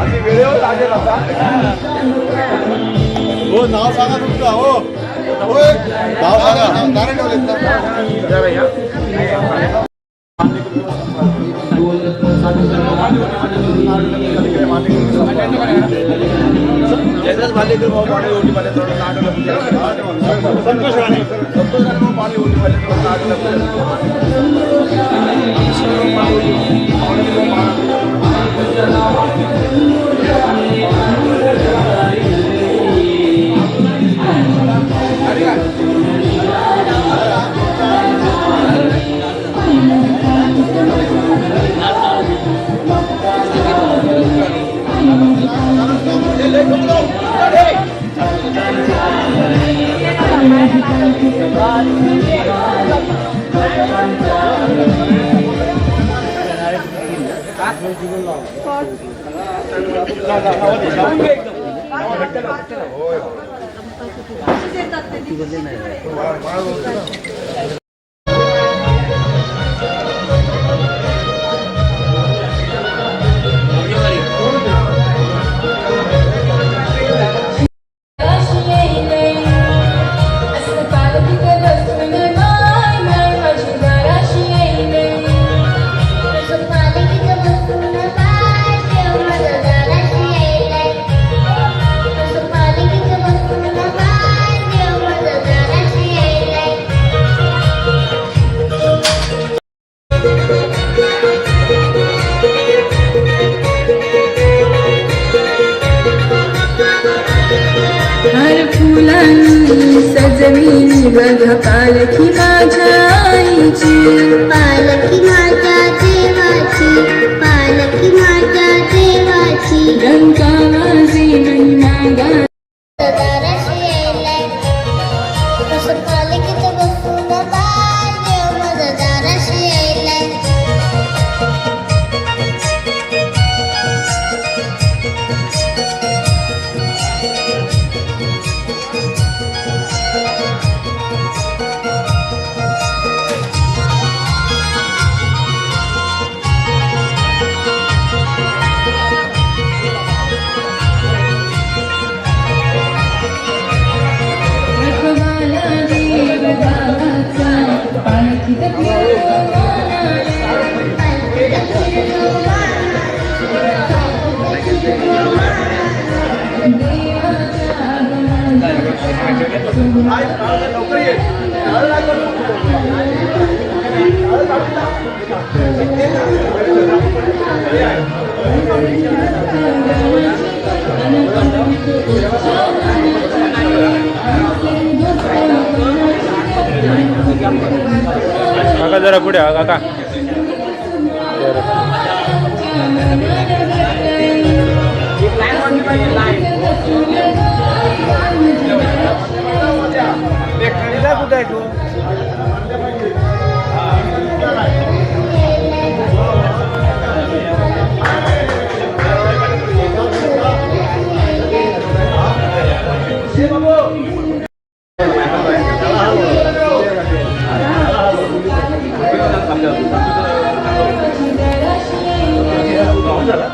आम्ही वेळेवर आलेला होता. हो नाव सांगा तुमचं. हो होय नाव सांगा. नारे ठेवलेत जयदास भालेकर भाऊ पाणी ओटी वाले संतोष राणे भाऊ पाणी ओटी वाले सजवी बघ पालखी माझ्या आईची, पालखी माझ्या देवाची, पालखी माझ्या देवाची. डंका वाजे महिमा गा दाराशी यायलाय कसं पालखीत बसून बाळ देव माझा दाराशी यायलाय. काका जरा पुढे काका. कुठे आहे तू?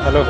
हॅलो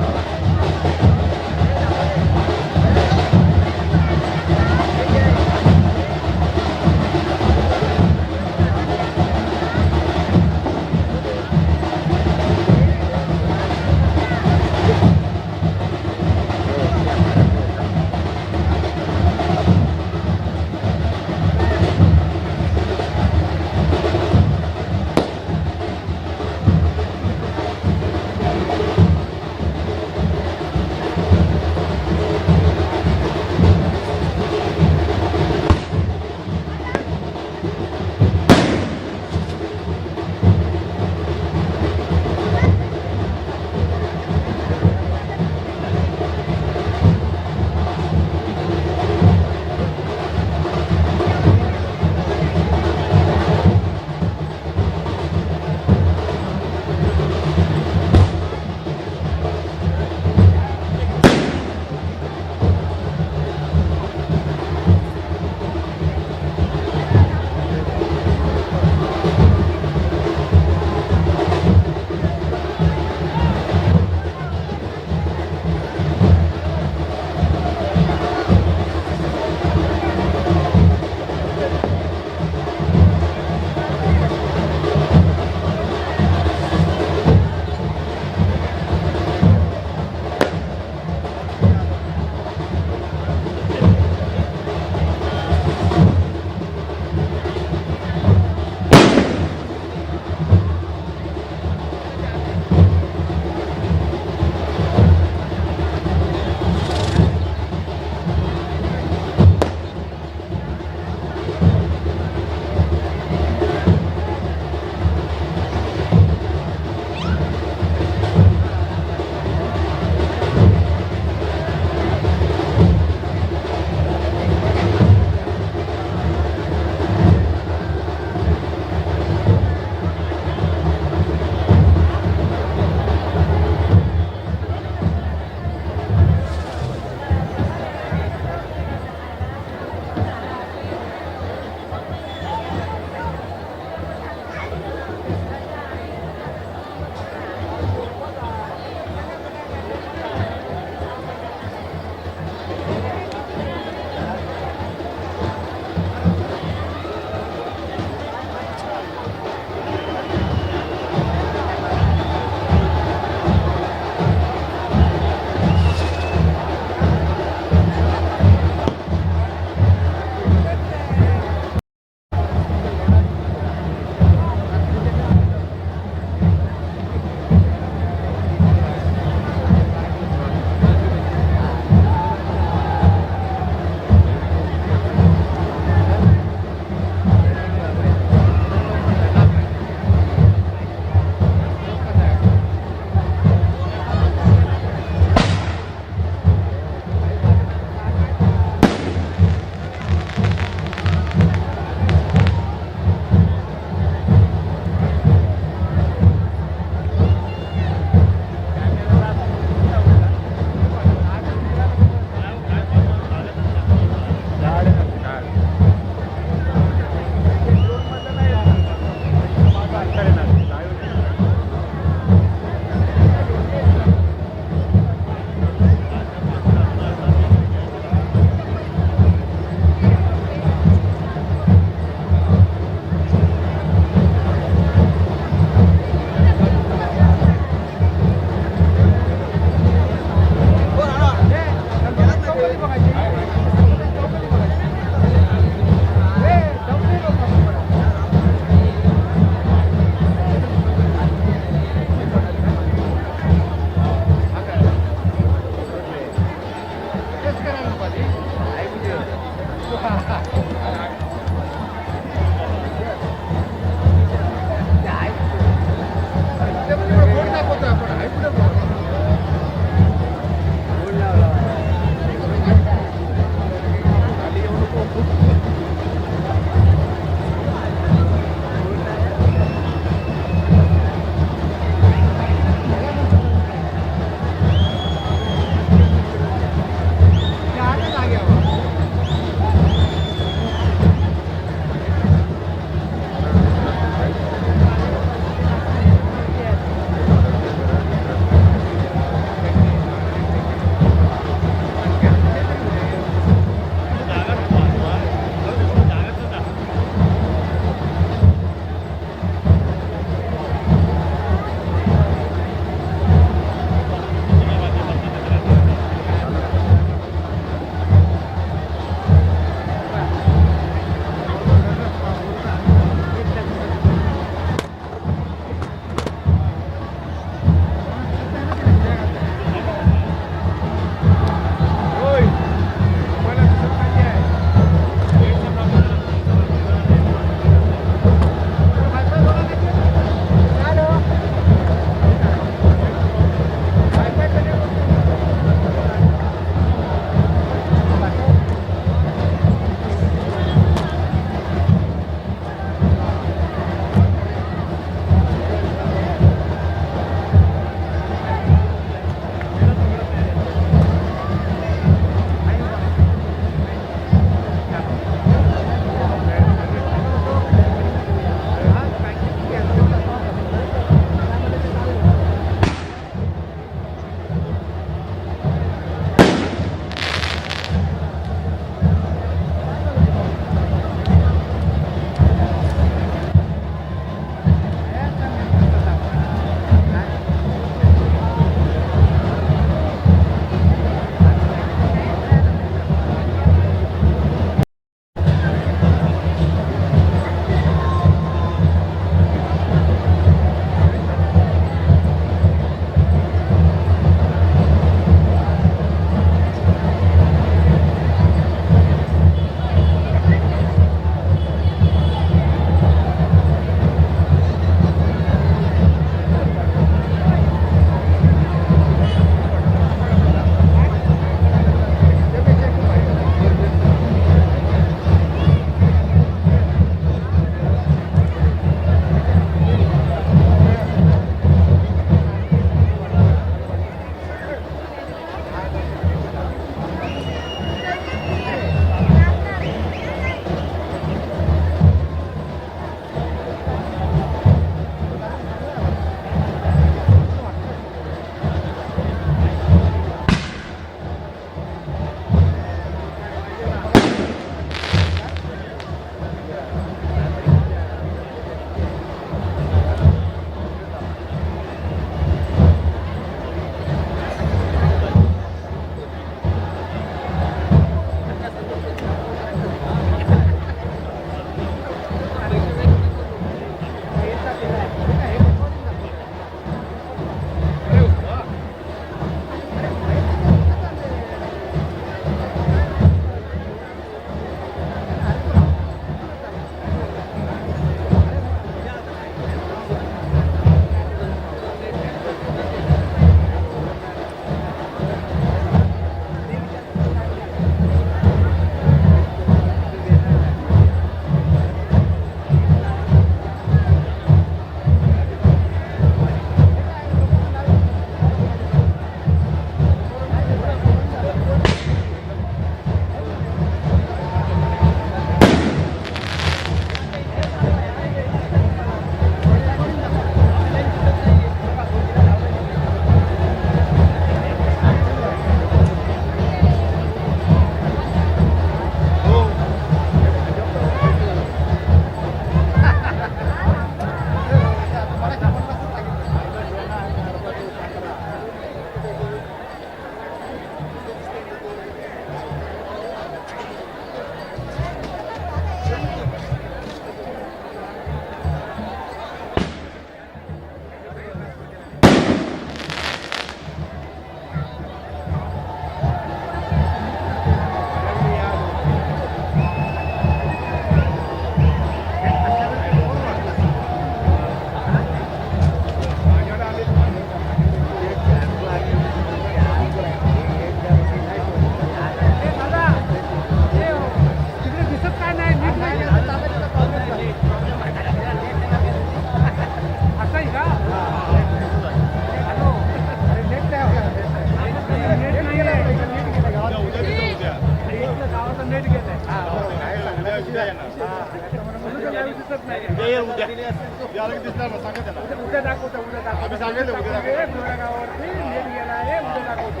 डायरेक्ट दिसणार ना, सांगा त्याला. उद्या दाखवतो आम्ही सांगितलं उद्या दाखवतो. गावावरती नेट गेला आहे उद्या दाखवतो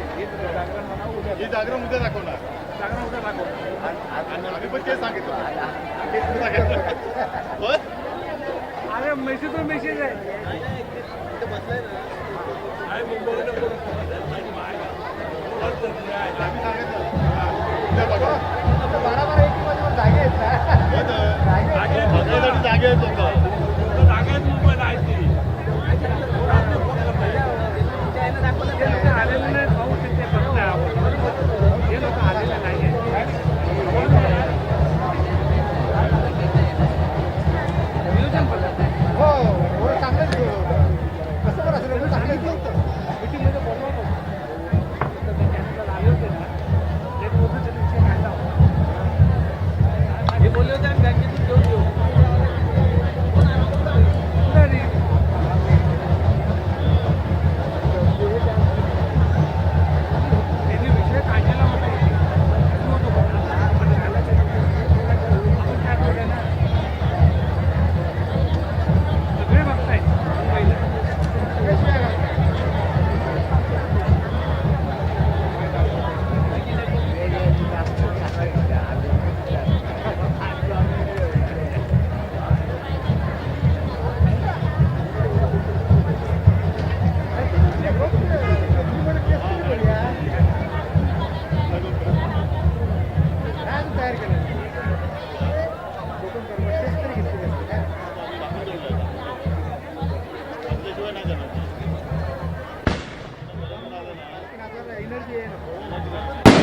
जागरण म्हणा उद्या ही जागरण उद्या दाखवणार. जागरण उद्या दाखवतो आणि आम्ही पण तेच सांगितलं. तेच सांगितलं. होय? अरे मेसेज तो मेसेज आहे आम्ही सांगितलं. उद्या बघा. बारा एक वाजेवर जागे आहेत ना बघण्यासाठी जागे आहेत लोक. आलेले नाही पाहू तिथे फक्त हे लोक आलेले नाही हो हो चांगलंच कसं बरं असेल चांगलंच नव्हतं मिटिंगमध्ये बोलवत होतं आले होते ना ते बोलतो त्या दिवशी काढला हे बोलले होते आणि बँकेतून घेऊन येऊ त्यांनी विषय काढलेला होता सगळे बघतायत मुंबईला तयार केलं त्याशिवाय नाही जाणार. एनर्जी आहे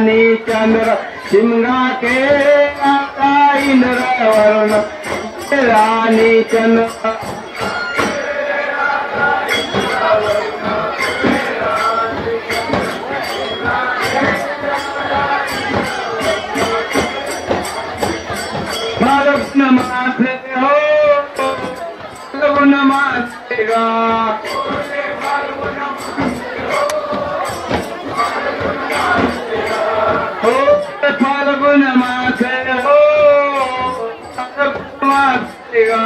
राणी चंद्र शिमगा के इंद्र वरुण राणी चंद्र फाल्गुन मासे हो फाल्गुन मासे गा हो फाल्गुन मासे हो फाल्गुन मासे गा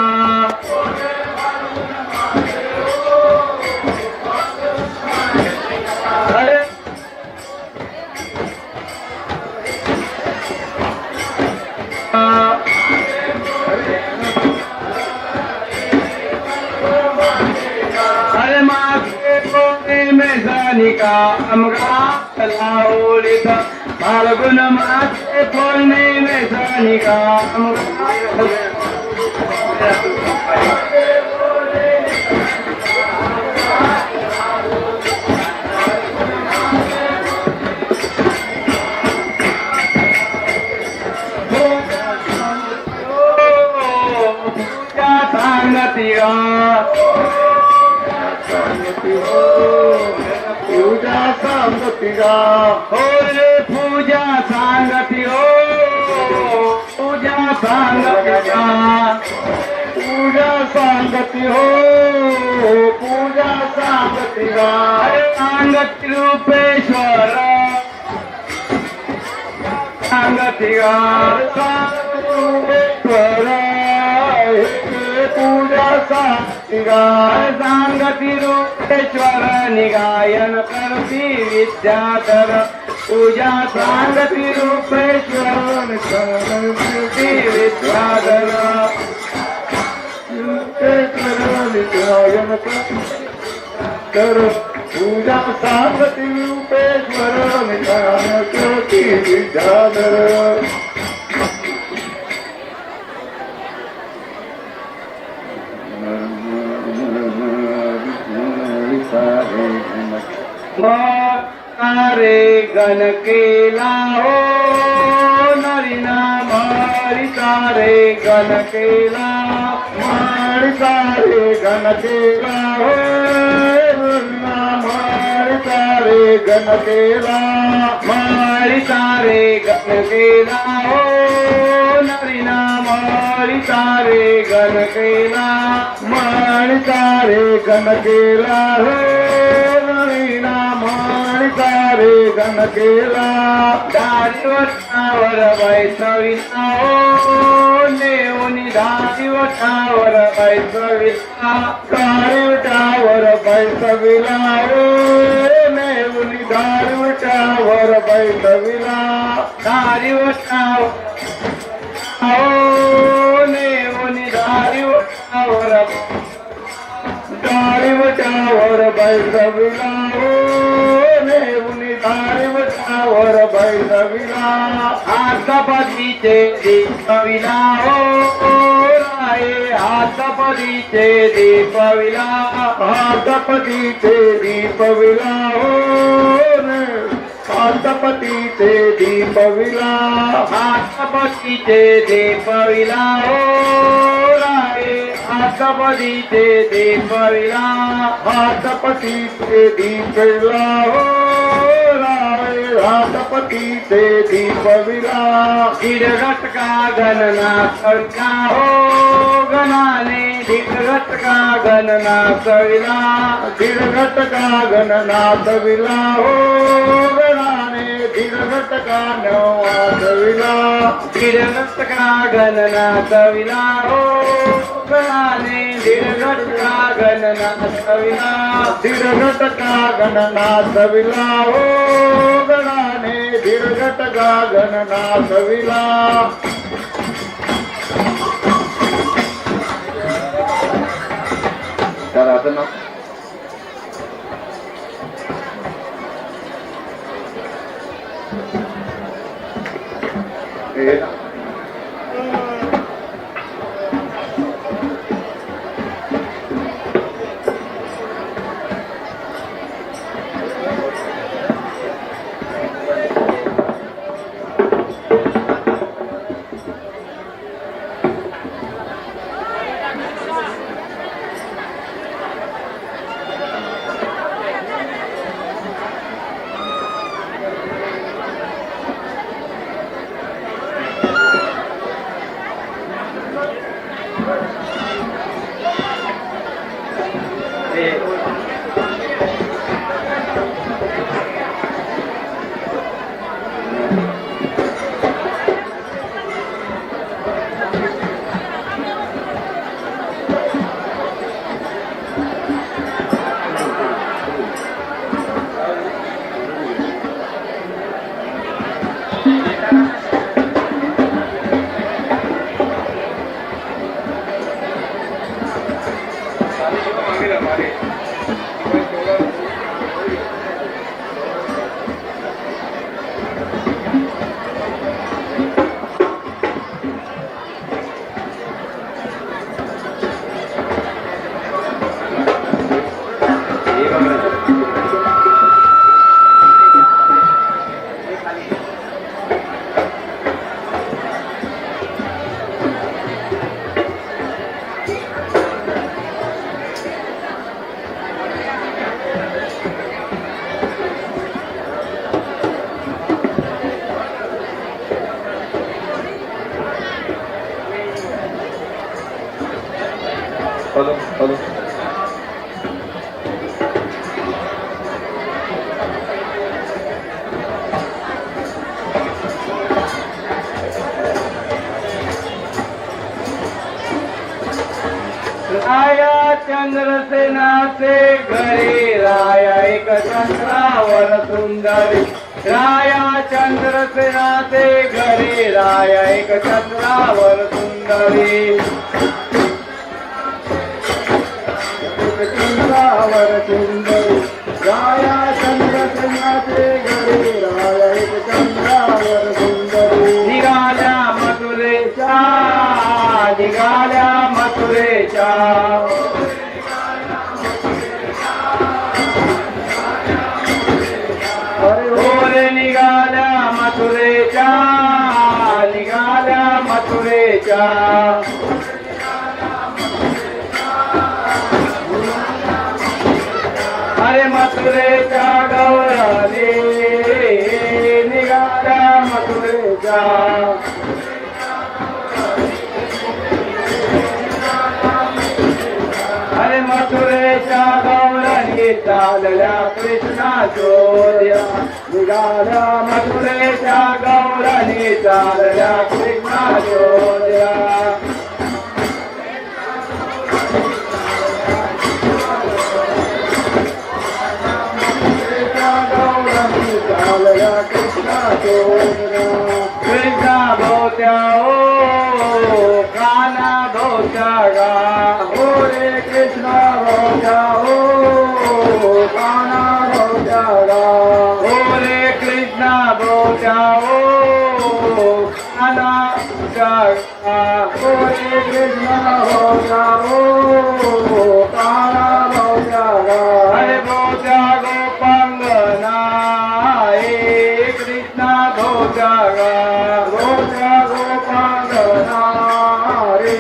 अरे अरे मासे कोणे में जानिका अमगा लावलीत फाल्गुन मासे कोणे में जानिका सांगतिया पूजा सांगतिगा हो रे पूजा सांगती हो पूजा सांगतिया पूजा सांगति हो पूजा सांगतिगा सांगती रूपेश्वर सांगतिया पूजा सांगतिगा सांगती रूपेश्वर निगायन करती विद्याधर पूजा सांगती रूपेश्वर करती विद्याधर कर पूजा सांगति रूपेश्वर निधान कृति विद्याधर मारे गण केला हो नरिना मारी सारे गण केला मारी सारे गण केला हो मारी सारे गण केला मारी सारे गण केला हो नरिना मारी सारे गण केला मारी सारे गण केला हो नरीना मारी सारे गण केला दारिवटावर वैष्णवीला हो नेऊनी दारिवटावर वैष्णवीला दारिवटावर बैसविला हो नेऊनी दारिवटावर बैसविला दारिवटावर हो नेऊनी दारिवटावर दारिवटावर बैसविला हो नेऊनी दारिवटावर बैसविला हातपदीचे दीपविला हो राये हातपदीचे दीपविला हातपतीचे दीपविला हो हातपतीचे दीपविला हातपदीचे दीपविला हो राये हातपदीचे दीपविला हातपतीचे दीपविला हो राय हातपतीचे दीपविला दीडघटका गणना सविला हो गणाने दीडघटका गणना सविला दीर्घटका गणनाथविला हो गणाने दीर्घटका नवाथविला दीडघटका गणना सविला हो गणाने दीडघटका गणना सविला दीर्घटका गणनाथविला हो गणाने दीर्घटका गणनाथविला तर आता ना राया चंद्रसेनाचे घरी राया एक चंद्रावर सुंदरी राया चंद्रसेनाचे घरी राया एक चंद्रावर सुंदरी चंद्रावर सुंदरी राया चंद्रसेनाचे घरी राया एक चंद्रावर सुंदरी निघाल्या मथुरेच्या निघाल्या मथुरेच्या ओरे निघाल्या मथुरेच्या निघाल्या मथुरेच्या अरे मथुरेच्या गौराने निघाल्या मथुरेच्या अरे मथुरेच्या गौराने चालल्या कृष्णा चोर्या निघाल्या मथुरेच्या गौराने चालल्या कृष्णा चोर्या कृष्णा भोवत्या ओ काना भोवत्या गा हो रे कृष्णा भोवत्या हो काना भोवत्या गा ओ रे कृष्णा भोवत्या ओ काना भोवत्या गा हो रे कृष्णा भोवत्या हो काना भोवत्या गा अरे भोवत्या गोपांगना ए कृष्णा भोवत्या गा भोवत्या गोपांगना रे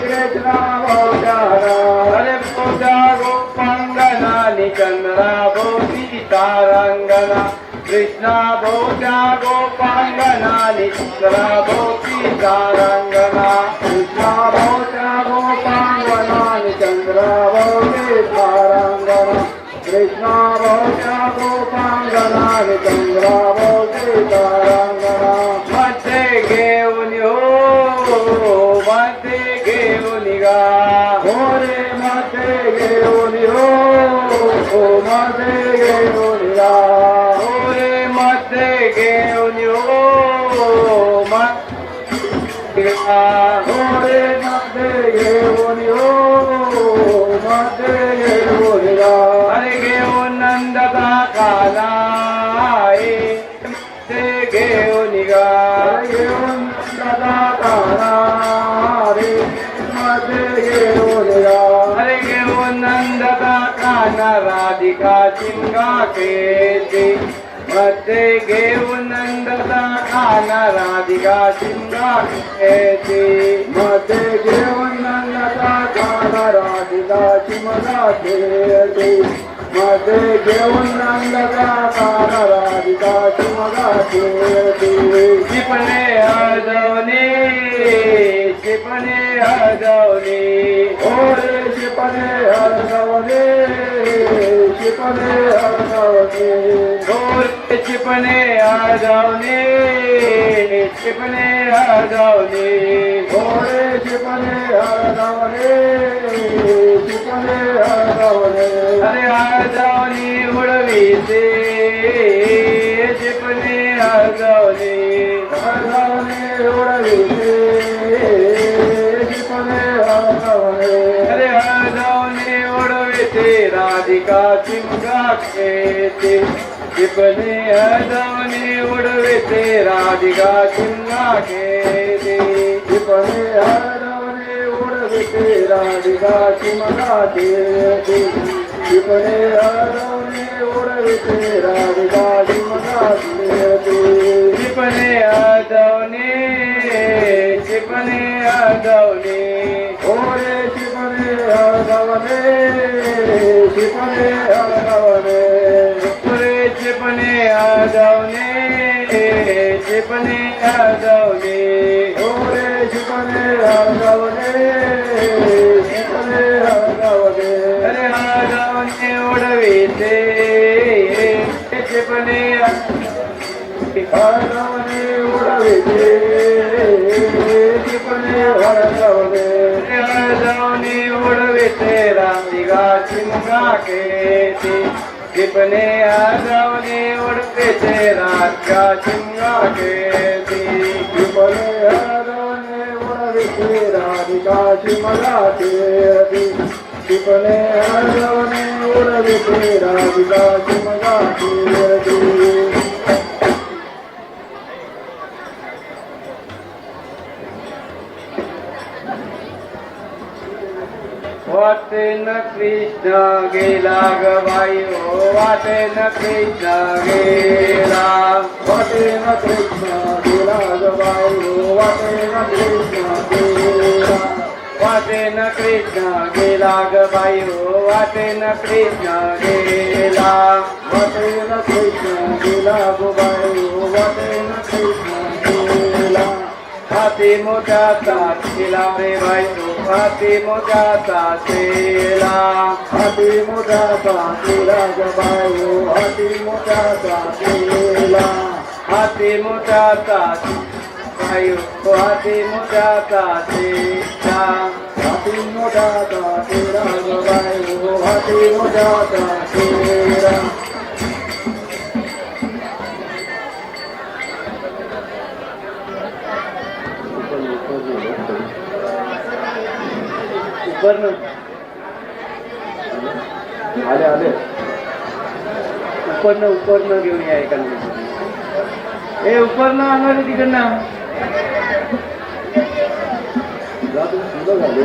कृष्णा भोवत्या गा अरे भोवत्या गोपांगना चंद्रा भोवती तारांगना कृष्णा भोवत्या गोपांगना चंद्रा भोवती तारांगना कृष्णा भोवत्या गोपांगना चंद्रा भोवती तारांगना कृष्णा भोवत्या गोपांगना चंद्रा भोवती तारांगना मध्ये घेऊन हो मध्ये घेऊन गा हो रे मध्ये घेऊन हो मध्ये घेऊन गा हो रे मध्ये घेऊन हो हो रे मध्ये घेऊन हो मध्ये घेऊन गा अरे घेऊन नंदता काला ते घेऊन गा घेऊन दादा तारा रे मध्ये घेऊन गा अरे घेऊन नंदता काना राधिका चिंगा केते मध्ये घेऊन नंदता काना राधिका चिंगा केते मध्ये घेऊन नंदता काना राधिका चिमला खेळते मध्ये घेऊन नंदता काना राधिका चिमला खेळते शिपणे हळदवणे शिपणे हळदवणे ओ रे शिपणे हरगवणे शिपणे हरगवणे गोर शिपणे हळदवणे शिपणे हळदवणे ओ रे शिपणे हरगवणे शिपणे हरगवणे अरे हळदवणे उडविते शिपणे हळदवणे हरगवणे उडविते शिपणे हरगवणे अरे हळदवणे उडविते राधिका चिंगा खेते शिपणे हळदवणे उडविते राधिका चिंगा खेते शिपणे हरगवणे उडविते राधिका चिमला खेळते शिपणे हरगवणे उडविते राधिका चिमला खेळते शिपणे हळदवणे शिपणे हळदवणे ओ रे शिपणे हरगवणे शिपणे हरगवणे पुरे शिपणे हळदवणे शिपणे हळदवणे ओ रे शिपणे हरगवणे शिपणे हरगवणे अरे हळदवणे उडविते शिपणे हरगवणे उडविते शिपणे हरगवणे हळदवणे उडविते केती टिपणे हरवणे उडते राजा शिंगा केती टिपणे हरवणे उडते राधिका शिमगा केती टिपणे हरवणे उडते राधिका शिमगा केती वाटेन कृष्ण गेला ग बाई हो वाटेन कृष्ण गेला वाटेन कृष्ण गेला ग बाई हो वाटेन कृष्ण गेला वाटेन कृष्ण गेला ग बाई हो वाटेन कृष्ण गेला वाटेन कृष्ण गेला ग बाई हो वाटेन कृष्ण गेला हाती मोठा साथीला रे बाई तो हाती मोठा साथीला हाती मोठा साथीला ग बाई हो हाती मोठा साथीला हाती मोठा साथी बाई हो हाती मोठा साथीला हाती मोठा साथीला ग बाई हो हाती मोठा साथीला आले आले उपरनं घेऊन या एखाद्या ए उपरनं आणणार तिकडनं सुद्धा झाले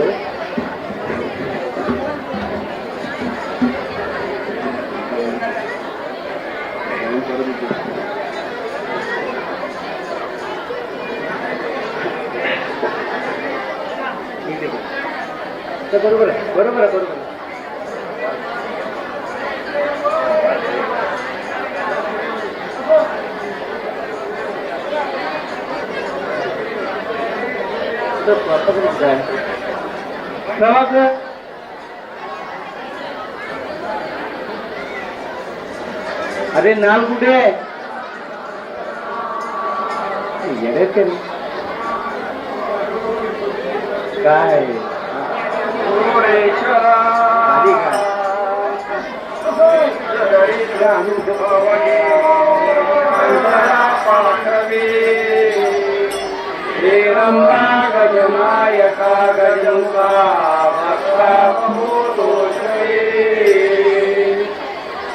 बरोबर आहे बरोबर आहे बरोबर अरे नाल कुठे आहे काय गजनायका गजमुखा भक्ता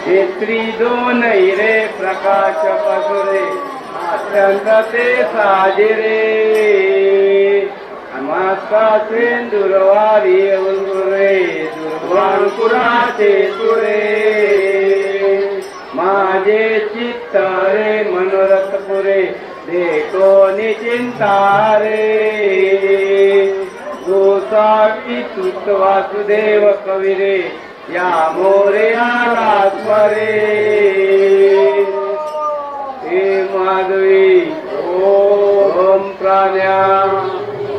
हेत्री दोन रे प्रकाश पसरे अत्यंत ते साजिरे मासा दुर्वारी उलगुरे दुर्वांकुराचे तुरे माझे चित्त रे मनोरथ पुरे देखो निचिंता रे गोसावी सुत वासुदेव कविरे या मोरे आला स्वरे हे माधवी ओम प्राण्या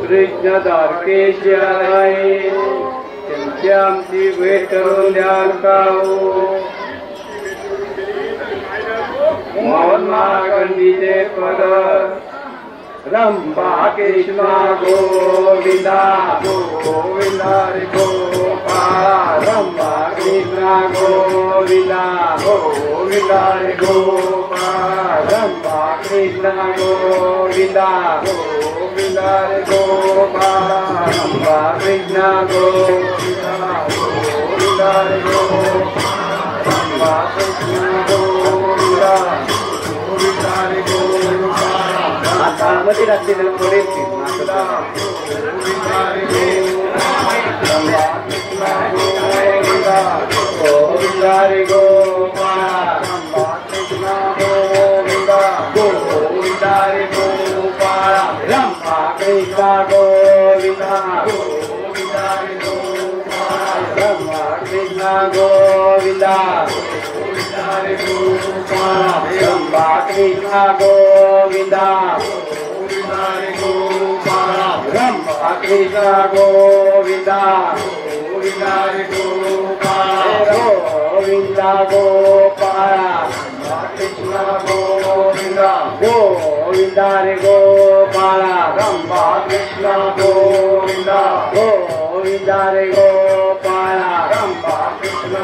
कृष्ण द्वारकेश्वराय त्यांची आमची भेट करून द्याल का महागंडीचे पद रंभा कृष्णा गोविंदा गोविंदा रे गोपाळ रंभा कृष्णा गोविंदा गोविंदा रे गोपाळ रंभा कृष्णा गोविंदा गोविंदा रे गोपाळ रंभा कृष्णा गोविंदा गोविंदा रे गोपाळ रंभा कृष्णा गोविंदा गोविंदा रे गोपाळ मध्ये रात्री पुढे गोविंदा रे गोपाळ गोविंदा रे गोपाळ रंभा कृष्णा गोविंदा गोविंदा रे गोपाळ रंभा कृष्णा गोविंदा गोविंदा रे गोपाळ रंभा कृष्णा गोविंदा गोविंदा रे गोपाळ रंभा कृष्णा गोविंदा गोविंदा रे गोपाळ गोविंदा गोपाळ कृष्ण गोविंदा गोविंदा रे गोपाळ रंभा कृष्ण गोविंदा गोविंदा रे गोपाळ रंभा कृष्ण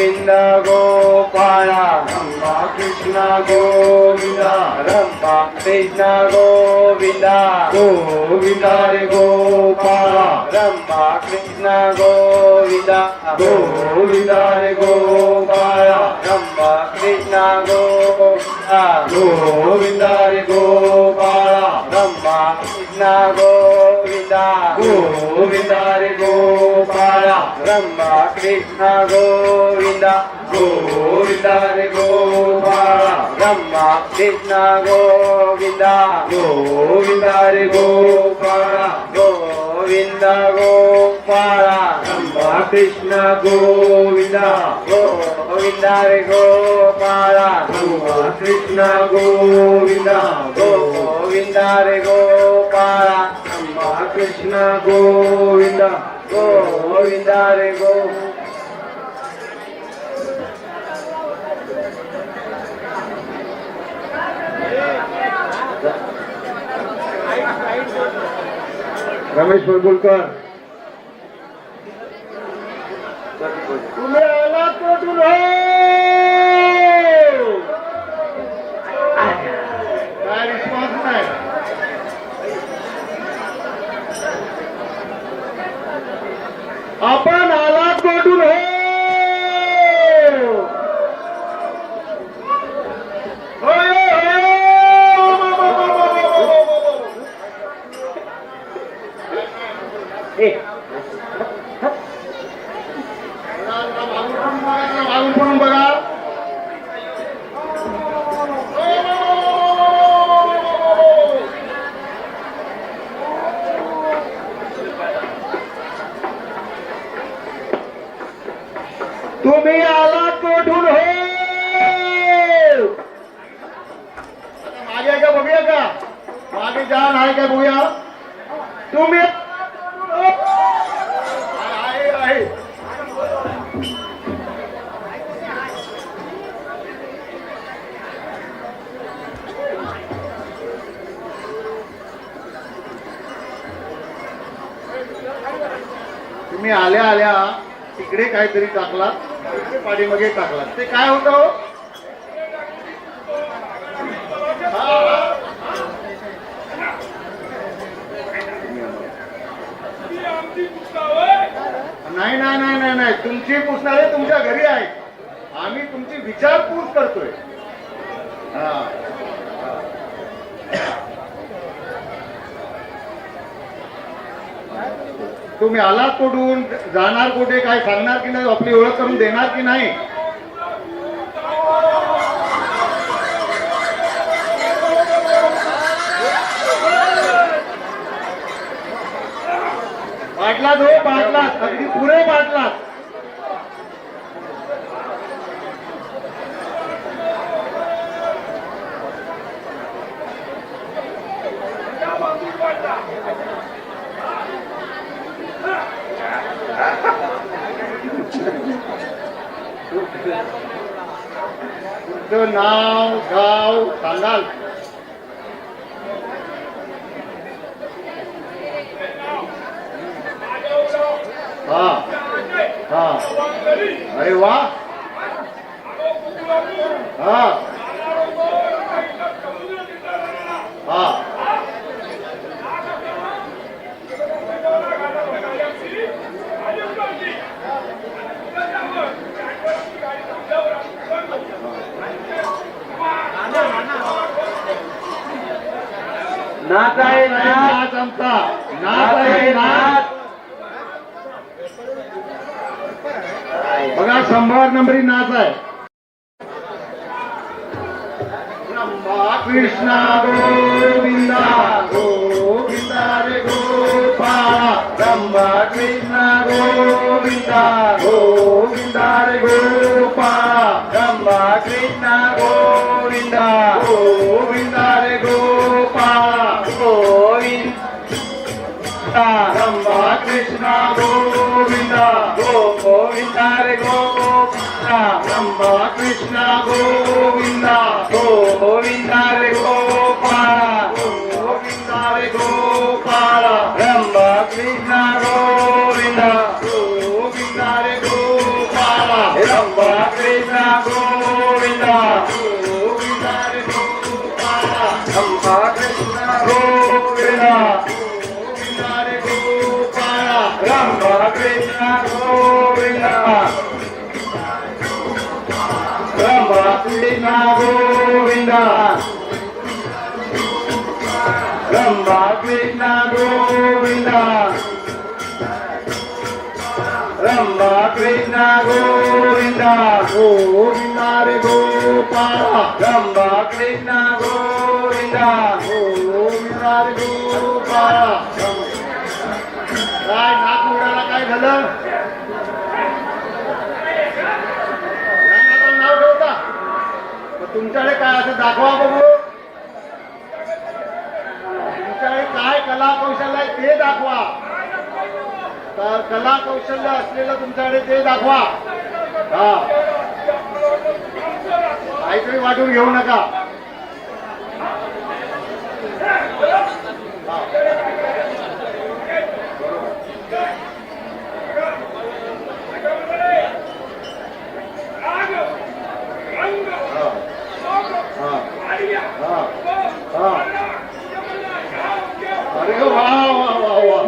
गोविंद गोपाळा रंभा कृष्ण गोविंदा रंभा कृष्ण गोविंदा गोविंदा रे गोपाळा रंभा कृष्ण गोविंदा गोविंदा रे गोपाळा रंभा कृष्ण गोविंदा गोविंदा रे गोपाळा रंभा कृष्ण गोविंदा गोविंदा रे गोपाळा रंभा कृष्ण गोविंदा गोविंदा रे गोपाळा रंभा कृष्ण गोविंदा गोविंदा रे गोपाळा गोविंदा गोपाळा रंभा कृष्ण गोविंदा गोविंदा रे गोपाळा रंभा कृष्ण गोविंदा गोविंदा रे गोपाळा रंभा कृष्ण गोविंदा गोविंदा रे गो रमेश बरगुलकर तुम्ही आलात कुठून हो? काय रिस्पॉन्स नाही. आपण आलात कुठून हो? मागून पण बघा. तुम्ही आलात कुठून हो? मागे का बघूया का? मागे जाण आहे का बघूया. तुम्ही आहे. तुम्ही आल्या आल्या तिकडे काहीतरी टाकला, तिकडे पाठीमागे टाकला. ते काय होतं हो? नाही नाही नाही नाही नाही, तुमची पुसणारे तुमच्या घरी आहे. आम्ही तुमची विचारपूस करतोय. तुम्ही आलात कुठून, जाणार कुठे, काय सांगणार की नाही, आपली ओळख करून देणार की नाही? पाटलात हो, पाटलात, अगदी पुरे पाटलात. तुमचं नाव गाव सांगाल? हा हा, अरे वा. हा हा, नाच आहे नाच, आमचा नाच आहे नाच. बघा 100 नंबरी नाच आहे. रंभा कृष्ण गोविंदा गोविंदा रे गोपाळा रंभा कृष्ण गोविंदा गोविंदा रे गोपाळा रंभा कृष्ण गोविंदा गोविंदा रे गोपाळा गोविंदा रंभा कृष्ण गोविंदा गोविंदा रे गोपाळा रंभा कृष्ण गोविंदा गोविंदा रे गोपाळा गोविंदा रे गोपाळा रंभा कृष्ण गोविंदा गोविंदा रे गोपाळा रंभा हरे गोपाळा रंभा कृष्ण गोविंदा रंभा कृष्ण गोविंदा रंभा कृष्ण गोविंदा रंभा कृष्ण गोविंदा गोविंदा रे गोपाळा रंभा कृष्ण गोविंदा गोविंदा रे गोपाळा काय नाक उडाला काय झालं नाव ठेवता तुमच्याकडे काय असं दाखवा बघू तुमच्याकडे काय कला कौशल्य आहे ते दाखवा तर कला कौशल्य असलेलं तुमच्याकडे ते दाखवा हा काहीतरी वाटून घेऊ नका अरे वा वा वा वा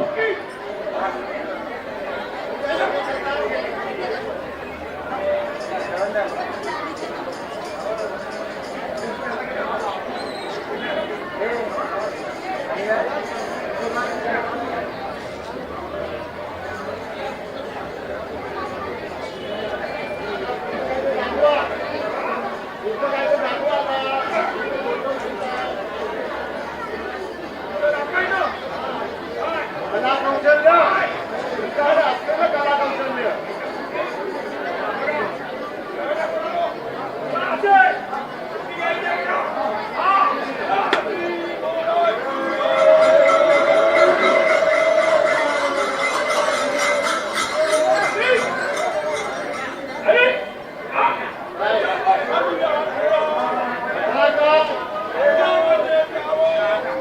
कला कौशल्य तुमच्याकडे असलेलं कला कौशल्य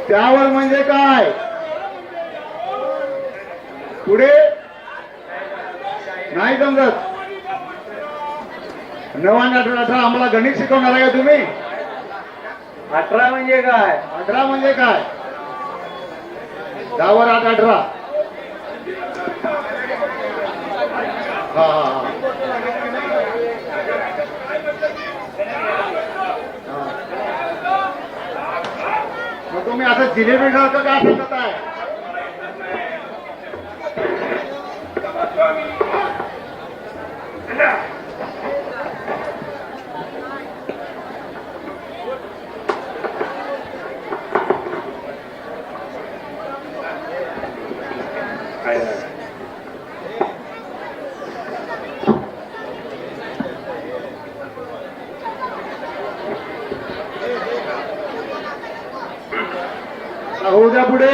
त्यावर म्हणजे काय पुढे नाही समजत 9 आणि 18 आम्हाला गणित शिकवणार आहे का तुम्ही 18 म्हणजे काय 18 म्हणजे काय 10 वर 8 18 हा हा हा मग तुम्ही असं जिलेबी सारखं का सांगत आहे होऊ द्या पुढे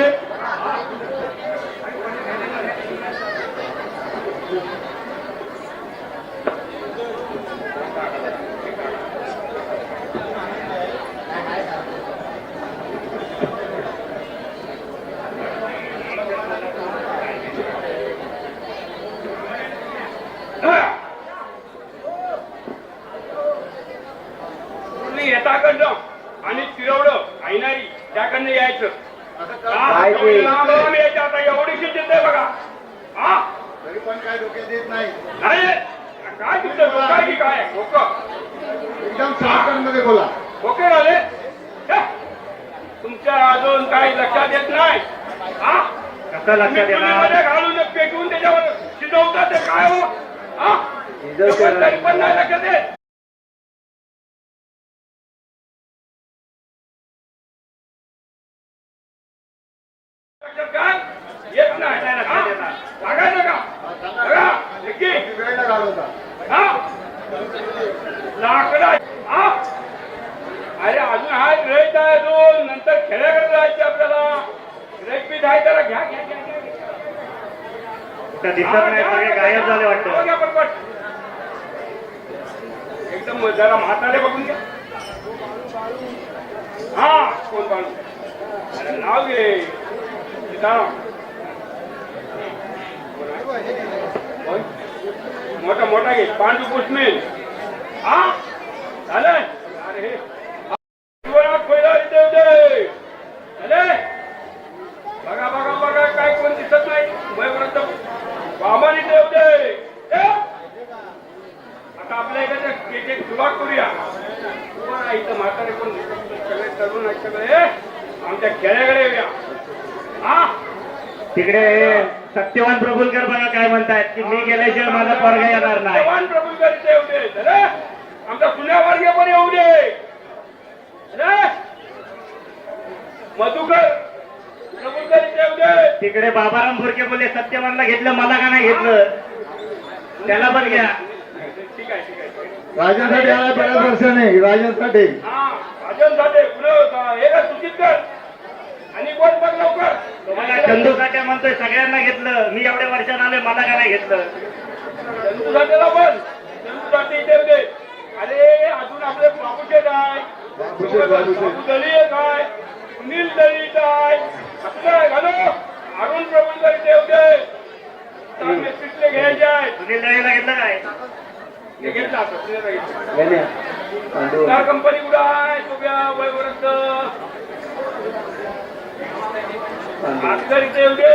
येताकडनं आणि तिरवडं ऐनारी त्याकडनं यायचं काय ते? आता एवढीशी चिंता बघा हा तरी पण काय डोक्यात देत नाही नाही काय तुमचं काय की काय एकदम मध्ये बोला ओके राहिले तुमच्या अजून काही लक्षात येत नाही हा कसं लक्षात येणार घालून पेटवून त्याच्यावर शिजवतात ते काय हो हा तरी पण नाही लक्षात येत काय येत नाही सांगायचं का बघा वेळ घालवता लाकडा हा अरे अजून हा रहित आहे अजून नंतर खेड्याकडे जायचे आपल्याला रहित बी आहे त्याला घ्या घ्या घ्या दिसत नाही सगळे गायब झाले वाटतं घ्या पटपट एकदम जरा म्हातारे बघून घ्या हा कोण बाळू अरे नाव घे मोठा मोठा घे पांडू पुष्मिल हा चालेल अरे बघा बघा बघा काय कोण दिसत सुरुवात करूया. कोण इथं म्हातारे कोण सगळे तरुण आहेत सगळे आमच्या खेड्याकडे येऊया. हा तिकडे सत्यवान प्रभुलकर बघा काय म्हणतायत की मी गेल्याशिवाय माझा पोरगा येणार नाही. भगवान प्रभूंकर इथे येऊ दे. अरे आमचा पुण्यावर्गीय पण येऊ दे. अरे मधुकर प्रभूंकर इथे येऊ दे. तिकडे बाबाराम फुरके बोलले सत्यवानला घेतलं मला का नाही घेतलं त्याला पण घ्या. ठीक आहे ठीक आहे. राजनसाठी आला बऱ्याच वर्षाने राजनसाठी. हा राजन साठे पुन्हा हे का सूचित कर आणि कोण बघ लवकर. तुम्हाला चंदू साठे म्हणतोय सगळ्यांना घेतलं मी एवढ्या वर्षात आलोय मला का नाही घेतलं. चंदू साठेला पण चंदू साठे इथे येऊ दे. अरे अजून आपले बाबूचे काय बाबू दळी काय सुनील दळी काय असं घालो. अरुण प्रभूंकर इथे येऊ दे. चांगले पिठले घ्यायचे आहे. सुनील दळीला घेतलं काय हे घेतलं आता सुनीलला घेतलं. त्या कंपनी कुठं आहे तुझ्या वयवरच इथे येऊ दे.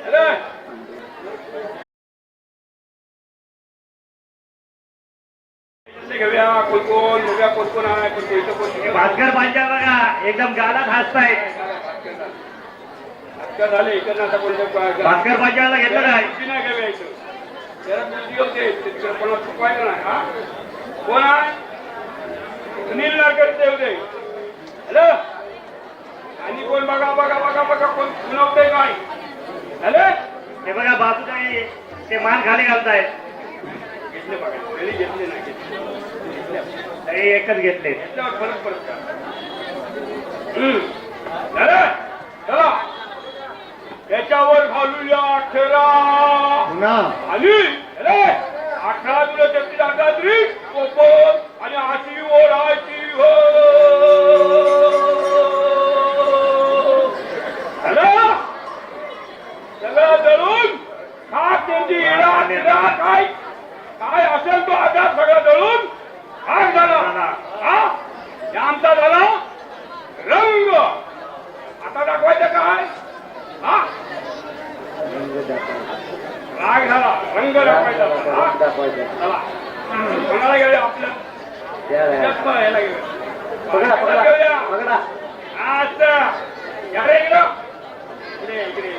अरे घेऊया कोण कोण बघूया कोण कोण आहे कोण कोण कोण भास्कर पांच्या बघा एकदम गालात हसतायत. झाले इकडनं आता कोणत्या भास्कर पांच्याला घेतलं काय नाही घेऊया इथं. जरा मुलगी होते तिकडे कोणाला चुकवायचं नाही. हा कोण आहे सुनील नारकर इथे येऊ दे. हॅलो आणि कोण बघा बघा बघा बघा कोण सुनावतंय नाही. हॅलो हे बघा बाजूला ते मान खाली घालतायत. घेतले बघा घरी घेतले नाही घेतले तरी एकच घेतले. घेतल्यावर फरक पडत का. चला त्याच्यावर घालूया 18 पुन्हा आणि अरे 18 तुला 36 आजाद्री कोपन आणि आशी ओढायची हो. सगळं दळून खाक त्यांची इडा तिडा काय काय असेल तो आजार सगळं दळून खाक झाला. हा हे आमचा झाला रंग. आता दाखवायचं काय हा राग झाला रंग दाखवायचा. चला कोणाला घेऊया आपल्या याला घेऊया. अच्छा या रे इकडं इकडे इकडे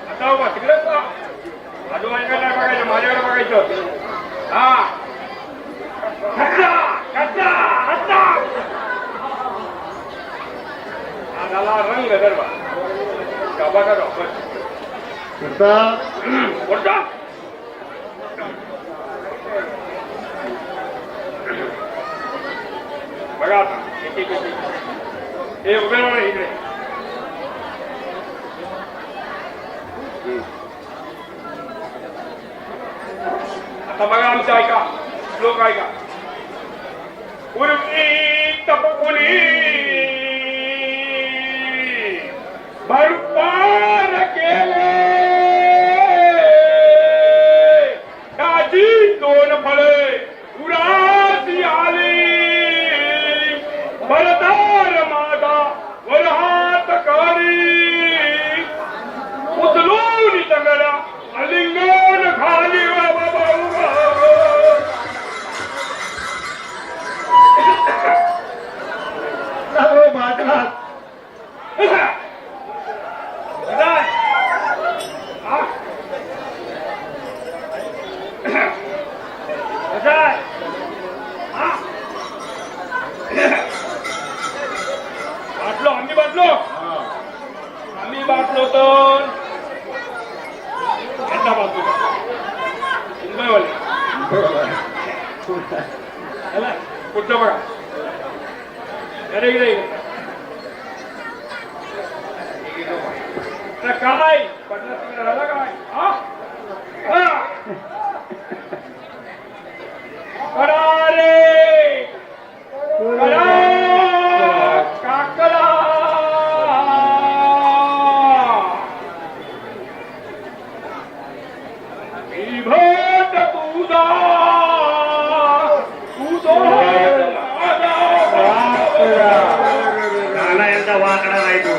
आता उभा तिकडेच आजूबाजूला नाही बघायचं माझ्याकडे बघायचं. हा कच्चा कच्चा कच्चा हा झाला रंग दरबा गाबा का डॉक्टर बोलता बघा आता एक एक हे उभे राहा इकडे. आता बघा आमचं ऐका श्लोक ऐका. पूर्वी तपकुनी भरपार केले त्याची 2 फळे उरासी आली. भरतार माझा वरहात करी उचलून सगळ्या अलिंगन खाली बाबा आम्ही बाटलो तर यांना बाजू मुंबईवाले कुठलं बघा अरे इकडे काय 50 झाला काय करा रे करा काकला भट तुझा नाना यांचा वाकडा नाही तो.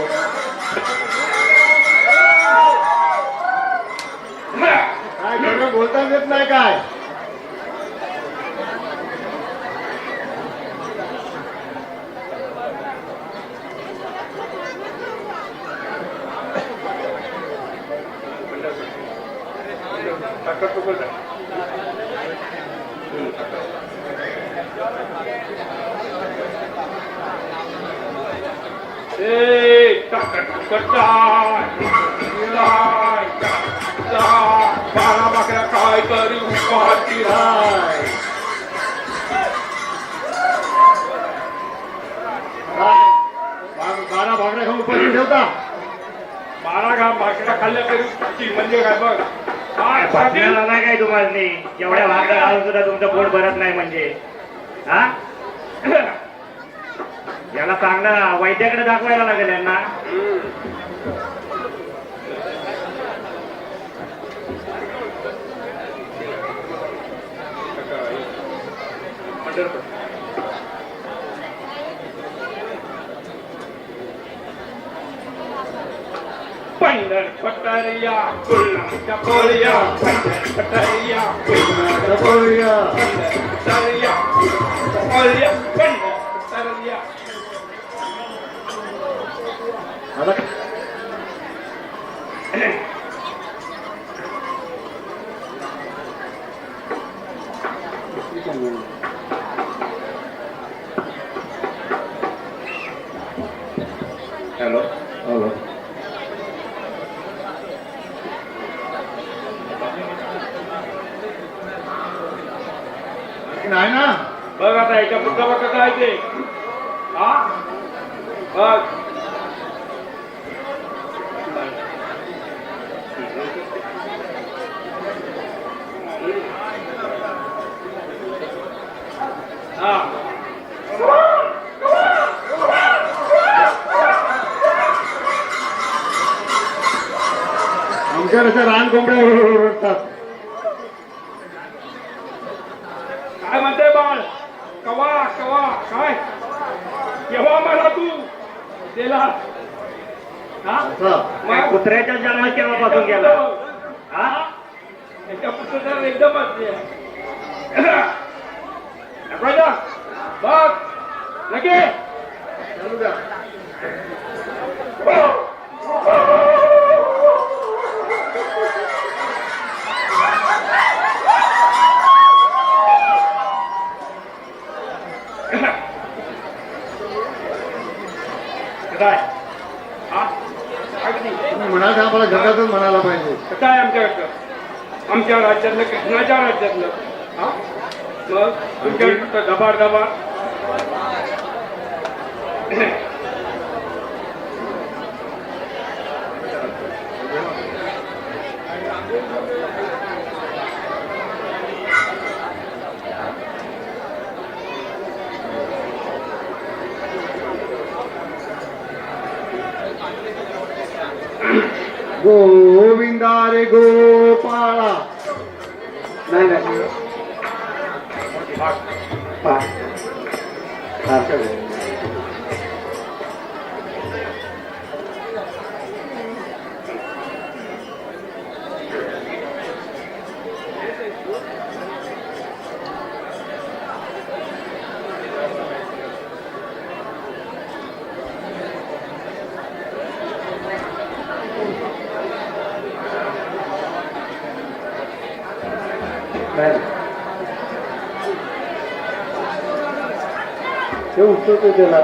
काय खरं बोलता येत नाही काय साखर तुकच आहे. बारा बाकऱ्या काय तरी उपाशी राय. बारा भाकऱ्या खाऊन उपाशी ठेवता. 12 भाकऱ्या खाल्ल्या तरी उपाशी म्हणजे काय बघ. काय बातम्याला नाही काय तुम्हाला एवढ्या भाकऱ्या घालून सुद्धा तुमचं पोट भरत नाही म्हणजे हा याला चांगलं वैद्याकडे दाखवायला लागेल यांना. पंढर पटरिया पुलाच्या पोळ्या. पंढर पटरिया पुलाच्या पोळ्या. पटरिया पोळ्या. पंढर पटरिया. आता हॅलो हॅलो. नाही ना. बघ आता याच्या पुढचा बघ कसं आहे ते. हा बघ हा आमच्या कसं रान कोंबड्या ओरडतात. काय म्हणते बाळ. कवा कवा काय केव्हा मला तू दिला. हा असं. कुत्र्याच्या जन्मात केव्हापासून गेला हा याच्या पुस्तकावर एकदमच बघ लगे चालू द्या. काय हा तुम्ही म्हणाल का आम्हाला जगातच म्हणायला पाहिजे. कसं आहे आमच्याकडचं. आमच्या राज्यातलं कृष्णाच्या राज्यातलं. हा मग तुमच्याकडं दबार दबार. गोविंदा रे गोपाळा. नाही नाही ते उत्तर त्याला.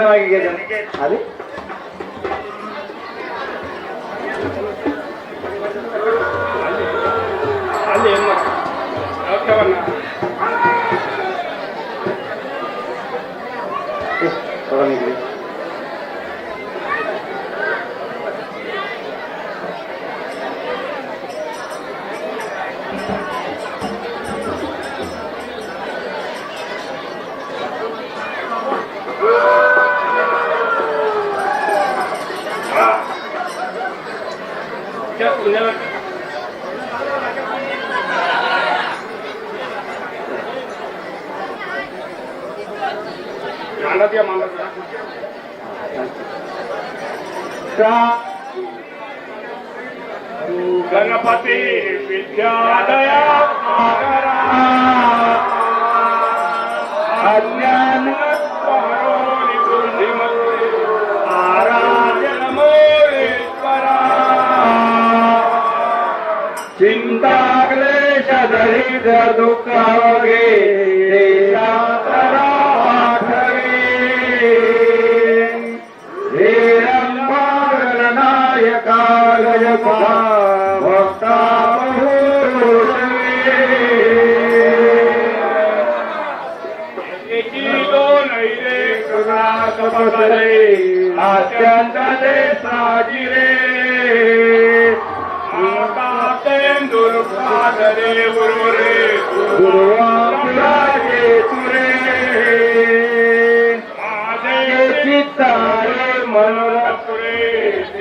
मागे घ्यायचं आले. आले मग थोडा निघले. पुण्याला मांडत या मांडत का गणपती विद्यादया सागरा अज्ञान आराध्य नमोरेश्वरा चिंता क्लेश दरिद्र दुःख वगे देशातरा वाठगे हे रंभा गणनायका गजपा भक्ता अत्यंत साजिरे दुर्गाधरे गुरुरे गुरुवाजे तुरे माझे चित्तारे मनोरपुरे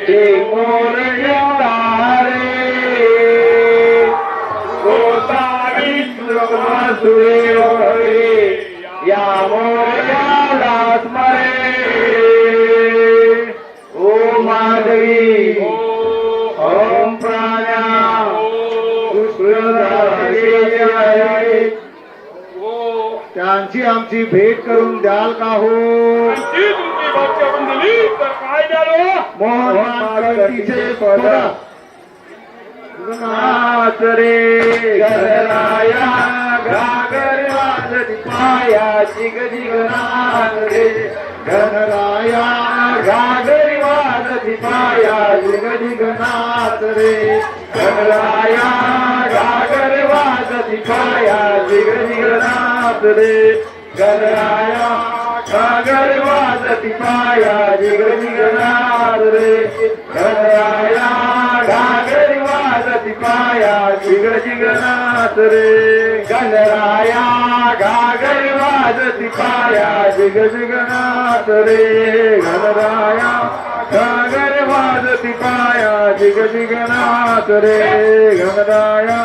ते मोरया तारे गोसावी सुरे हरे या मोरयाला स्मरे ओम माधवी ओम प्राणा त्यांची आमची भेट करून द्याल का हो तुमची भक्ती आपण दिली तर काय द्यालो मोहनचे पद नाच रे गणराया घागर वाजती पायाची गजगनाथ रे गणराया घागर वाजती पायाची गजगनाथ रे गणराया घागर वाजती पायाची गजगनाथ रे गणराया घागर वाजती पायाची गजगनाथ रे गणराया घागर वाजती पायाची गजगनाथ रे गणराया घागर वाजती पायाची गजगनाथ रे गणराया घागर वाजती पायाची गजगनाथ रे गणराया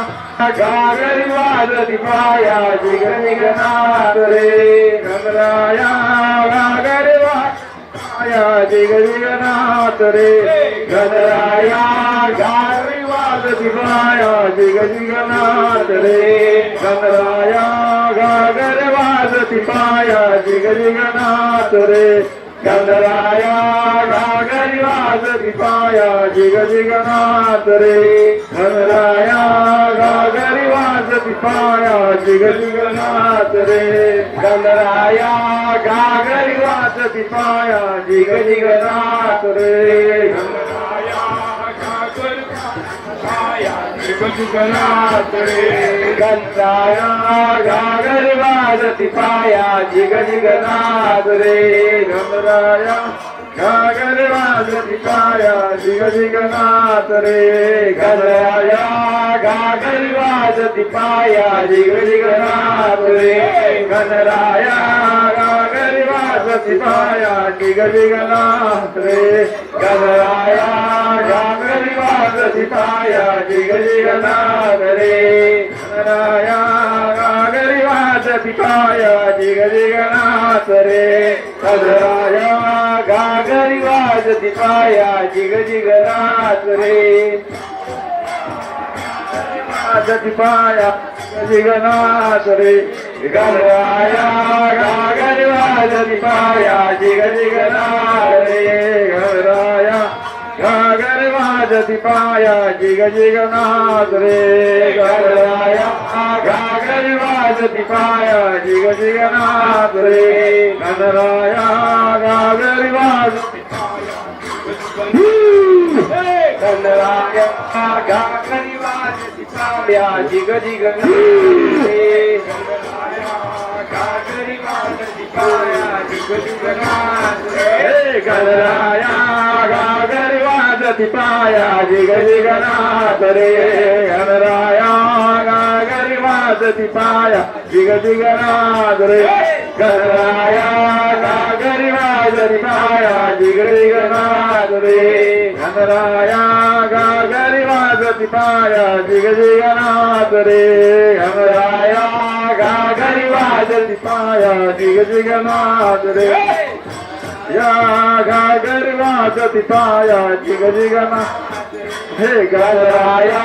घागर वाजती पायाची गजगनाथ रे गणराया घागर पायाची गजगनाथ रे गणराया घागर वाजती पायाची गजगनाथ रे गणराया घागर वाजती पायाची गजगनाथ रे गणराया घागर वाजती पायाची गजगनाथ रे गणराया घागर वाजती पायाची गजगनाथ रे गणराया घागर वाजती पायाची गजगनाथ रे गणराया घागर पायाची गजगनाथ रे गणराया घागर वाजती पायाची गजगनाथ रे गणराया घागर वाजती पायाची गजगनाथ रे गणराया घागर वाजती पायाची गजगनाथ रे गणराया घागर वाजती पायाची गजगनाथ रे गणराया घागर वाजती पायाची गजगनाथ रे गणराया घागर वाजती पायाची गजगनाथ रे गणराया घागर वाजती पायाची गजगनाथ रे वाजती पाया गजगनाथ रे गणराया घागर वाजती पायाची गजगनाथ रे गणराया घागर वाजती पायाची गजगनाथ रे गणराया घागर वाजती पायाची गजगनाथ रे गणराया घागर वाजती गणराया घागर वाजती पायाची गजगनाथ रे घागर वाजती पायाची गजगनाथ रे गणराया घागर वाजती पायाची गजगनाथ रे गणराया घागर वाजती पायाची गजगनाथ रे गणराया घागर वाजती पायाची गजगनाथ रे गणराया घागर वाजती पायाची गजगनाथ रे गणराया घागर वाजती पायाची गजगनाथ रे या घागर वाजती पायाची गजगनाथ हे गणराया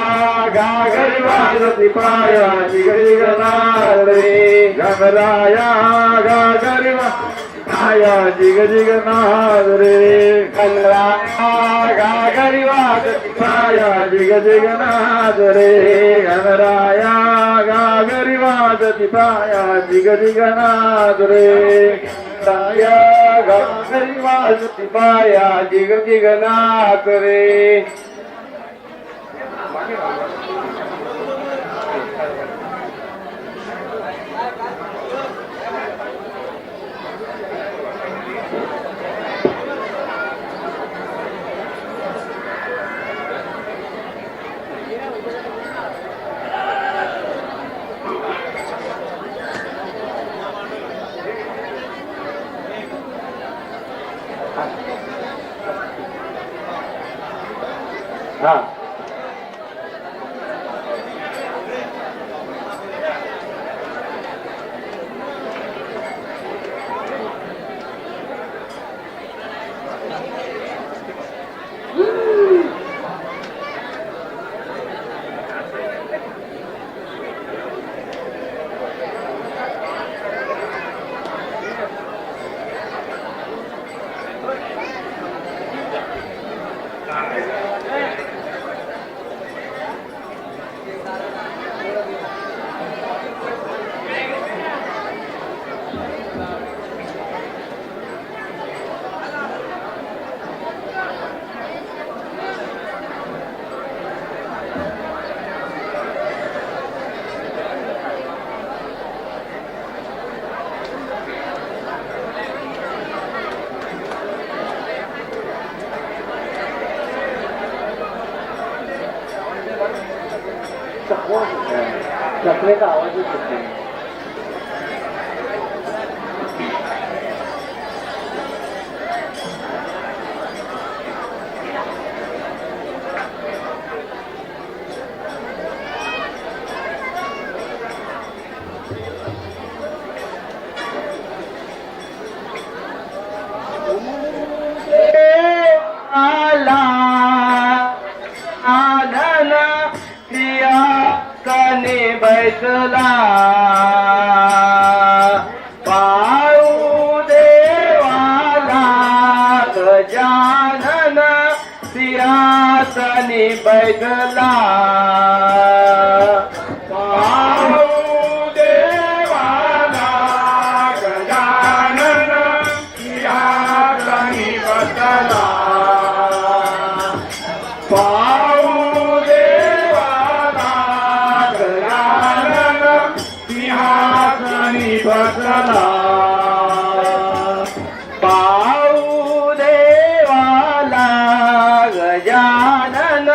गागरी वाजती पायाची गणनाद रे गणराया गागरी पायाची गणनाद रे गणराया गागरी वाजती पायाची गणनाद रे गणराया गागरी वाजती पायाची गणनाद रे गणराया गागरी वाजती पायाची गणनाद रे हा चकलेचा आवाज येत नाही बैठला पाऊ देवाला गजानन सिंहासनी बैठला पाऊ देवाला गजानन सिंहासनी बैठला बसला पाऊ देवाला गजानन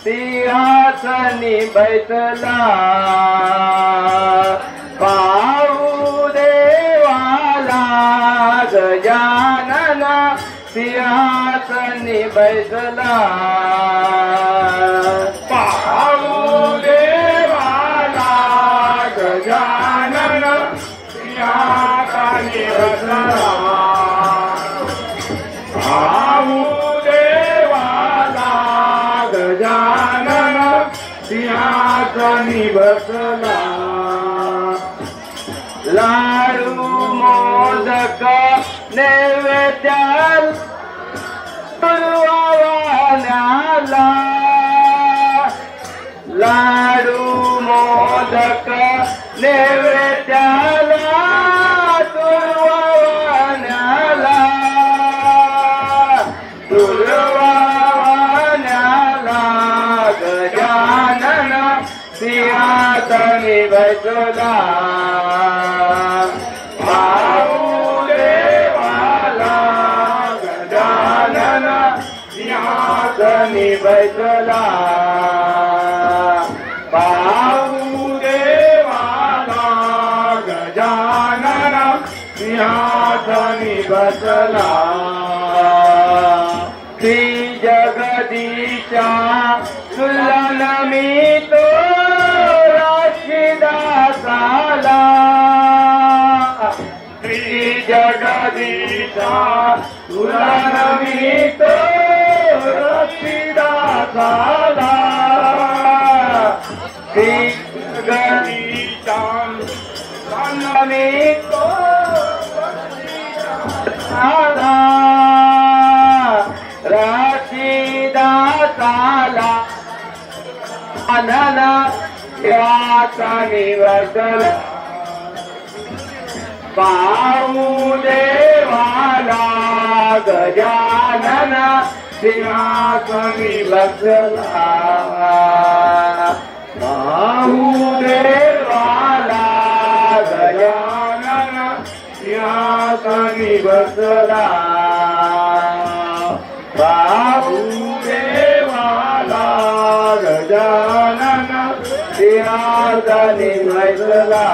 सिंहासनी बैठला पाऊ देवाला गजानन सिंहासनी बैठला पाऊ देवाला गजानन सिंहासनी बसला पाऊ देवाला गजानन सिंहासनी बसला लाडू मोदक नैवेद्याल तुळवाण्याला लाडू मोदक नैवेद्याला तुळवाण्याला तुळवाण्याला गजानन सिंहासनी बसला पाऊ देवाला गजानन सिंहासनी बसला पाऊ देवाला गजानन सिंहासनी बसला श्री जगदीशा सुलन मी तो राशीदासाला श्री जगदीशा सुलन मी तो राशीदासाला गजानन याचा निवर्तला पाहू देवाला गजानन सिंहासनी बसला पाहू देवाला गजानन सिंहासनी बसला पाहू देवाला गजानन सिंहासनी बसला.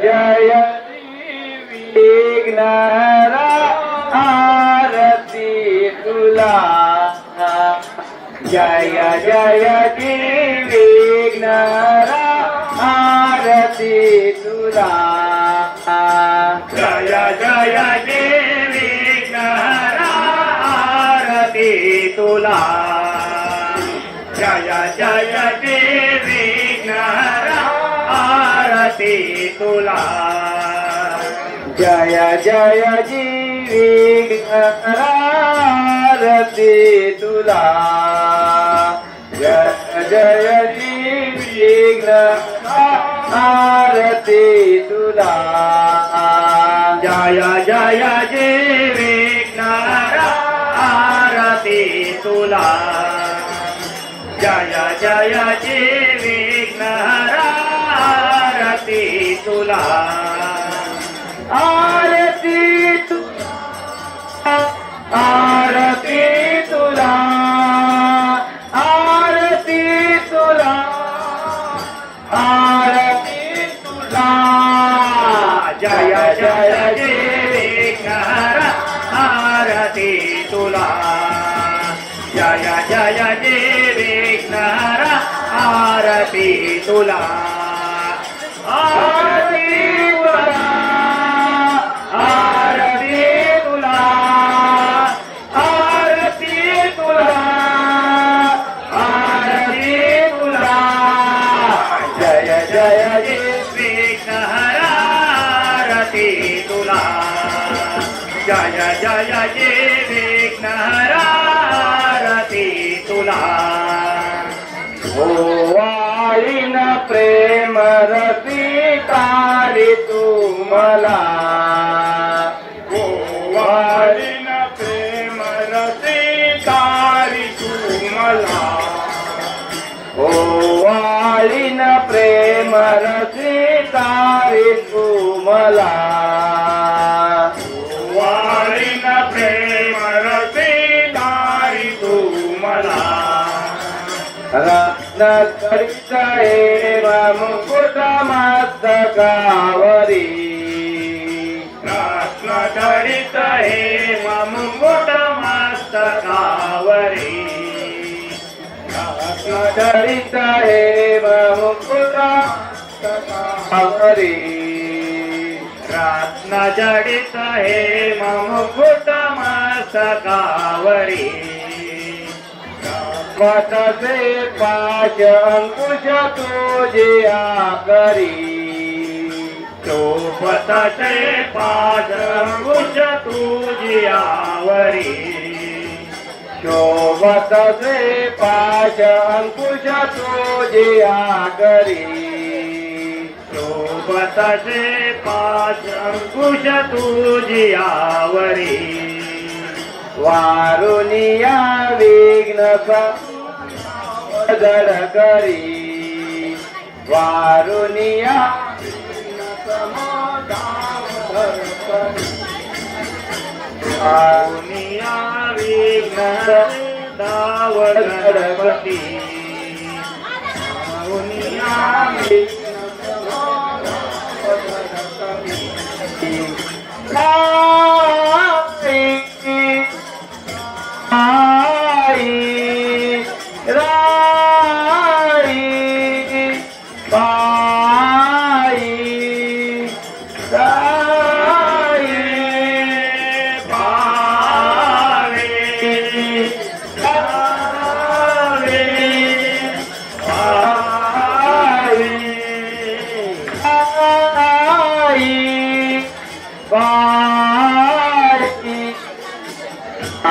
जय विघ्नहरा आरती तुला जय जय विघ्नहरा आरती तुला जय जय विघ्नहरा आरती तुला जय जय विघ्नहरा आरती तुला जय जय विघ्नहरा आरती तुला जय जय विघ्नहरा आरती तुला जय जय विघ्नहरा आरती तुला जय जय विघ्नहरा आरती तुला आरती तुला आरती तुला आरती तुला आरती तुला जय जय विघ्नहरा आरती तुला जय जय विघ्नहरा आरती तुला आरती तुला आरती तुला आरती तुला आरती तुला जय जय विघ्नहरा आरती तुला जय जय विघ्नहरा आरती तुला ओ वाळीन प्रेम रसिकारी तू मला ओ वाळीन प्रेम रसिकारी तू मला ओ वाळीन प्रेम रसिकारी तू मला वाळीन प्रेम रसिकारी तू मला रत्न करीत हे मुकुट मस्तकावरी रत्न करीत हे मुकुट मस्तकावरी रत्न करीत हे मुकुट मस्तकावरी रत्न जडित हे मुकुट मस्तकावरी पतसे पाश अंकुश तुझिया करी तो पतसे पाश अंकुश तुझियावरी शोभत से पाश अंकुश तुझिया करी शोभत से पाश अंकुश तुझियावरी वारुनिया विघ्न जड करी वारुनिया वारुनिया विघ्न दावड गणपती वारुनिया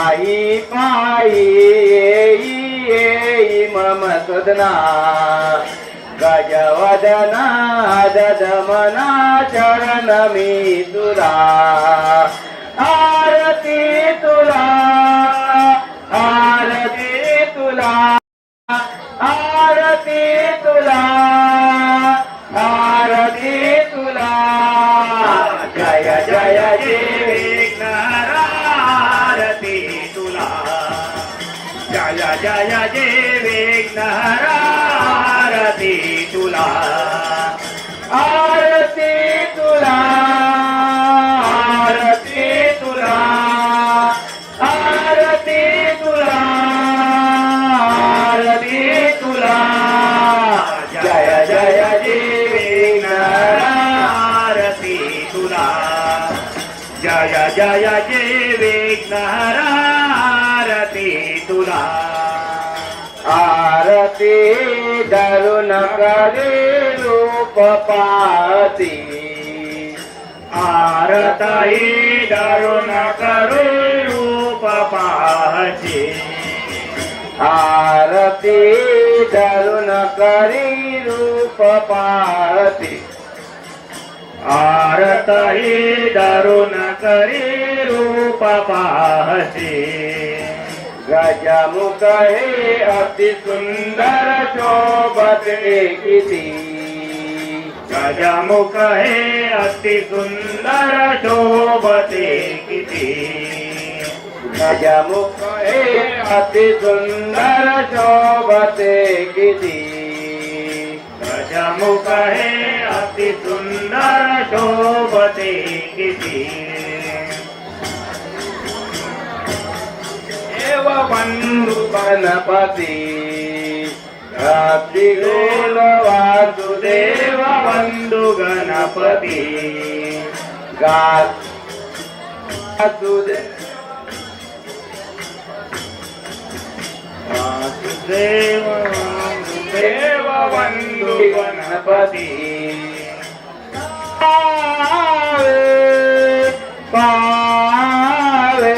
आई पायी येई मम सदना गजवदना ददमना चरण मी तुला आरती तुला आरती तुला आरती तुला आरती तुला जय जय विघ्नहरा आरती तुला जय जय विघ्नहरा आरती तुला आरती तुला आरती तुला आरती तुला आरती तुला जय जय विघ्नहरा आरती तुला जय जय विघ्नहरा आरती तुला आरती धरुण करे रूप पाती आरताई दारुण करू रूप पाहते आरती धरुण करी रूप पाती आरताई दारुण करी रूप पाहते गजमुख हे अति सुंदर शोभते किती गजमुख हे अति सुंदर शोभते किती गजमुख हे अति सुंदर शोभते किती गजमुख हे अति सुंदर शोभते किती देव बंधु गणपती रात्री गोल वासुदेव बंधु गणपती वासुदेव वासुदेव देव बंधु गणपती पावे पावे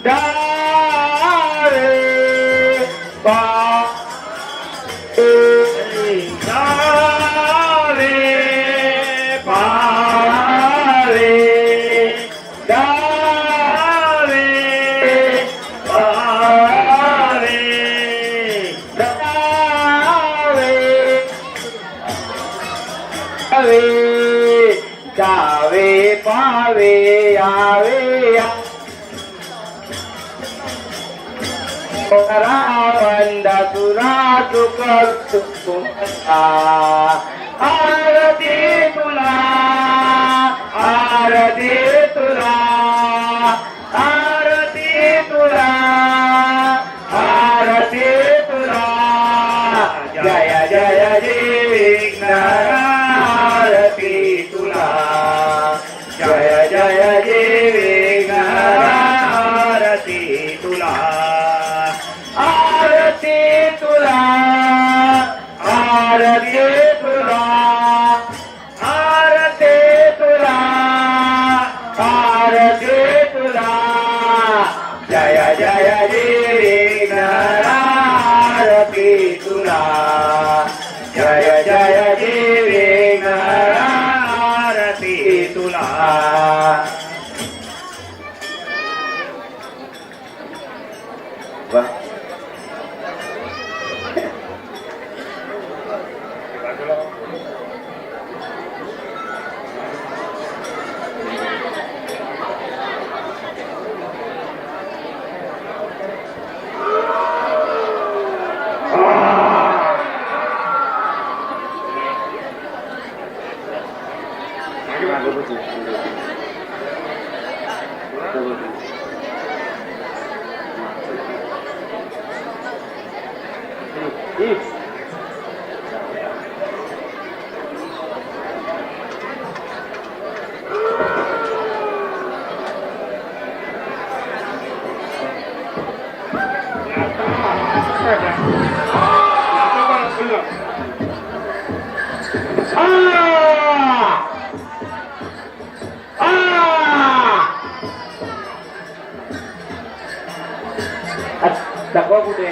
दावे पावे दावे पावे दावे पावे दावे दावे दावे पावे आवे वंदा तुरा तुकर्तु आरती तुला आरती तुला आरती तुला आरती तुला जय जय विघ्नहरा आरती तुला जय जय विघ्नहरा आरती तुला आरती तुला आरती तुला आरती तुला आरती तुला जय जय विघ्नहरा आरती तुला जय जय विघ्नहरा आरती तुला वाह दाखवा कुठे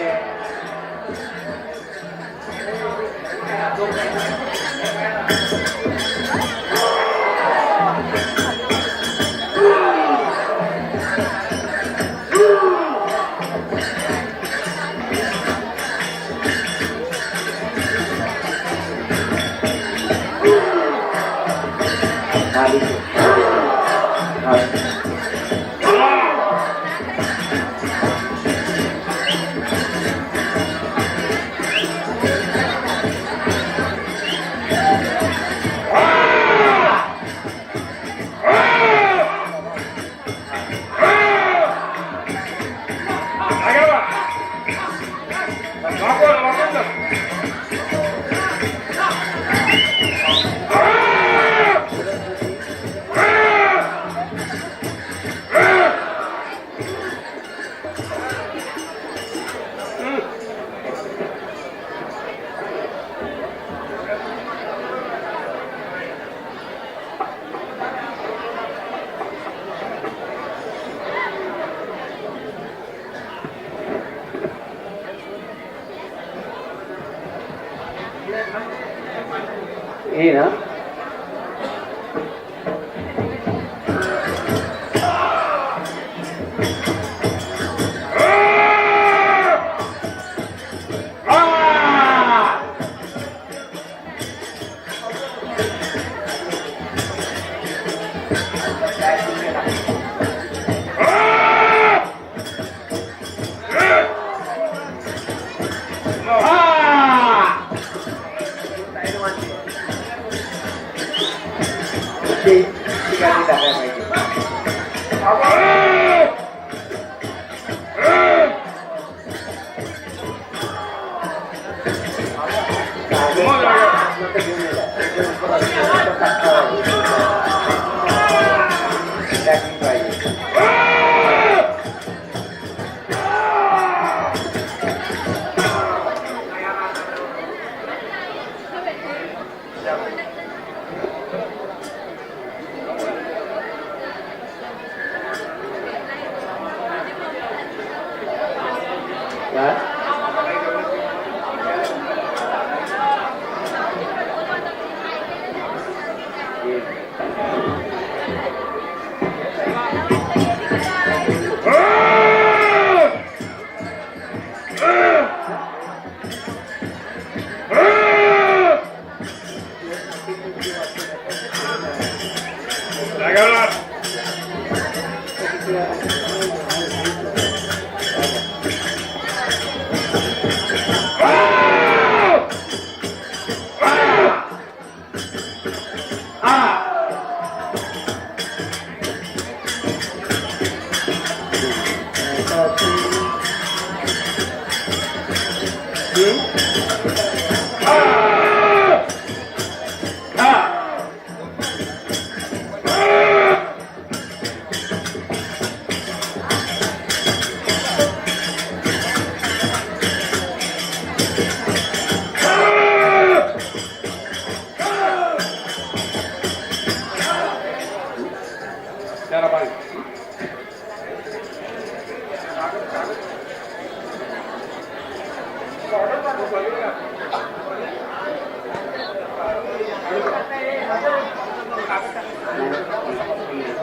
हे ना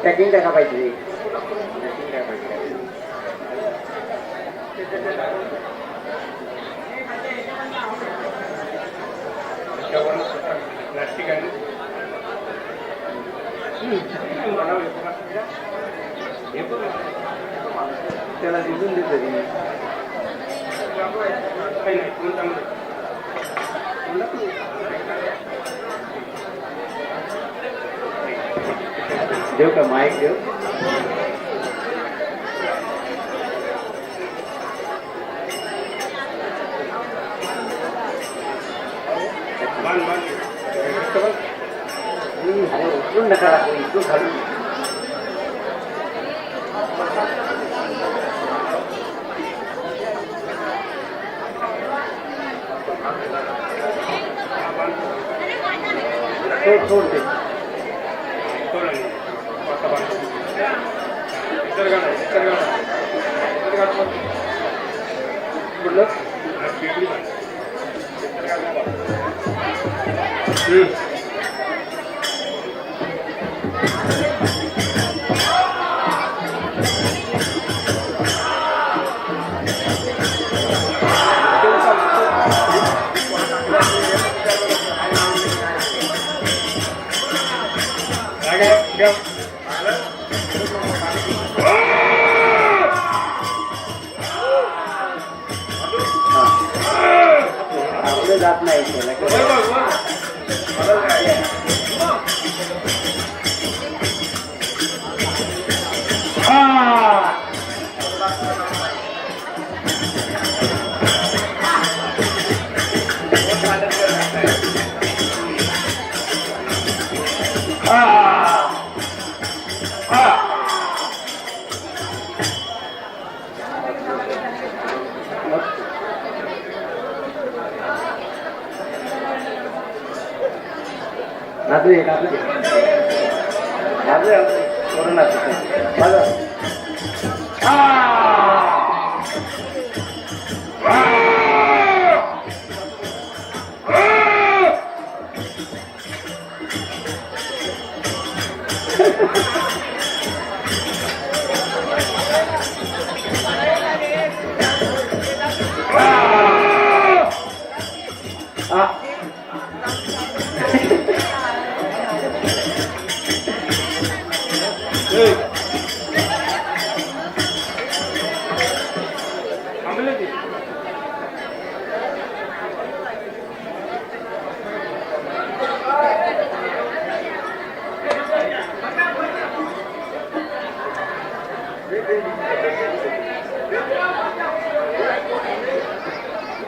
packing टाका पाहिजे त्याला दिसून देत देव का माईक देव अरे उचलून नका इथून खाली सोड दे आपलं जात नाही त्याला. नाचू दे कोरोना बघा.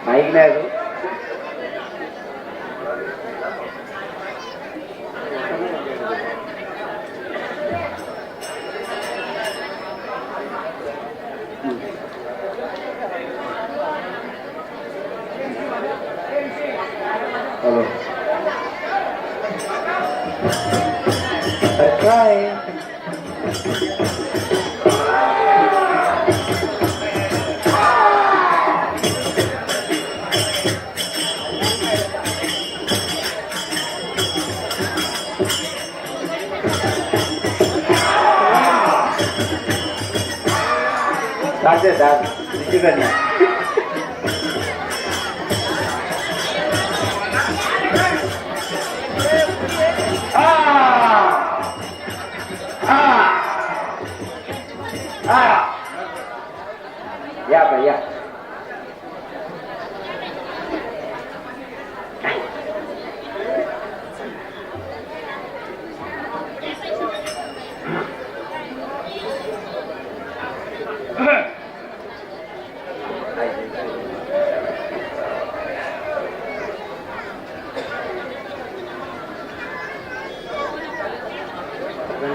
माईक नाही तो. हॅलो काय दाद तिकडनं या बाई या.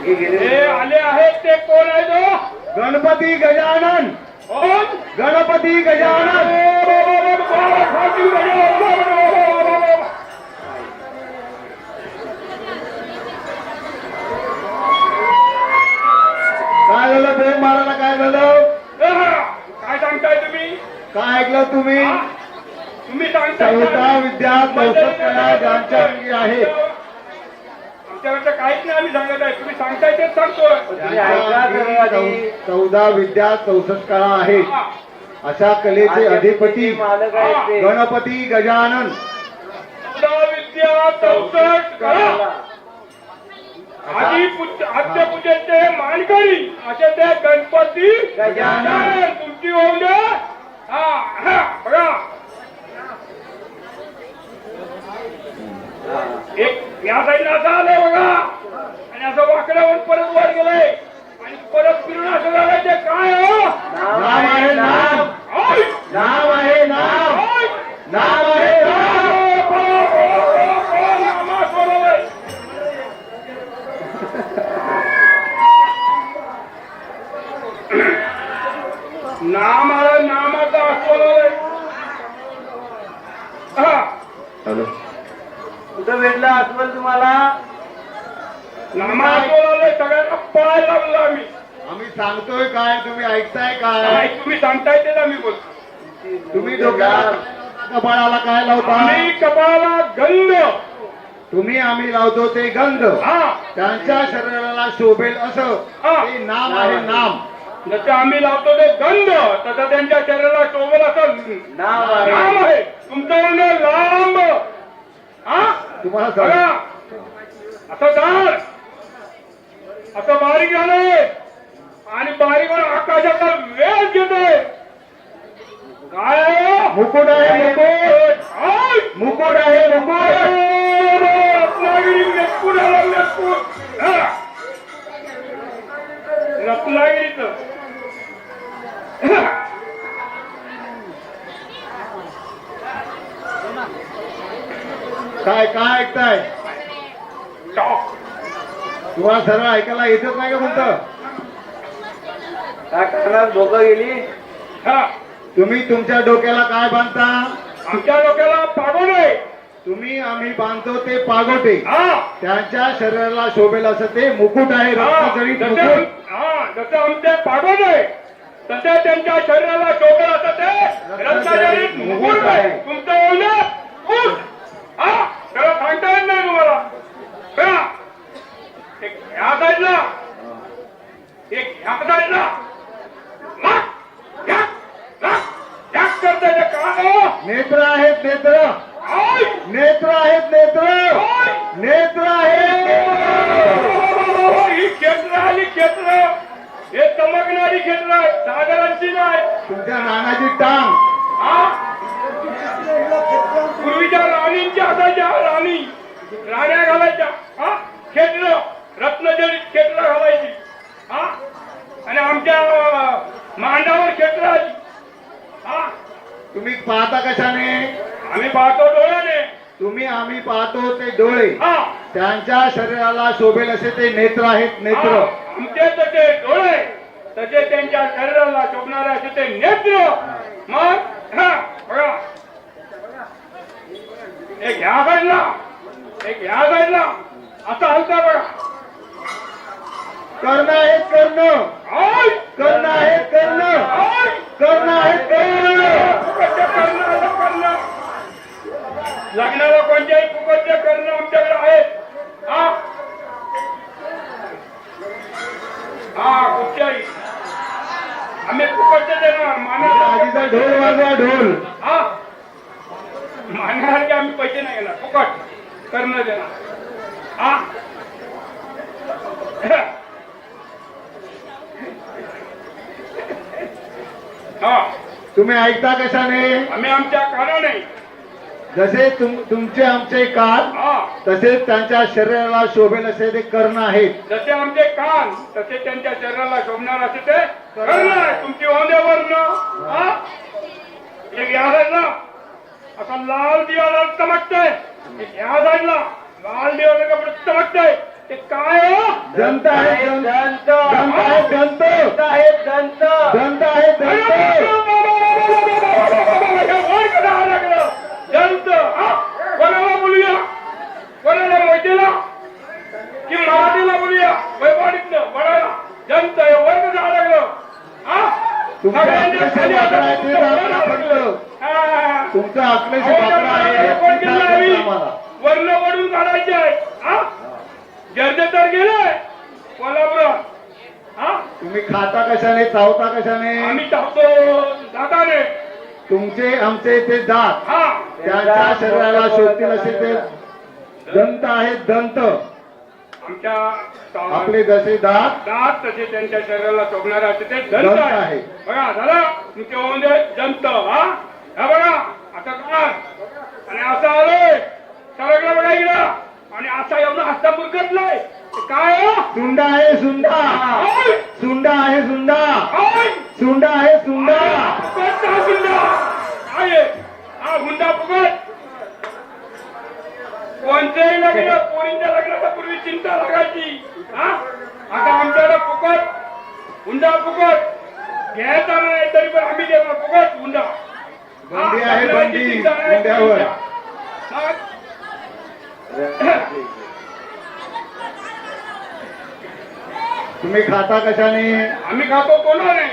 हे आले आहेत ते कोण आहे तो? गणपती गजानन. कोण? गणपती गजानन. काय झालं प्रेम महाराला? काय झालं? काय सांगताय तुम्ही? काय ऐकलं तुम्ही? तुम्ही सांगताय चौदा विद्या चौसष्ट कला ज्यांच्या अंगी आहे. आमच्याकडे काहीच नाही आम्ही सांगत आहे. तुम्ही सांगताय तेच सांगतोय. 14 विद्या 64 कला आहे. अशा कलेचे अधिपती गणपती गजानन. 14 विद्या 64 कला आद्य पूजेचे मानकरी असे ते गणपती गजानन. तुमची होऊ द्या. बघा एक या साईडला असं आलंय बघा आणि असं वाकड्यावर परत वर गेलंय आणि परत फिरून असं झालंय. ते काय हो? नाम आहे नाम. नाम आहे नाम. नाम आहे नाम. नामाला नामाचा अस्वल. हॅलो कुठं भेटला अस्वल तुम्हाला? नामा अस्वल सगळ्यांना पळायला लागलो आम्ही. आम्ही सांगतोय काय तुम्ही ऐकताय काय? काय तुम्ही सांगताय तेच आम्ही बोलतो. तुम्ही डोक्याला कपाळाला काय लावता? आम्ही कपाळाला गंध तुम्ही आम्ही लावतो ते गंध हा त्यांच्या शरीराला शोभेल असं हा. ते नाम आहे नाम. जसं आम्ही लावतो ते गंध तसं त्यांच्या शरीराला शोभेल असं नाम आहे. नाम आहे तुमचं म्हणणं लांब हा तुम्हाला बघा सांग असं झाड असं बारीक झालंय आणि बारीक आकाशाचा वेळ घेतोय काय आहे? मुकुट आहे मुकुट. हाय! मुकुट आहे मुकुट. रत्नागिरी मेतकूट आला मेतकूट हा. रत्नागिरीचं काय काय ऐकताय? टॉक तुम्हाला सर्व ऐकायला येतच नाही का कोणतं? काय करणार डोकं गेली हा तुम्ही तुमच्या डोक्याला काय बांधता? आमच्या डोक्याला पाडू नये तुम्ही आम्ही बांधतो ते पागोटे. हा त्यांच्या शरीराला शोभेल असं ते मुकुट आहे हा, रत्नजडित जसे मुकुट. हा, जसे आमचे पाडू नये तसे त्यांच्या शरीराला शोभेल असं ते रत्नाजडित मुकुट आहे तुमचं ओळख कुठ हा त्याला सांगता येत नाही तुम्हाला बघा. एक ह्या साईडला एक ह्या साईडला करताय काय नेत्र आहेत नेत्र. हाय! नेत्र आहेत नेत्र. नेत्र आहेत ही क्षेत्र आली क्षेत्र हे चमकणारी क्षेत्र आहे साधारणची नाही तुमच्या नानाची टांग. हा पूर्वीच्या राणींच्या हाताच्या राण्या घालायच्या हा क्षेत्र रत्नजडित क्षेत्र घालायची हा आणि आमच्या मांडावर क्षेत्र आली हा तुम्ही पाहता कशाने? आम्ही पाहतो डोळ्याने तुम्ही आम्ही पाहतो ते डोळे. हा त्यांच्या शरीराला शोभेल असे ते नेत्र आहेत नेत्र. हा, आमचे तसे डोळे तसे त्यांच्या शरीराला शोभणारे असे ते नेत्र मग हा बघा एक ह्या साईडला एक ह्या साईडला असं हलता बघा कर्ण आहेत कर्ण. हाय! कर्ण आहेत कर्ण. हाय! कर्ण आहेत कर्ण. फुकटचे कर्ण असं कर्ण लग्नाला कोणत्याही फुकटचे कर्ण आमच्याकडे आहेत हा हा कुठच्याही आम्ही फुकटचे देणार आधीचा ढोल वाजवा ढोल. हा मानणारे आम्ही पैसे नाही घेणार फुकट कर्ण देणार हा हा तुम्ही ऐकता कशाने? आम्ही आमच्या कानाने जसे तुमचे आमचे कान हा तसेच त्यांच्या शरीराला शोभेल असे ते कर्ण आहेत. जसे आमचे कान तसे त्यांच्या शरीराला शोभणार असे ते कर्ण आहे तुमची वर्ण हा एक या साईडला असा लाल दिवा चमकतय एक या साईडला लाल दिवा कपडे चमकतय ते काय हो? दंत आहे दंत. दंत आहे दंत. आहे दंत दंत आहे दंत. वर कसं आलं लागलं? जंत हा? कोणाला बोलूया कोणाला मैत्रीला कि मराठीला बोलूया वैवाडीतलं वडाला जंत हे वर कसं आलं लागलं हा तुमच्या सगळ्यांच्या खाली आकलेचे आता वाकडा आहे ते दाखवा फक्त. हा. तुमचं आकलेचे वाकडा आहे हे कोण ते केलं दाखवा आम्ही? आम्हाला. वर्ण वडून काढायचे आहे हा जर्जे तर गेले कोल्हापुरात हा तुम्ही खाता कशाने चावता कशाने? आम्ही टाकतो दादाने तुमचे आमचे ते दात हा त्यांच्या शरीराला शोधतील असे ते दंत आहेत दंत. आमच्या आपले जसे दात दात तसे त्यांच्या शरीराला शोभणारे असे ते दंत दंत आहे आहे. बघा झालं तुमचे म्हणजे दंत हा हा बघा आता काय आणि असं आलोय सरकला बघा इकडं आणि असा एवढा हस्ता मुरगटलाय काय हो? सुंडा आहे सुंडा. हाय! सुंडा आहे सुंडा. हाय! सुंडा आहे सुंडा. फुकट हा हुंडा काय आहे? हा हुंडा फुकट कोणत्याही लग्न पोरींच्या लग्नाच्या पूर्वी चिंता लागायची हा आता आमच्याकडे फुकट हुंडा फुकट घ्यायचा नाही तरी पण आम्ही देणार फुकट हुंडा हा, बंदी आहे लग्नाची बंदी चिंता नाही, हुंड्यावर. हा. तुम्ही खाता कशाने? आम्ही खातो कोणाने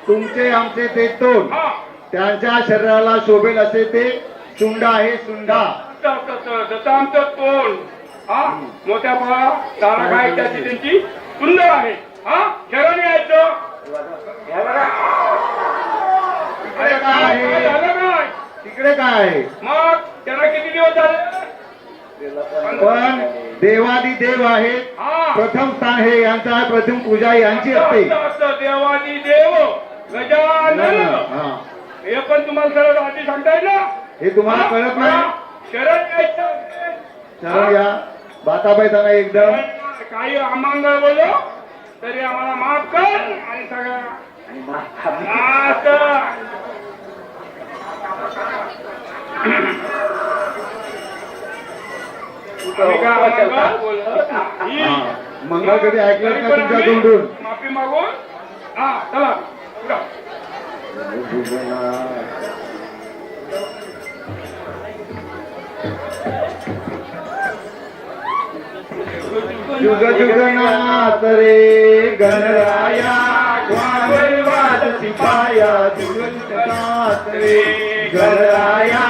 तुमचे आमचे ते तोंड हा त्यांच्या शरीराला शोभेल असे ते सुंडा आहे सुंडा. जसं आमचं तोंड हा मोठ्या पहा तारा काय त्याची त्यांची सुंदर आहे हा शरण यायचं. अरे काय झालं काय तिकडे काय मग त्यांना किती दिवस झाले पण देवादी देव आहेत. हा प्रथम स्थान हे यांचं आहे. प्रथम पूजा यांची असते. असं देवादी देव गजानन हा हे पण तुम्हाला सरळ आधी सांगताय ना. हे तुम्हाला कळत नाही. शरण यायचं चला या बाताबाई त्यांना एकदम काही अमंगळ बोललो तरी आम्हाला माफ कर आणि सगळं मंगळ कधी ऐकलं का तुमच्या तोंडून. माफी मागून हा चला पुढं. जुग जुगनाथ रे गणराया वादती पाया. जुग जुगनाथ रे गणराया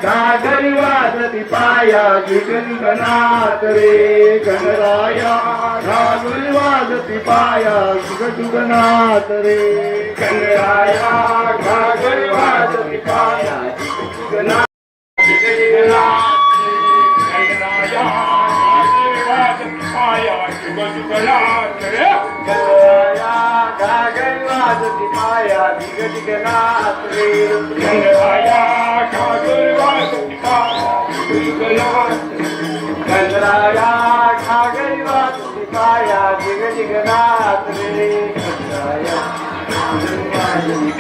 घागरी वादती पाया. जुग जुगनाथ रे गणराया घागरी वादती पाया. जुग जुगनाथ रे गणराया घागरी वादती पाया. जुग जुगनाथ गणराया घागरी वाजती पाया. जिग जिगनाथ रे गणराया गणराया घागरी वाजती पाया. जिग जिगनाथ रे गणराया घागरी वाजती पाया. गणराया घागरी वाजती पाया. जिगनाथ रे गणराया घागरी वाजती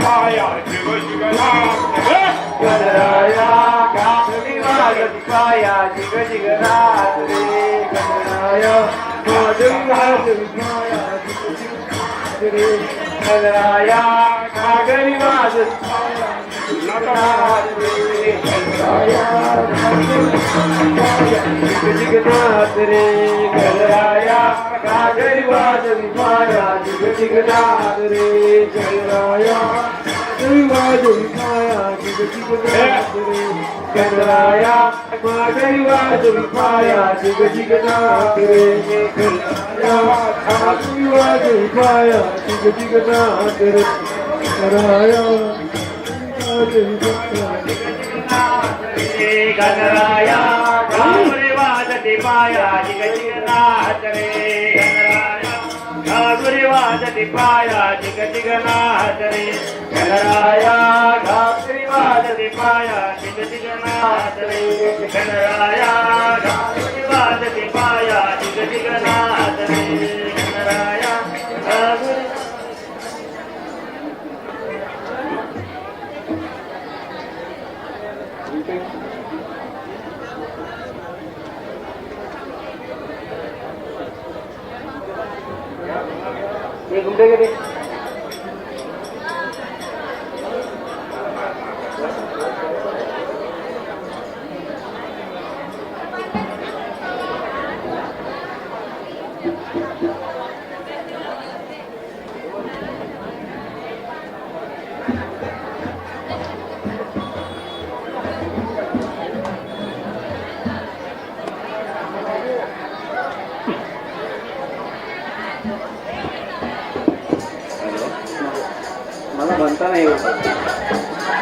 पाया. जिग जिगनाथ रे गणराया घागरी वाजती पाया. जिग जिगनाथ रे गणराया घागरी वाजती पाया. जिग जिगनाथ रे गणराया घागरी वाजती पाया. जिग जिगनाथ रे गणराया गणराया घागरी वाजती पाया. जिग जिगनाथ रे गणराया घागरी वाजती पाया. जिग जिगनाथ रे गणराया घागरी वाजती पाया. जिग जिगनाथ रे गणराया घागरी वाजती पाया. जिग जिगनाथ रे गणराया घागरी घुमते कधी मला म्हणता नाही येत.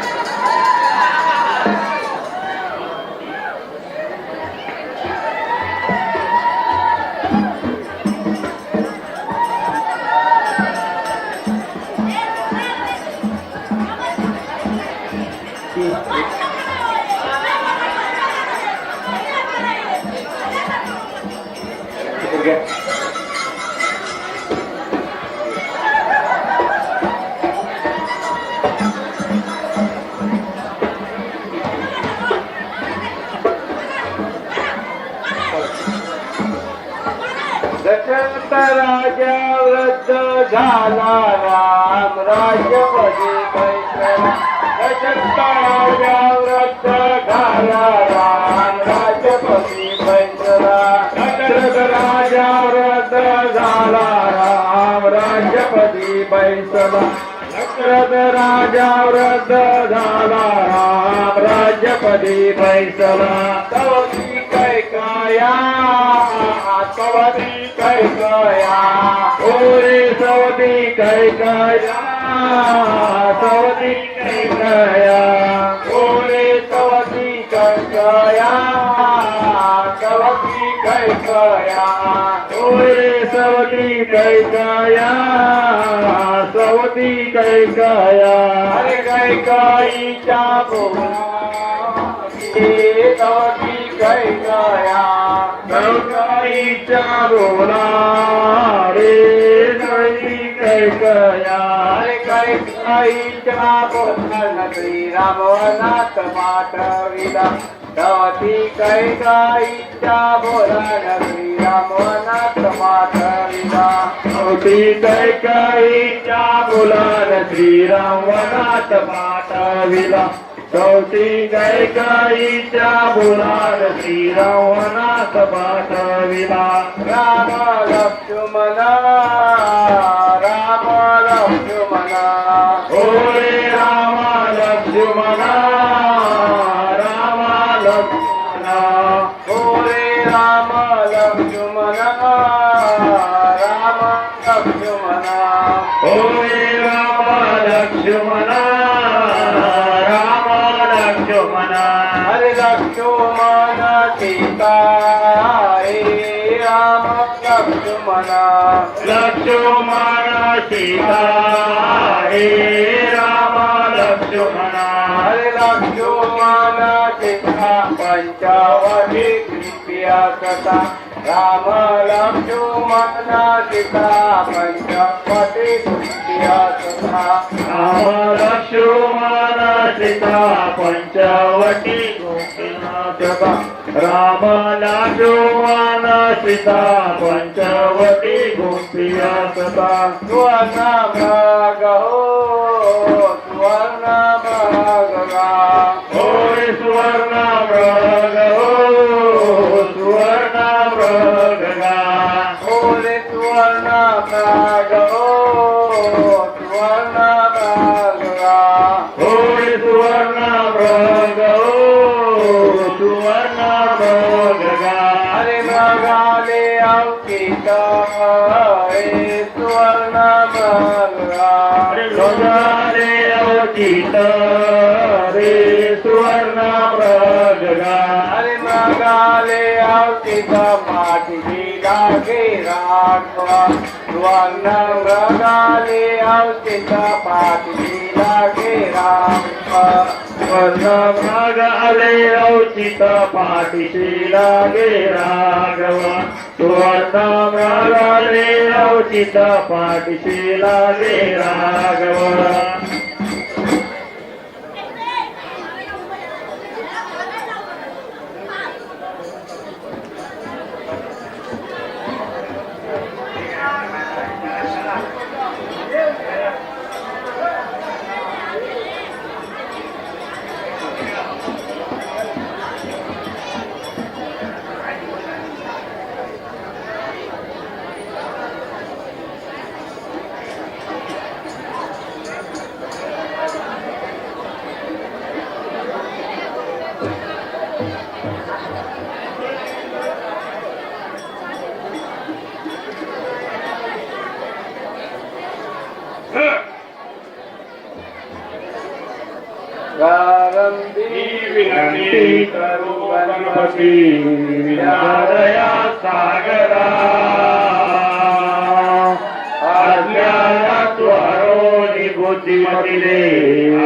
दशरथ राजा वृद्ध झाला राम राज्यपदी बैसला. दशरथ राजा वृद्ध झाला राम राज्यपदी बैसला. दशरथ राजा वृद्ध झाला राम राज्यपदी बैसला. दशरथ राजा वृद्ध झाला राम राज्यपदी फैसला सवती कैकया सवती कैकया ओरे सवती कैकया सवती कैकया ओरे सवती कैकया सवती कैकया ओरे सवती कैकया सवती कैकया अरे कैकईच्या बोलाची सवती कैकया कैकईच्या बोला रे सवती कैकया अरे कैकईच्या बोला श्रीरामवनात पाठविला सवती कैकईच्या बोला श्रीरामवनात पाठविला सवती कैकईच्या बोलान श्रीराम वनात पाठविला सवती कैकईच्या बोलान श्रीराम वनात पाठविला राम लक्ष्मणा राम लक्ष्मणा ओरे राम लक्ष्मणा राम लक्ष्मणा ओरे राम लक्ष्मणा राम लक्ष्मणा ओरे राम लक्ष्मणा राम लक्ष्मणा हरे लक्ष्मण सीता हे राम लक्ष्मणा लक्ष्मण सीता हे राम लक्ष्मणा हरे लक्ष्मण सीता पंचवटी कृपया कथा राम लक्ष्मण सीता पंचवटी कृपया कथा राम लक्ष्मण सीता पंचवटी गोपीनाथका राम लक्ष्मण सीता पंचवटी गोपीनाथका सुवर्ण मृग हो सुवर्ण मृगा ओरे सुवर्ण मृग हो सुवर्ण मृगगा ओरे सुवर्ण मृग हो सुवर्ण मृगा ओरे सुवर्ण मृग हो सुवर्ण मृगगा हरे मृगाले अंकित हे सुवर्ण मृगा मृगाले अवचित रे सुवर्ण मृगगा हरे मृगाले अंकित माटी लागे राघवा सुवर्ण मृगाले अंकित माटी लागे राघवा वर्ण मृगाले अवचित पाठीशी लागे राघव सुवर्ण मृगाले अवचित पाठीशी लागे राघव विनंती करू गणपती विनादया सागरा आज्ञात्वरोनि बुद्धिमतिले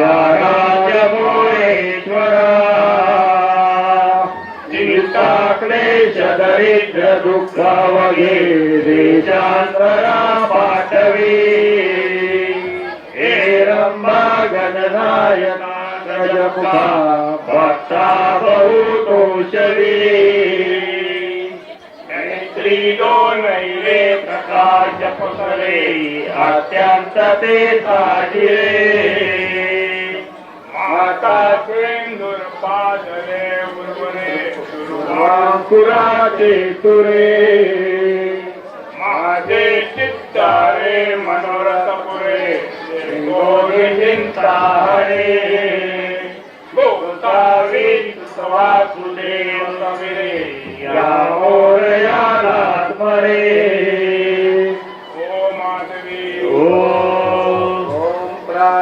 आराध्य भुवनेश्वरा चिंता क्लेश दरिद्र दुःख वगे देशांतरा पाठवी हे रंबा गणनायका गजमुखा भक्ता बहुतोषवी मैत्री दोन नैवे प्रकाश पसरे अत्यंत ते साजिरे माता सिंदूर पादले उर्वरे अंकुराचे तुरे माझे चित्तारे मनोरथ पुरे गोविंदा हरे गोता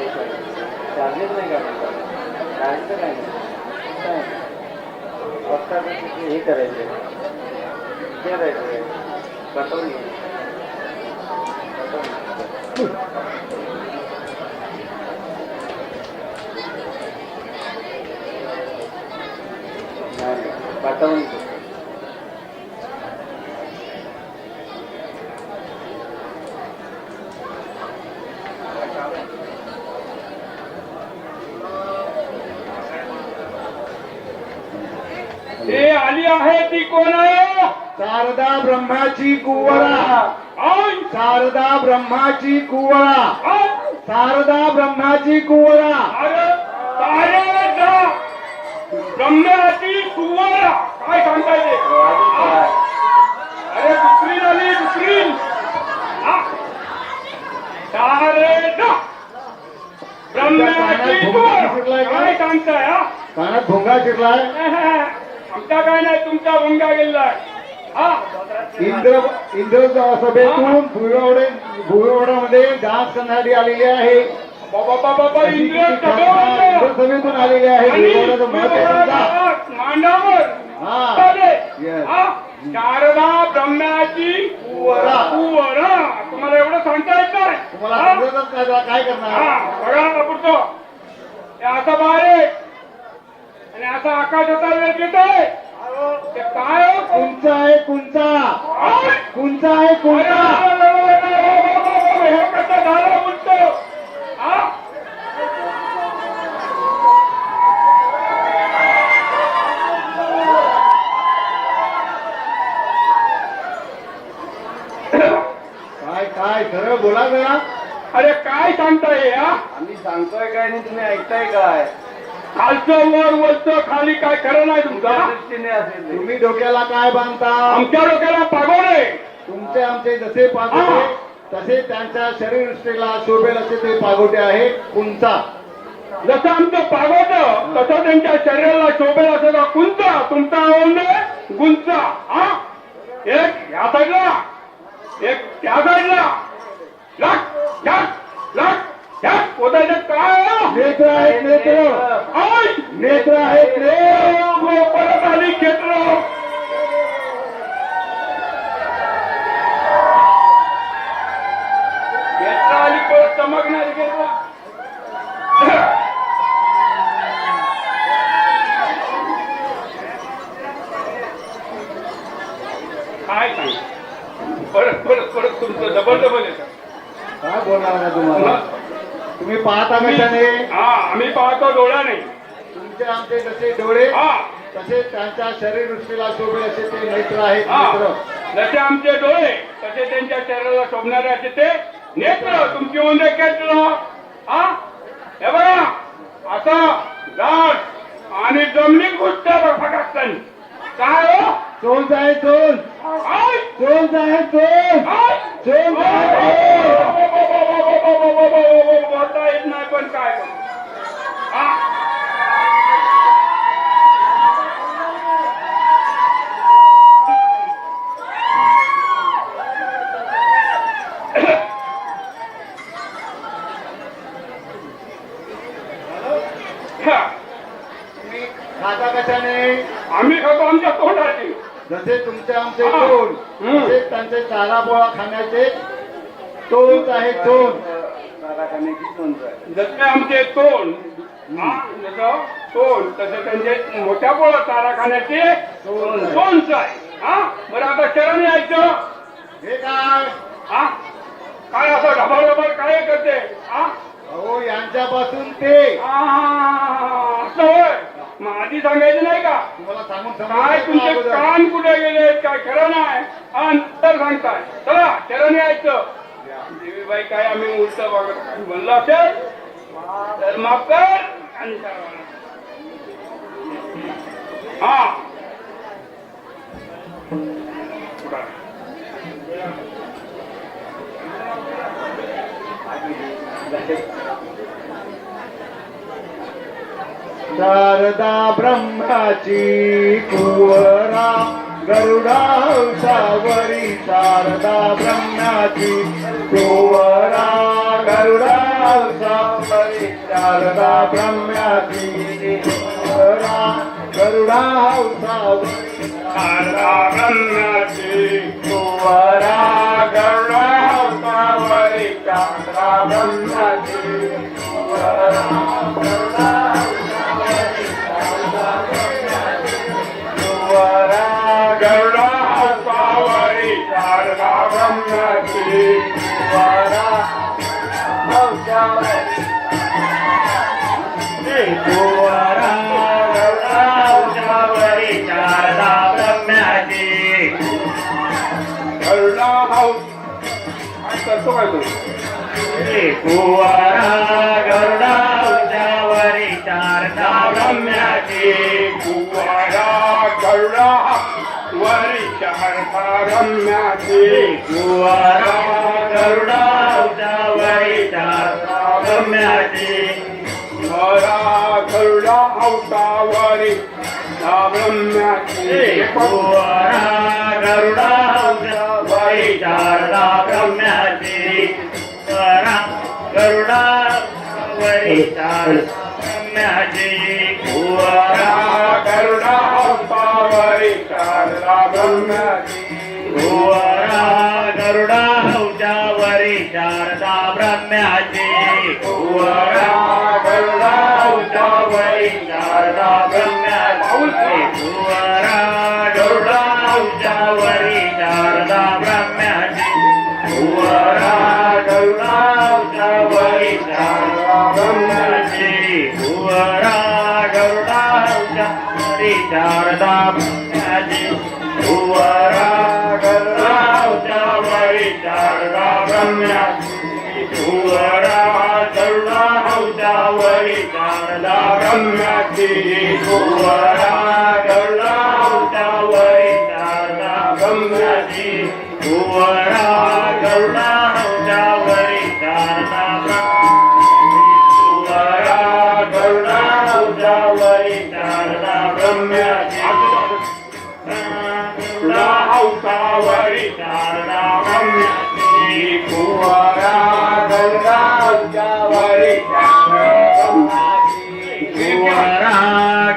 चार्जेस नाही का चार्जेस काय नाही फक्त हे करायचे कटवली पाठवून हे आली आहे ती कोण आहे? शारदा ब्रह्माची कुवरा, आय! शारदा ब्रह्माची कुवरा, आय! शारदा ब्रह्माची कुवरा. अरे सारे जा ब्रह्माची सुवरा काय सांगताय ते? अरे दुसरी झाली दुसरी हा? सारे जा ब्रह्माची सुवरा काय सांगताय हा? कानात भोंगा शिरलाय. आमचा काय नाही तुमचा भंगा गेलाय हा इंद्र सभेतून भुईवडामध्ये डान्स करण्यासाठी आलेली आहे. बाबा बाबा बाबा इंद्र इंद्र सभेतून आलेली आहे. भुईवडाचं महत्व समजा. मांडावर हा. चालेल. Yes. हा? शारदा ब्रह्माची कुवरा. कुवरा तुम्हाला एवढं सांगता येत नाही तुम्हाला हा? समजतच नाही, त्याला काय करणार. हा, बघा पुढचं हे असं बाहेर आणि असं आकाशाचा वेळ घेतोय ते काय हो? कुंचा आहे कुंचा, आय! कुंचा आहे अरे, कुंचा. हे कसं झालं उलट हा? काय काय सरळ बोला जरा. अरे काय सांगताय हा? आम्ही सांगतोय काय नाही तुम्ही ऐकताय काय खालचं वर वरचं खाली काय खरं नाही तुमच्या तुमचा दृष्टीने असेल ते. तुम्ही डोक्याला काय बांधता. आमच्या डोक्याला पागोळे तुमचे आमचे जसे पागोटे तसे त्यांच्या शरीरसृष्टीला शोभेल असे ते पागोटे आहे कुंचा. जसं आमचं पागोट तसं त्यांच्या शरीराला शोभेल असं का कुंचा तुमचा म्हणजे गुंचा हा एक या साईडला एक त्या साईडला लाट लाट लाट लाट पोतायचं काय नेत्र आहेत नेत्र, आय! नेत्र आहेत नेत्र. परत आली क्षेत्र क्षेत्र आली परत चमकणारी क्षेत्र काय सांग परत परत परत तुमचं डबल येतं काय बोलणार ना तुम्हाला. तुम्ही पाहता कशाने. हा आम्ही पाहतो डोळा नाही तुमचे आमचे जसे डोळे हा तसे त्यांच्या शरीरसृष्टीला शोभेल असे ते नेत्र आहेत हा नेत्र. जसे आमचे डोळे तसे त्यांच्या शरीराला शोभणारे असे ते नेत्र तुमची म्हणजे केत्र हा हे बघा असं गाठ आणि जमिनी घुसत्या फटाकन काय हो चोल आहे चोल, आय! चोल आहे चोल, आय! चोल आहे बोलता येत नाही पण काय करू? हा खाता कशाने. आम्ही खातो आमच्या तोंडाची जसे तुमचे आमचे हा. तोंड हम्म. तसे त्यांचे चारा पोळा खाण्याचे तोंड आहे तोंड. खाण्याची कोणतं आहे जसे आमचे तोंड हा जसं तोंड तसे त्यांचे मोठ्या पोळा चारा खाण्याचे तोंड आहे हा बरं आता शरण यायचं हे काय. हा काय असं ढबाळ ढबाळ काय करते हा अहो यांच्यापासून ते. असं होय मग आधी सांगायचं नाही का तुम्हाला सांगून काय तुमचे अगोदर. कान कुठे गेले काय खरं नाही अंतर सांगताय चला शरण यायचं देवीबाई काय आम्ही उलट बघत म्हणलं असेल तर माफ कर आणि हा तर शारदा ब्रह्माची कुवरा गरुडावरी शारदा ब्रह्माची कुवरा गरुडावरी शारदा ब्रह्माची कुवरा गरुडावरी शारदा ब्रह्माची कुवरा गरुडावरी शारदा ब्रह्माची कुवरा गरुडावरी शारदा ब्रह्माची कुवरा कुवरा गरुडावरी शारदा ब्रह्माची गरुडा हाऊस करतो काय तू कुवरा गरुडावरी शारदा ब्रह्माची कुवरा गरुडा वरी शारदा ब्रह्माची कुवरा गरुडावरी शारदा ब्रह्माची कुवरा गरुडा अवतावरी ब्रह्माची कुवरा गरुडावरी शारदा ब्रह्माची कुवरा गरुडावरी शारदा ब्रह्माची कुवरा गरुडा अवतावरी शारदा ब्रह्माची कुवरा गरुडावरी शारदा ब्रह्माची कुवरा गरुडावरी शारदा ब्रह्माची कुवरा गरुडावरी शारदा ब्रह्माची कुवरा गरुडावरी शारदा ब्रह्माची कुवरा गरुडावरी शारदा ब्रह्माची कुवरा गरुडावरी शारदा ब्रह्माची कुवरा गरुडावरी शारदा ब्रह्माची कुवरा गरुडावरी शारदा ब्रह्माची कुवरा गरुडावरी शारदा ब्रह्माची कुवरा गरुडावरी शारदा ब्रह्माची अवतावरी शारदा ब्रह्माची कुवरा गरुडावरी कुवरा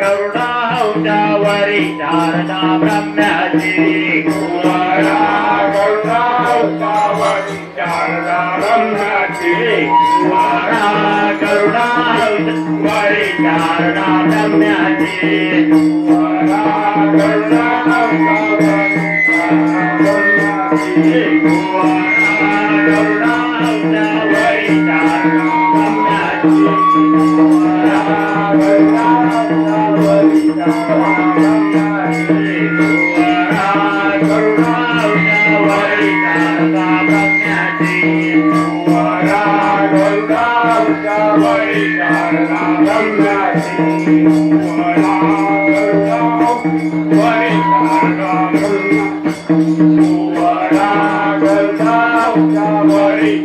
गरुडावरी शारदा ब्रह्माची कुवरा गरुडावरी शारदा ब्रह्माची कुवरा गरुडावरी शारदा ब्रह्माची कुवरा गरुडावरी गरुडावरी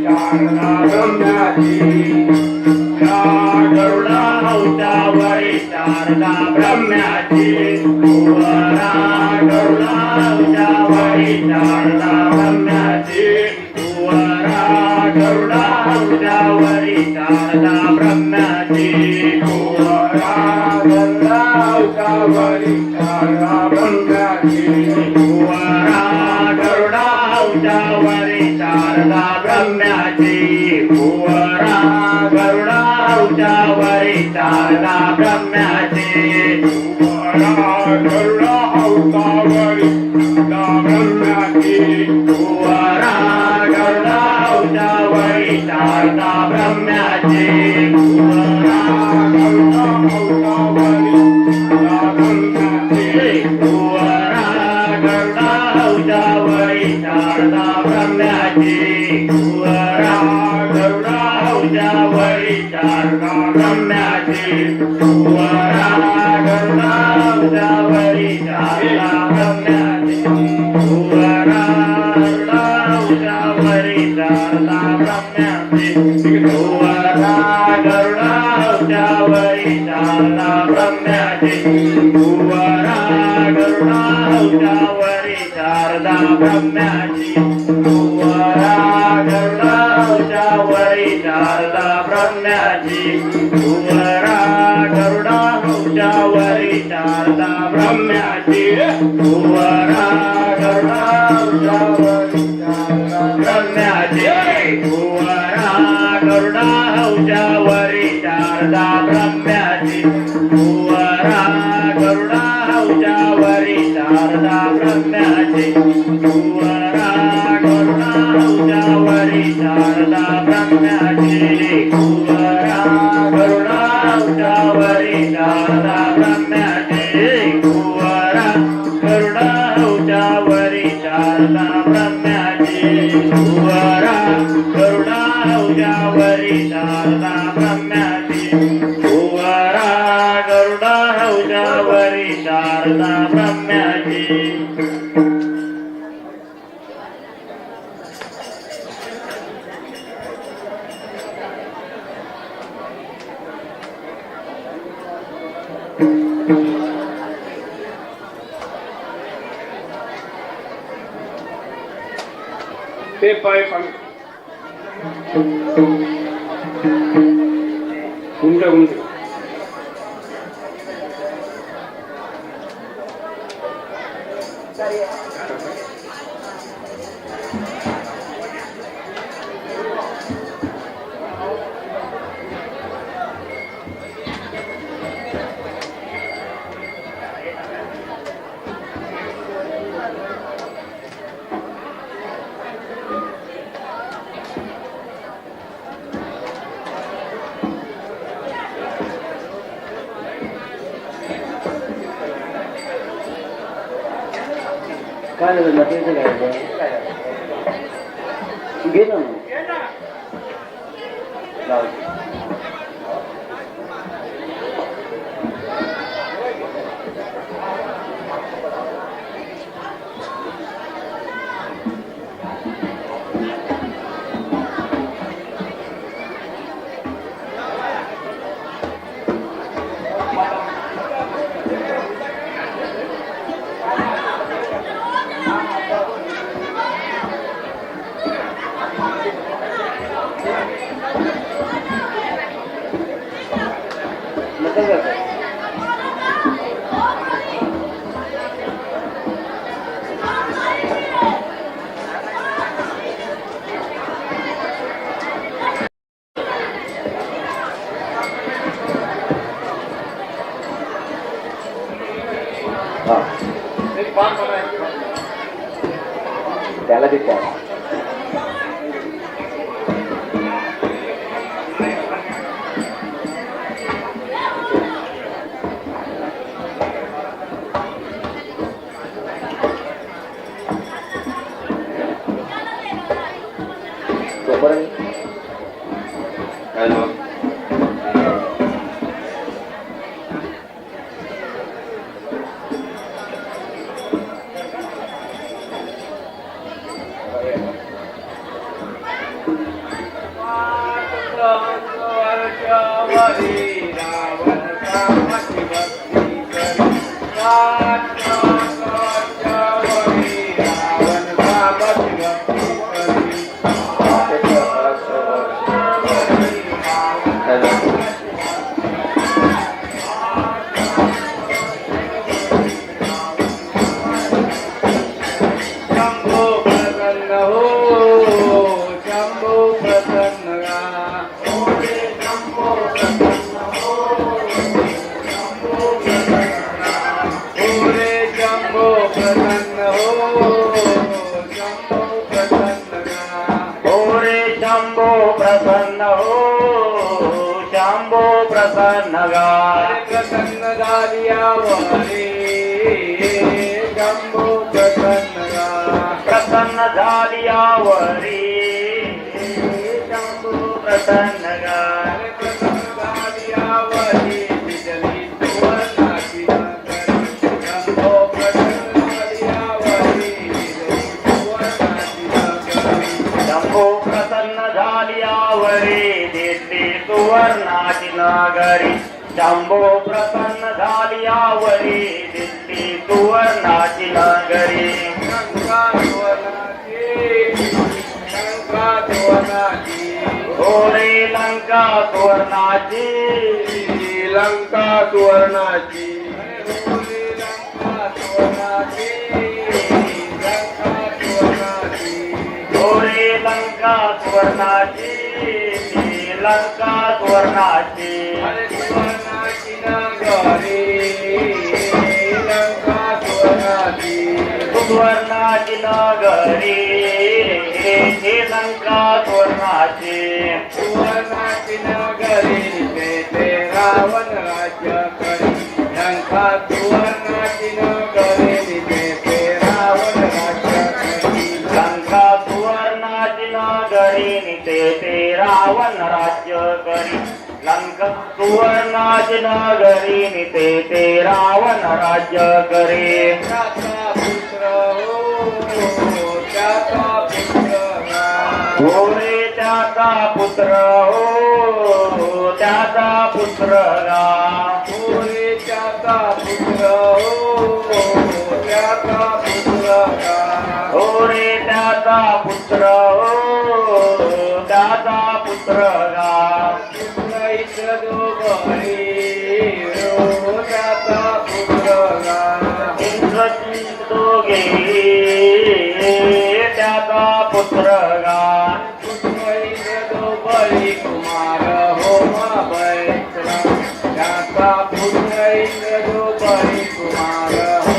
शारदा ब्रह्माची कुवरा गरुडावरी शारदा ब्रह्माची कुवरा गरुडावरी शारदा ब्रह्माची कुवरा गरुडावरी शारदा ब्रह्माची कुवरा गरुडावरी शारदा ब्रह्माची कुवरा गरुडावरी शारदा ब्रह्माची कुवरा गरुडा अवतावरी ब्रह्माची कुवरा गरुडावरी शारदा ब्रह्माची कुवरा अवतावरी ब्रह्माची कुवरा गरुडावरी शारदा ब्रह्माची कुवरा गरुडावरी शारदा ब्रह्माची कुवरा गरुडावरी शारदा ब्रह्माची कुवरा गरुडावरी शारदा ब्रह्माची कुवरा गरुडावरी शारदा ब्रह्माची भुवरा गरुडावरी शारदा ब्रह्म्याची भुवरा गरुडावरी शारदा ब्रह्म्याची भुवरा गरुडावरी शारदा ब्रह्म्याची भुवरा गरुडावरी शारदा ब्रह्म्याची भुवरा गरुडावरी शारदा ब्रह्म्याची भुवरा गरुडावरी शारदा ब्रह्म्याची भुवरा गरुडावरी शारदा ब्रह्म्याची भुवरा गरुडावरी शारदा ब्रह्म्याची भुवरा गरुडावरी शारदा ब्रह्म्याची भुवरा गरुडावरी शारदा ब्रह्म्याची भुवरा गरुडावरी शारदा ब्रह्म्याची ते पाय गुंड काय झालं नक्कीचं काय घे ना लाव. त्याला ते त्या प्रसन्न झालियावरी शंभो प्रसन्न झालियावरी शंभो प्रसन्न झालियावरी बिजली सुवर्णाची शंभो प्रसन्न झालियावरी बिजली सुवर्णाची शंभो प्रसन्न झालियावरी दिसली सुवर्णाची नगरी शंभो प्रसन्न झाली यावरी दिसली सुवर्णाची नगरी ओरे लंका सुवर्णाची लंका सुवर्णाची ओरे लंका सुवर्णाची लंका सुवर्णाची सुवर्णाची नगरी लंका सुवर्णाची सुवर्णाची नगरी हे लंका सुवर्णाची सुवर्णाची नगरी ते रावण राज्य करी लंका सुवर्णाची नगरी ते रावण राज्य करी लंका सुवर्णाची नगरी ते रावण राज्य करी लंका सुवर्णाची नगरी ते रावण राज्य करी त्याचा पुत्र हो त्याचा पुत्र ओरे त्याचा पुत्र हो त्याचा पुत्र गा ओरे त्याचा पुत्र हो त्याचा पुत्र ओरे त्याचा पुत्र हो त्याचा पुत्र गा पुत्र दोघरी हो त्याचा पुत्र इंद्रजित दोघे त्याचा पुत्र गा बळी कुमार हो बैसला त्याचा पुत्र इंद्र बळी कुमार हो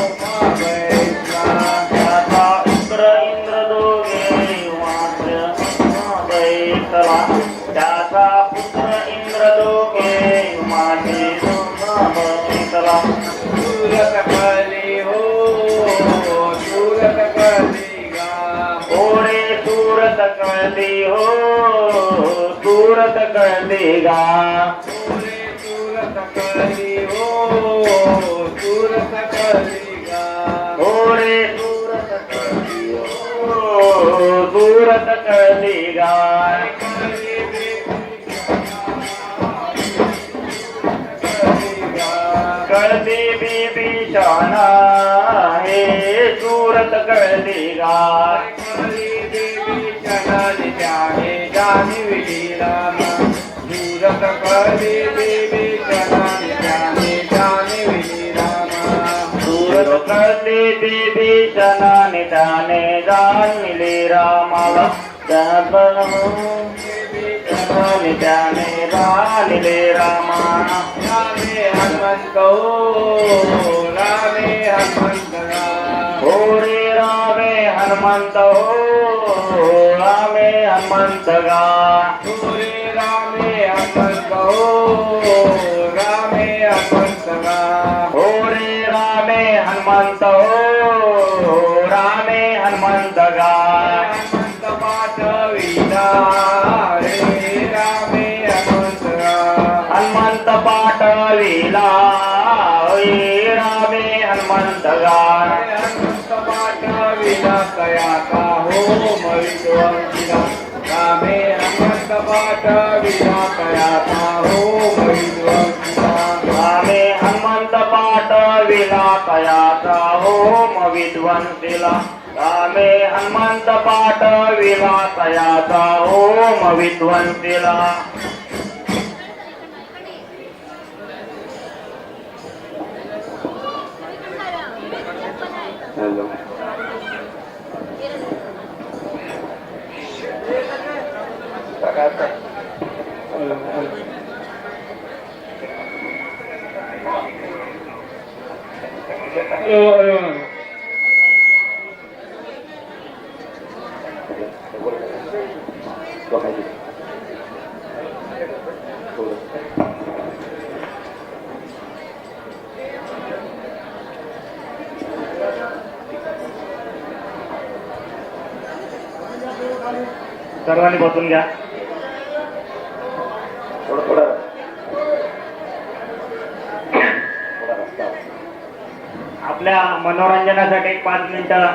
बैसला त्याचा पुत्र इंद्र दोघे बैसला त्याचा पुत्र इंद्र दोघे माझे बैसला सूरत कली हो सूरत कली गा ओरे सूरत कळली हो सूरत कळली गा ओरे सूरत कली हो सूरत कली गा ओरे सूरत कळली हो सूरत कळली गा कळली बिभीषणा हे सूरत कळली गा सूरत कली देवी चलाने जाने जाने विधि रामा सूरत कळली बिभीषणाने त्याने जाण मिले रामाला त्याने राणिले रामा रामे हनुमंत हो रामे हनुमंत हो रे रामे हनुमंत हो रामे हनुमंत गा रे रामे हनुमंत हो रामे हनुमंत हो रे रामे हनुमंत हो रामे हनुमंत गा हनुमंत पाठविला रे रामे हनुमंत हनुमंत पाठविला रे रामे हनुमंत गा हनुमंत पाठविला कयाचा हो मविद्वंसिला रामे हनुमंत पाठविला कयाचा हो मविद्वंसिला रामे हनुमंत पाठविला कयाचा होम विद्वंसिला रामे हनुमंत पाठविला कयाचा होम विद्वंसिला सर्वांनी बसून घ्या. आपल्या मनोरंजनासाठी एक 5 मिनिटं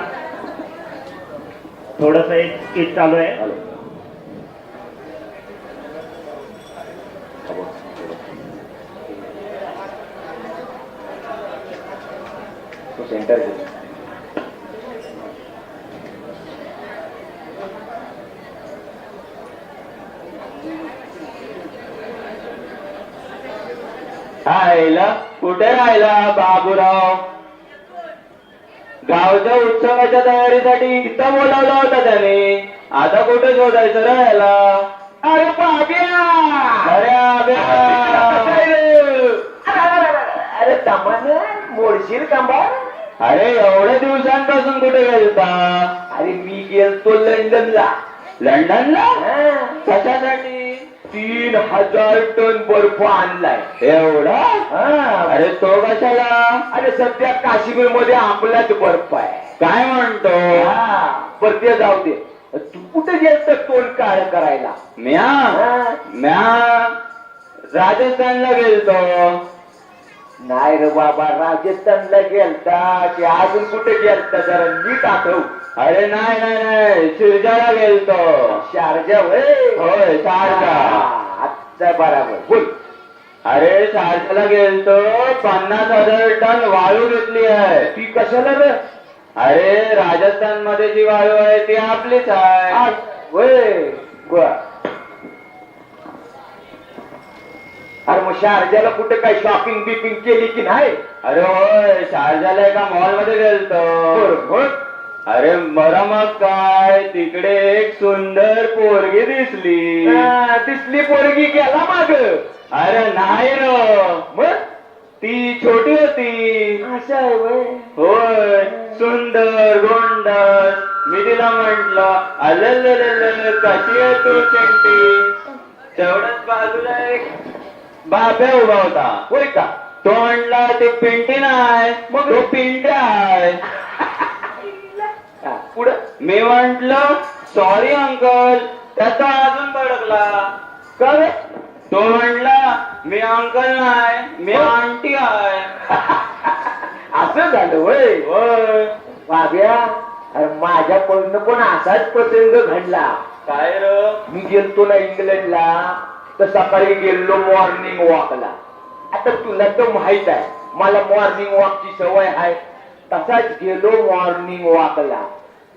थोडस एक स्किट चालू आहे. तो सेंटर घे. राहिला कुठे राहिला बाबूराव? गावच्या उत्सवाच्या तयारीसाठी इथं बोलावलं होतं त्याने. आता कुठे शोधायचं राहायला? अरे बाब्या, अरे आब्या, अरे तमान मोडशील कांबार. अरे एवढ्या दिवसांपासून कुठे गेलता? अरे मी गेलतो लंडनला. लंडनला? कशासाठी? 3000 टन बर्फ आणलाय. एवढा? अरे तो कशाला? अरे सध्या काश्मीर मध्ये आंबलाच बर्फ आहे. काय म्हणतो? बरं ते जाऊ दे. तू कुठे गेलत तोंड काळ करायला? म्या राजस्थानला गेलतो. नाही रे बाबा, राजस्थानला गेलता की अजून कुठे गेलता जरा नीट आठव. अरे नाही नाही नाही, शिरजाला गेलतो. शारजा? होय शारजा. आता बराबर बोल. अरे शारजाला गेलतो, 50,000 टन वाळू घेतली आहे. ती कशाला रे? अरे राजस्थान मध्ये जी वाळू आहे ती आपलीच आहे. अरे मग शारजाला कुठे काय शॉपिंग बिपिंग केली की नाही? अरे होय, शारजाला एका मॉल मध्ये गेलतो. अरे बरं मग काय, तिकडे एक सुंदर पोरगी दिसली. दिसली पोरगी गेला माग? अरे नाही रो, मग ती छोटी होती. अशा आहे होय, सुंदर गोंडस. मी तिला म्हंटल, अल्ल कशी आहे तू चेंटी? तेवढंच बाजूला एक बाब्या उभा होता. होय का? तो म्हणला ते पिंटी नाही, मग तो पिंट्या आहे. पुढे मी म्हंटल सॉरी अंकल. त्याचा अजून भडकला. का रे? तो म्हणला मी अंकल नाही, मी आंटी आहे. असं झालं होय? होय बाब्या. अरे माझ्याकडनं पण असाच प्रसंग घडला. काय र? मी गेलतो ना इंग्लंडला, तर सकाळी गेलो मॉर्निंग वॉकला. आता तुला तर माहित आहे मला मॉर्निंग वॉकची सवय आहे. तसाच गेलो मॉर्निंग वॉकला,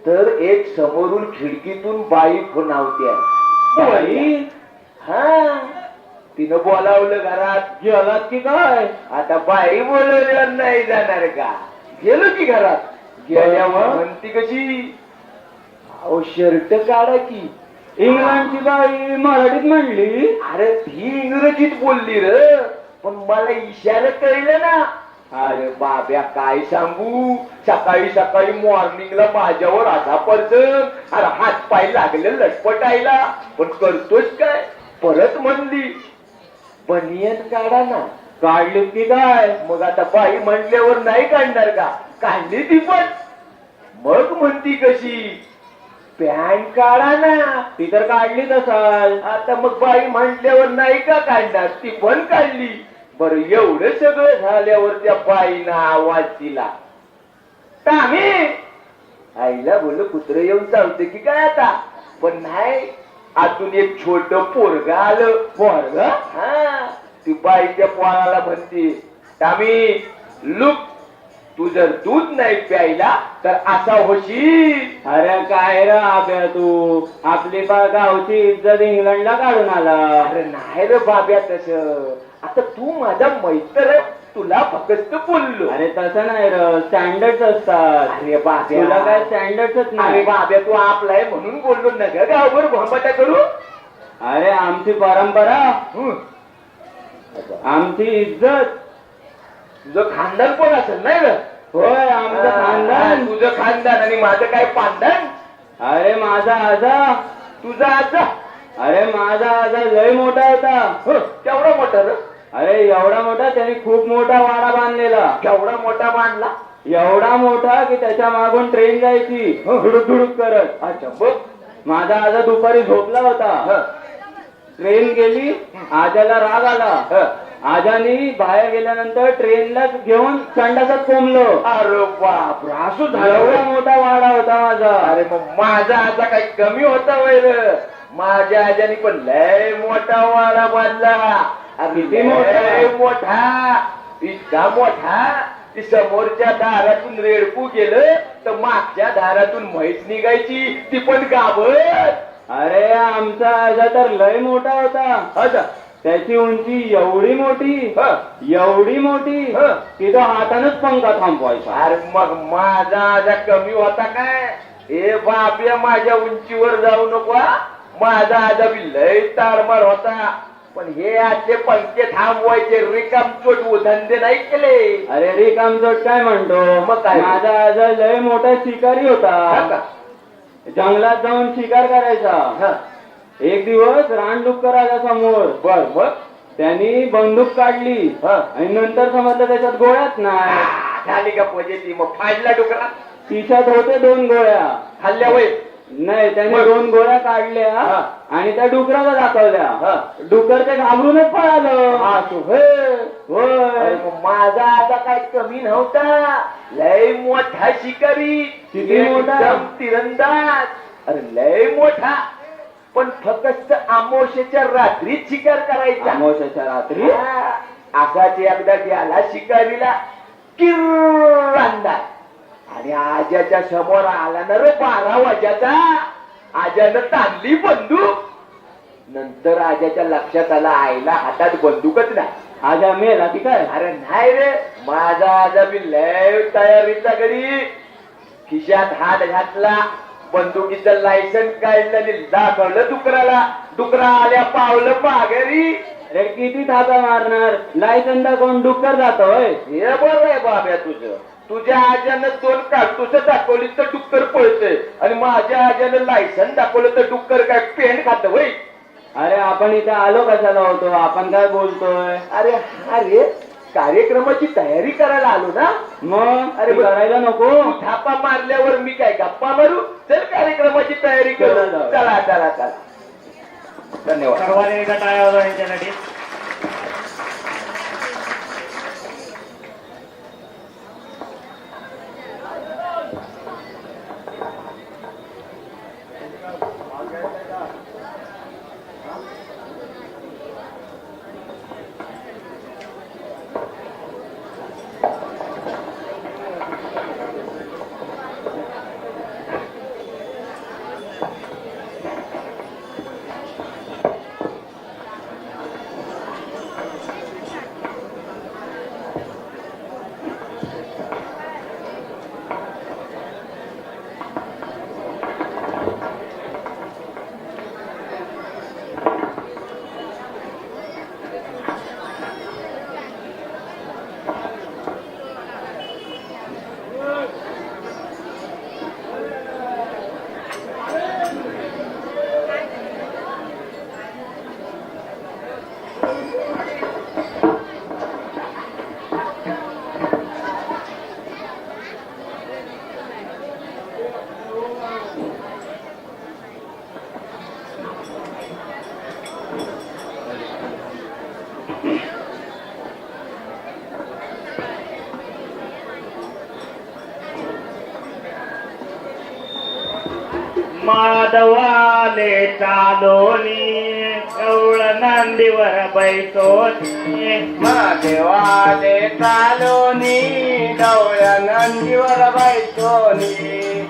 तर एक समोरून खिडकीतून बाई खुणावते. बाई? हा, तिनं बोलावलं घरात. गेलात की काय? आता बाई बोलवलं नाही जाणार का? गेलो की घरात. गेल्यावर म्हणती कशी, अहो शर्ट काढा की. इंग्लंडची बाई मराठीत म्हणली. अरे ती इंग्रजीत बोलली र, पण मला इशारा कळलं ना. अरे बाब्या काय सांगू, सकाळी सकाळी मॉर्निंगला माझ्यावर असा पर्सन. अरे हात पाय लागले लटपटायला, पण करतोच काय. परत म्हणली बनियन काढा ना. काढली की काय? मग आता बाई म्हटल्यावर नाही काढणार का? काढली ती पण. मग म्हणती कशी, पॅन्ट काढा ना. ती तर काढलीच असाल. आता मग बाई म्हटल्यावर नाही का काढणार? ती पण काढली. बरं एवढं सगळं झाल्यावर त्या बाईनं आवाज दिला, टामी. आईला बोल कुत्र येऊन चालते की काय आता? पण नाही, आतून एक छोट पोरग आलं. पोरग? हा. ती बाई त्या पोराला म्हणते, टामी लुक, तू जर दूध नाही प्यायला तर असा होशील. अरे काय रे आब्या, तू आपली गावची इज्जत इंग्लंडला काढून आला. अरे नाही रे बाब्या तसं. आता तू माझा मैत्र, तुला फक्त बोललो. अरे तसं नाही र, स्टँडर्ड असतात. अरे बाब्या, तुला काय स्टँडर्डच नाही. अरे बाब्या तू आपला आहे म्हणून बोललो ना ग गावभर भोंबाटा करू. अरे आमची परंपरा, आमची इज्जत. तुझं खानदान कोण असेल नाही ग? होय आमचं खानदान. तुझं खानदान आणि माझं काय पांधन? अरे माझा आजा. तुझा आजा? अरे माझा आजा लय मोठा होता. केवढा मोठा रे? अरे एवढा मोठा, त्याने खूप मोठा वाडा बांधलेला. केवढा मोठा बांधला? एवढा मोठा की त्याच्या मागून ट्रेन जायची धुडुक धुडुक करत. अच्छा. बघ माझा आजा दुपारी झोपला होता. ट्रेन गेली, आजाला राग आला. आजानी बाहेर गेल्यानंतर ट्रेनला घेऊन संडासात कोंबलो. अरे बाप, असं झालं? एवढा मोठा वाडा होता माझा. अरे मग माझा आजा काही कमी होता वैर? माझ्या आजानी पण लय मोठा वाडा बांधला. किती मोठा? इतका मोठा ती समोरच्या दारातून रेडकू गेलं तर मागच्या दारातून म्हैस निघायची, ती पण गाभत. अरे आमचा आजा तर लय मोठा होता. अच्छा. त्याची उंची एवढी मोठी, हं. एवढी मोठी हं. की तो हातानच पंखा थांबवायचा. अरे मग माझा आजा कमी होता काय? ए बाप्या, माझ्या उंचीवर जाऊ नको हा. माझा आजा बी लय तारमार होता, पण हे आजचे पंखे थांबवायचे रिकामचोट धंदे नाही केले. अरे रिकामचोट काय म्हणतो? मग काय? माझा आजा लय मोठा शिकारी हा होता. का? जंगलात जाऊन शिकार करायचा. हा. एक दिवस रानडुक्कर आला समोर. बर मग त्यांनी बंदूक काढली हा. आणि नंतर समजलं त्याच्यात गोळ्याच नाही. झाली का पजेती? मग फाडला डुकरा? तिच्यात होते 2 गोळ्या. खाल्ल्या वय? नाही, त्याने मग? 2 गोळ्या काढल्या हा. आणि त्या डुकराला दाखवल्या. हा. डुकर ते घाबरूनच पळालं. हा, तू होय. अरे मग माझा आता काय कमी नव्हता, लय मोठा शिकारी. किती मोठा? एकदम तिरंदाज. अरे लय मोठा, पण फक्त अमावस्येच्या रात्रीच शिकार करायचा. अमावस्येच्या रात्री? हा. असाच एकदा गेला शिकारीला किर्र अंधार, आणि आज्याच्या समोर आला ना रे 12 वाजाचा. आज्यानं ताणली बंदूक. नंतर आज्याच्या लक्षात आला, आईला हातात बंदूकच नाही. आजा मेला की काय? अरे नाही रे, माझा आजा बी लय तयारीचा गडी. खिशात हात घातला, बंदुकीचं लायसन काढलं आणि दाखवलं डुकराला. डुकरा आल्या पावलं माघारी. अरे किती थापा मारणार? लायसन दाखवून डुक्कर जातोय. हे बरं आहे बाब्या तुझं. तुझ्या आज्यानं 2 कागदोस दाखवली तर डुक्कर पळतंय, आणि माझ्या आज्यानं लायसन दाखवलं तर डुक्कर काय पेंड खात होय? अरे आपण इथे आलो कशाला होतो? आपण काय बोलतोय? अरे अरे कार्यक्रमाची तयारी करायला आलो ना. मग अरे ती करायला नको? तू थापा मारल्यावर मी काय गप्पा मारू? चल कार्यक्रमाची तयारी करू. चला जाऊ. चला चला चला. धन्यवाद. सर्वांनी एकदा टाळ्या वाजवा यांच्यासाठी. माधवाले चालोनी गवळ नंदीवर बैसोनी. महादेवाले चालोनी गवळ नंदीवर बैसोनी.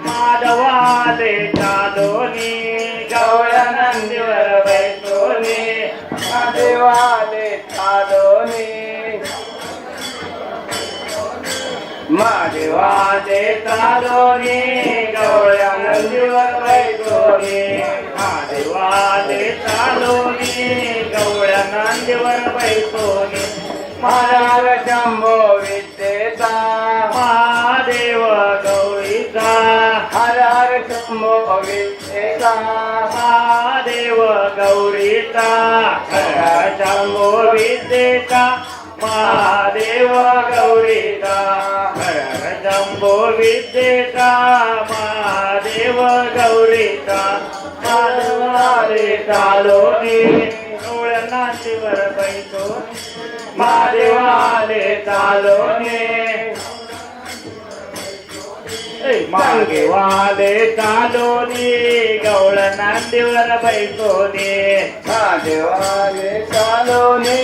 माधवाले चालोनी गवळ नंदीवर बैसोनी. महादेवाले चालोनी. महादेवाले चालोनी गवळ नंदीवर बैसोनी. महादेवाले चालोनी गवळ नंदीवर बैसोनी. महाराज शंभो विद्येचा महादेव गौरीचा. हर हर शंभो विद्येचा महादेव गौरीचा. हर शंभो विद्येचा. महादेव गौरीचा. हर शंभो विद्येचा. महादेव गौरीचा. माधवाले चालोनी गवळ नंदीवर बैसोनी. महादेवाले चालोनी मागे वाले चालोनी गवळ नंदीवर बैसोनी. महादेवाले चालोनी.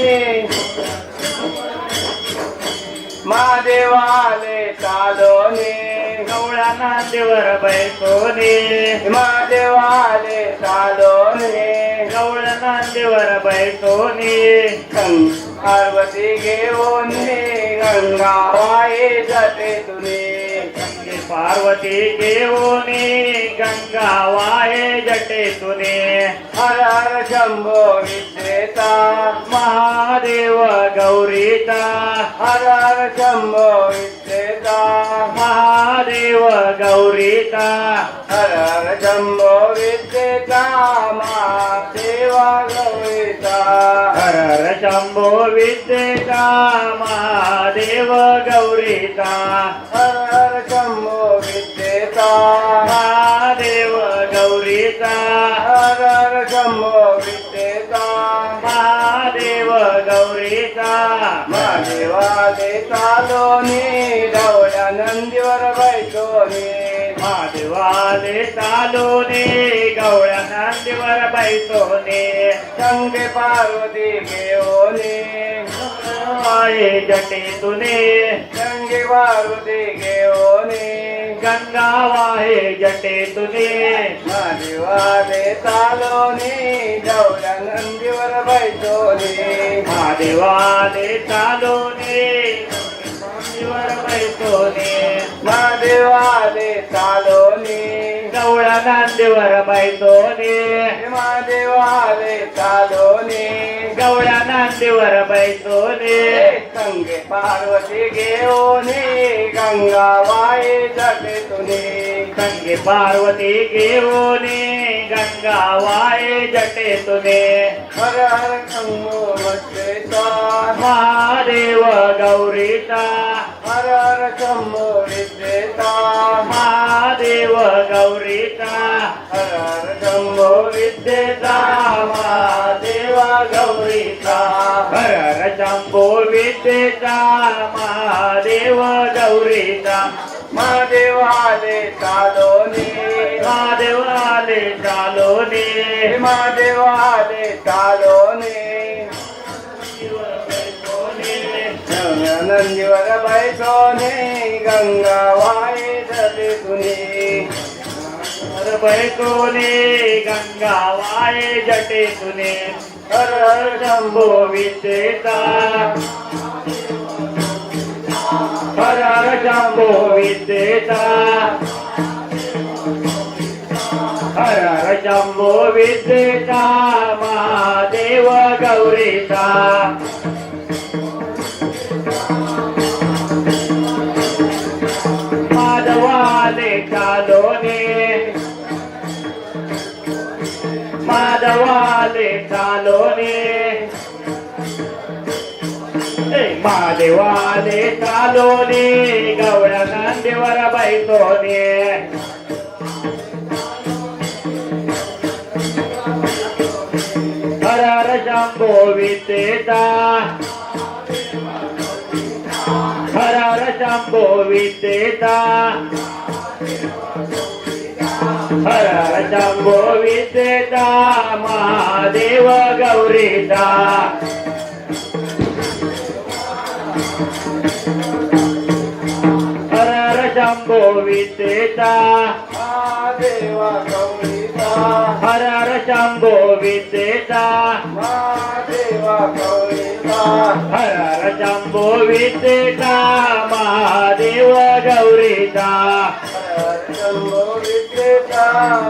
महादेवाले चालोने गवळ्या नांदीवर बैसोने महादेवाले चालोने गवळ्या नांदीवर बैसोने पार्वती घेऊन गंगा वाये जाते तुने पार्वती घेऊने गंगा वाहे जटे तुने हर हर शंभो विद्येता महादेव गौरीता हर हर शंभो विद्येता महादेव गौरीता हर हर शंभो विद्येता महादेवा गौरीता हर हर शंभो विद्येता महादेव गौरीता हर हर शंभो विद्येता महादेव गौरीता हर हर शंभो विद्येता महादेव गौरीता महादेवाले चालोनी ढवळ्या नंदीवर बैठोनी महादेवाले चालोने गवळ्या नांदीवर बैसोने संगे पार्वती घेऊनी वाहे जटे तुने संगे पार्वती घेऊनी गंगा वाहे जटे तुने महादेवाले चालोनी ढवळ्या नंदीवर बैठोनी महादेवाले चालोने नांदीवर बैसोने महादेवाले चालोनी गवळ्या नांदीवर बैसोने महादेवाले चालोनी गवळ्या नांदीवर बैसोने संगे पार्वती घेऊनी गंगा वाये जाते तुने संगे पार्वती घेऊने गंगा वाहे जटे तुने हर हर शंभो विद्येता महादेव गौरीता हर हर शंभो विद्येता महादेव गौरीता हर हर शंभो विद्येता महादेवा गौरीता हर हर शंभो विद्येता महादेव गौरीता महादेवाले चालोनी महादेवाले चालोने महादेवाले चालोनी नंदीवर बैठोने गंगा वाये जाते तुने बैकोने गंगा वाये जटे तुने हर हर शंभो विद्येता हर हर शंभो विद्येता हर हर शंभो विद्येता महादेव गौरीता माधवाले चालोने माधवाले चालोने महादेवाले चालोने गवळ्या नांदीवर बैसोने हर हर शंभो विद्येता हर हर शंभो विद्येता हर हर शंभो विद्येता महादेव गौरीता हर हर शंभो विद्येता महादेवा गौरीता हर हर शंभो विद्येता महादेवा गौरीता हर हर शंभो विद्येता महादेव गौरीता शंभो विद्येता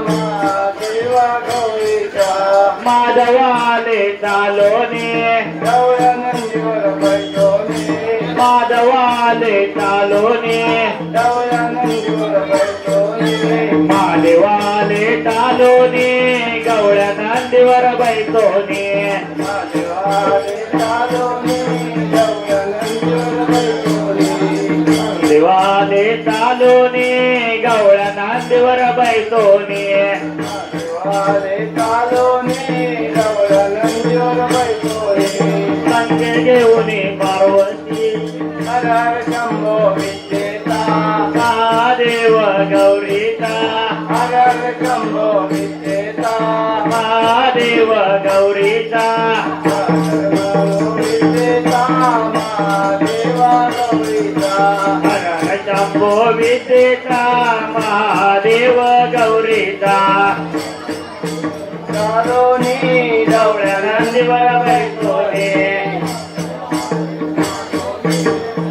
महादेवा गौरीता माधवाले चालोने गवळ्या नंदीवर बैठोनी माधवाले चालोने गवळ्या नंदीवर बैठोनी महादेवाले चालोने गवळ्या नांदीवर बैसोने महादेवाले चालोनी गवळ्या नंदीवर बैठोनी देवाले चालोने गवळ्या नांदीवर बैसोने महादेवाले चालोनी गवळ्या नंदीवर बैठोनी संगे घेऊन पार्वती हर हर शंभो विद्येता महादेव गौरीता हर हर शंभो विद्येता महादेव गौरीता हर हर शंभो विद्येता महादेवा गौरीता शंभो विद्येचा महादेव गौरीचा चालोनी डवळ्या नंदीवर बैठोने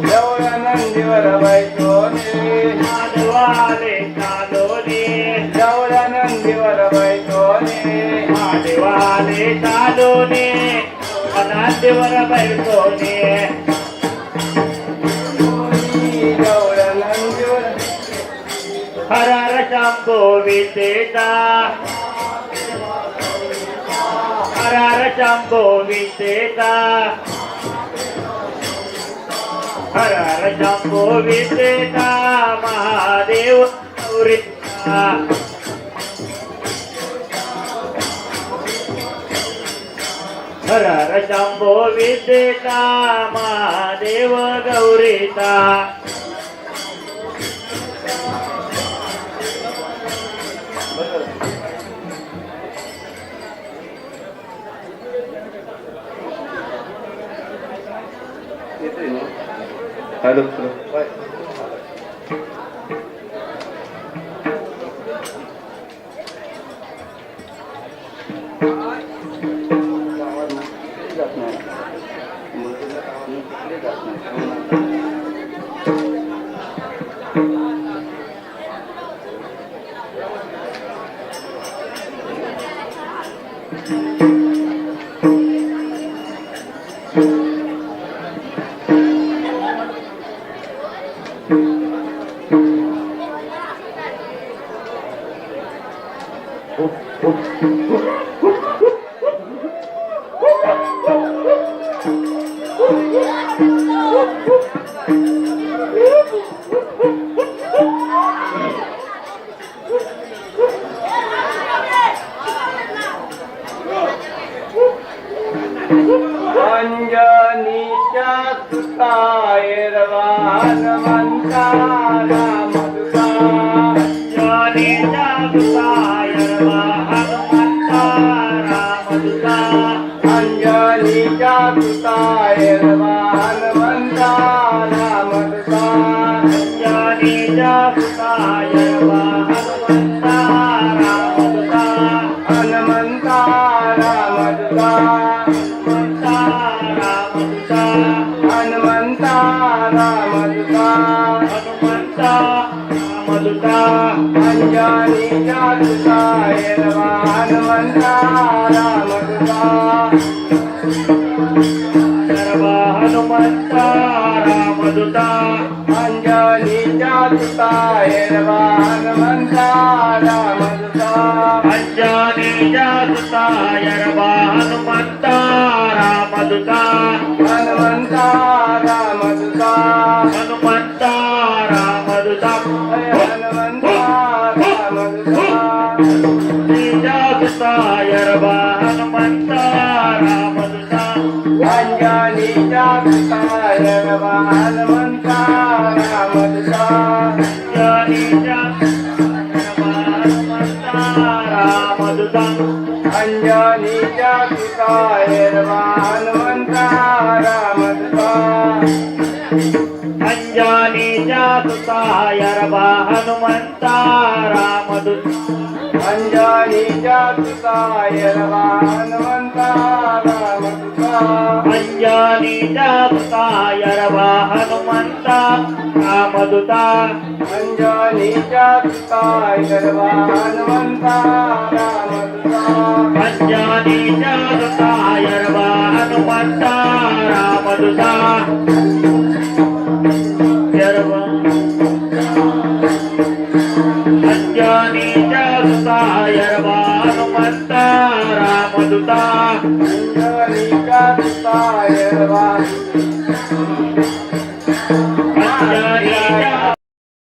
डवळ्या नंदीवर बैठोने महादेवाले चालोनी डवळ्या नंदीवर बैठोने महादेवाले चालोनी नंदीवर बैठोने डवळ्या नंदीवर हर हर शंभो विद्येचा हर हर शंभो विद्येचा हर हर शंभो विद्येचा महादेव गौरीचा हर हर शंभो विद्येचा महादेव गौरीचा हॅलो अंजनीच्या सुतायरवा हनुमंता रामदूता अंजनीच्या सुतायरवा हनुमंता रामदूता अंजनीच्या सुतायरवा हनुमंता रामदूता अंजनीच्या सुतायरवा हनुमंता रामदूता हनुमंता रामदूता हनुमंता रामदूता हनुमंता रामदूता अंजनीच्या सुतायरवा हनुमंता रामदूता सर्वा हनुमंता रामदूता अंजनीच्या सुतायरवा हनुमंता रामदूता अंजनीच्या सुतायरवा हनुमंता रामदूता हनुमंता रामदूता हनुमंता रामदूता हनुमंता रामदूता अंजनीच्या सुतायरवा हनुमंता रामदूता अंजनीच्या सुतायरवा हनुमंता रामदूता अंजनीच्या सुतायरवा हनुमंता रामदूता अंजनीच्या सुतायरवा हनुमंता रामदूता अंजनीच्या सुतायरवा हनुमंता रामदूता अंजनीच्या सुतायरवा हनुमंता रामदूता अंजनीच्या सुतायरवा हनुमंता रामदूता अंजनीच्या सुतायरवा हनुमंता रामदूता अंजनीच्या सुतायरवा हनुमंता रामदूता अंजनीच्या सुतायरवा हनुमंता रामदूता अंजनीच्या सुतायरवा अंजनीच्या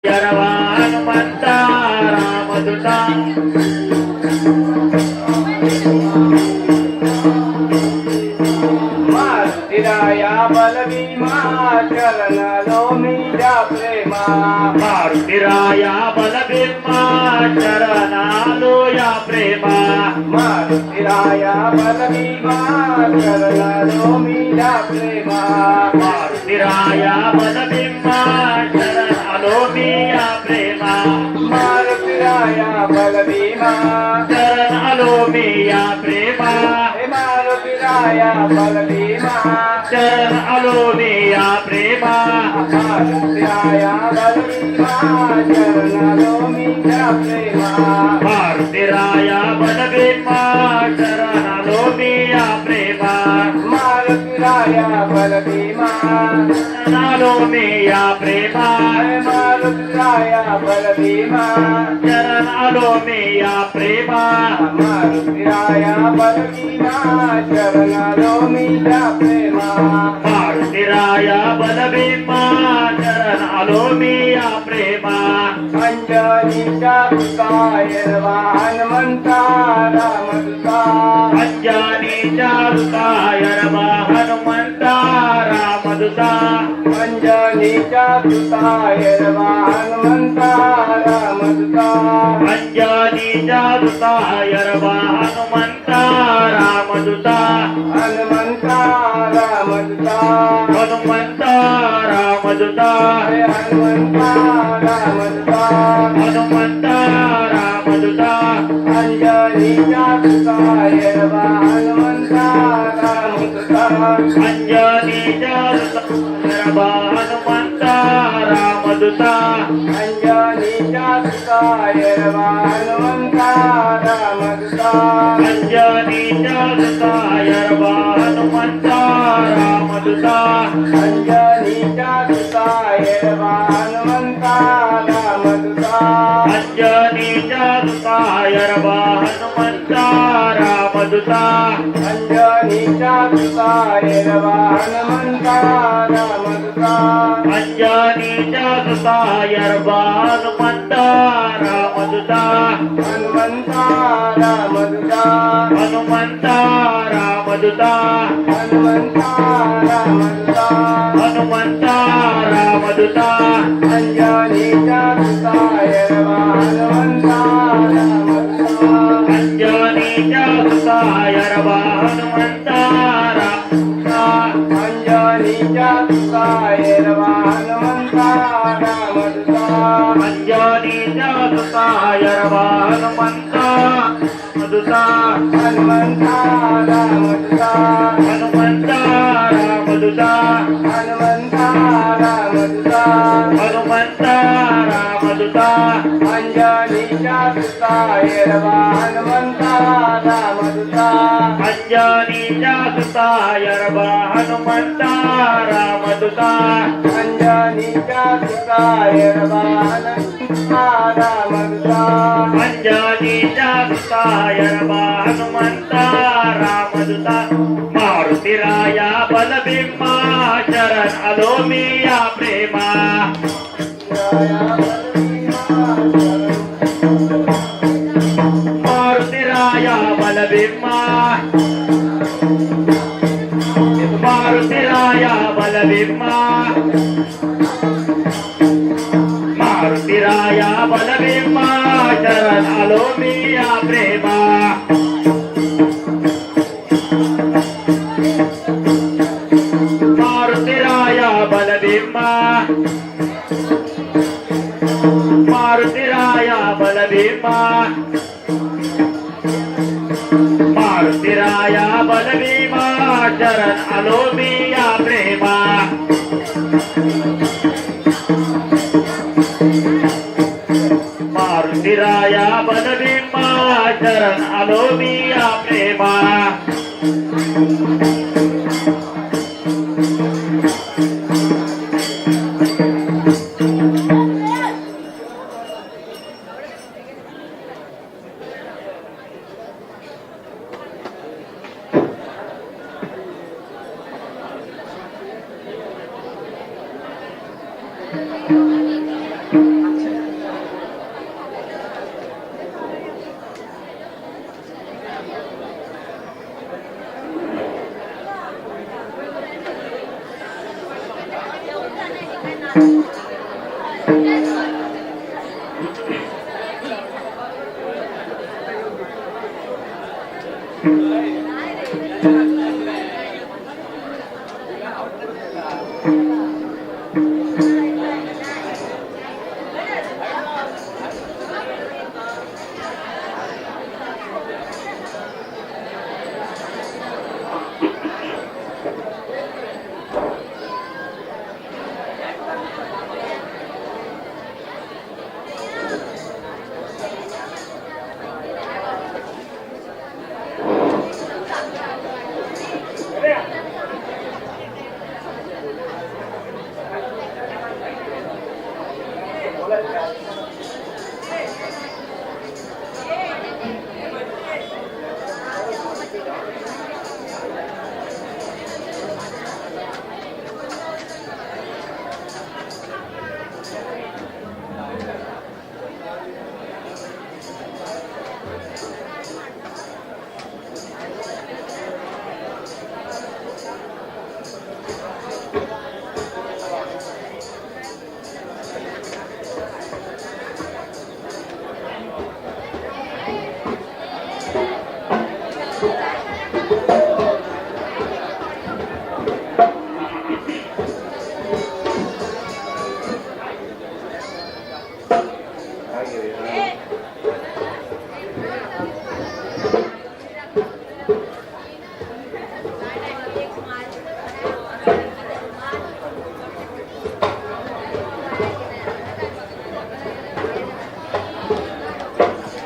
सुतायरवा हनुमंता रामदूता मारुतिराया बलभीमा चरणलो मीरा प्रेमा मारुतिराया बलभीमा चरणालो या प्रेमा मारुतिराया बलभीमा चरणलो मीरा प्रेमा मारुतिराया बलभीमा चरणालो आलो मी या प्रेमा मारुतीराया बलभीमा शरण आलो मी या प्रेमा हे मारुतीराया बलभीमा शरण आलो मी या प्रेमा मारुतीराया बलभीमा शरणालो मी या प्रेमा मारुतीराया बलभीमा शरण आलो मी या प्रेमा मारुतीराया बलभीमा शरण आलो मी या प्रेमा हे मारुतीराया बलभीमा शरण आलो मी या प्रेमा मारुतीराया बलभीमा शरणालो मी या प्रेमा मारुतीराया बलभीमा शरण आलो मी या प्रेमा अंजनीच्या सुताय हनुमंता रामदूता अंजनीच्या दुताय रमा हनुमंता रामदूता अंजनीच्या सुताय हनुमंता रामदूता अंजनीच्या दुताय रमा हनुमंता रामदूता हनुमंता रामदूता हनुमंता रामदूता हनुमंता रामदूता हनुमंता रामदूता अंजनीच्या सुताय हनुमंता रामदूता अंजनीच्या रमा हनुमंता रामदूता अंजनीच्या सुताय हनुमंता रामदूता अंजनीच्या दुताय रमा हनुमंता रामदूता अंजनीच्या सुताय हनुमंता रामदूता अंजनीच्या दुताय रमा हनुमंता रामदूता अंजनीच्या सुताय हनुमंता रामदूता अंजनीच्या दुताय रमा हनुमंता रामदूता हनुमंता रामदूता हनुमंता रामदूता हनुमंता रामदूता हनुमंता रामदूता अंजनीच्या सुताय हनुमंता रामदूता अंजनीच्या दुताय रमा हनुमंता रामदूता अंजनीच्या सुताय हनुमंता रामदूता अंजनीच्या दुताय रमा हनुमंता मधुता हनुमंता रामदूता हनुमंता रामदूता हनुमंता रामदूता हनुमंता रामदूता अंजनीच्या सुताय हनुमंता रामदूता अंजनीच्या दुताय रमा हनुमंता रामदूता अंजनीच्या सुताय हनुमंता रामदूता अंजनीच्या दुताय रमा हनुमंता रामदूता मारुतीराया बलभीमा शरण आलो मी या प्रेमा मारुतीराया बलभीमा मारुतीराया बलभीमा मारुतीराया बलभीमा शरण आलो मी या प्रेमा मारुतीराया बलभीमा मारुतीराया बलभीमा मारुतीराया बलभीमा शरण आलो मी या प्रेमा मारुतीराया बलभीमा शरण आलो मी या प्रेमा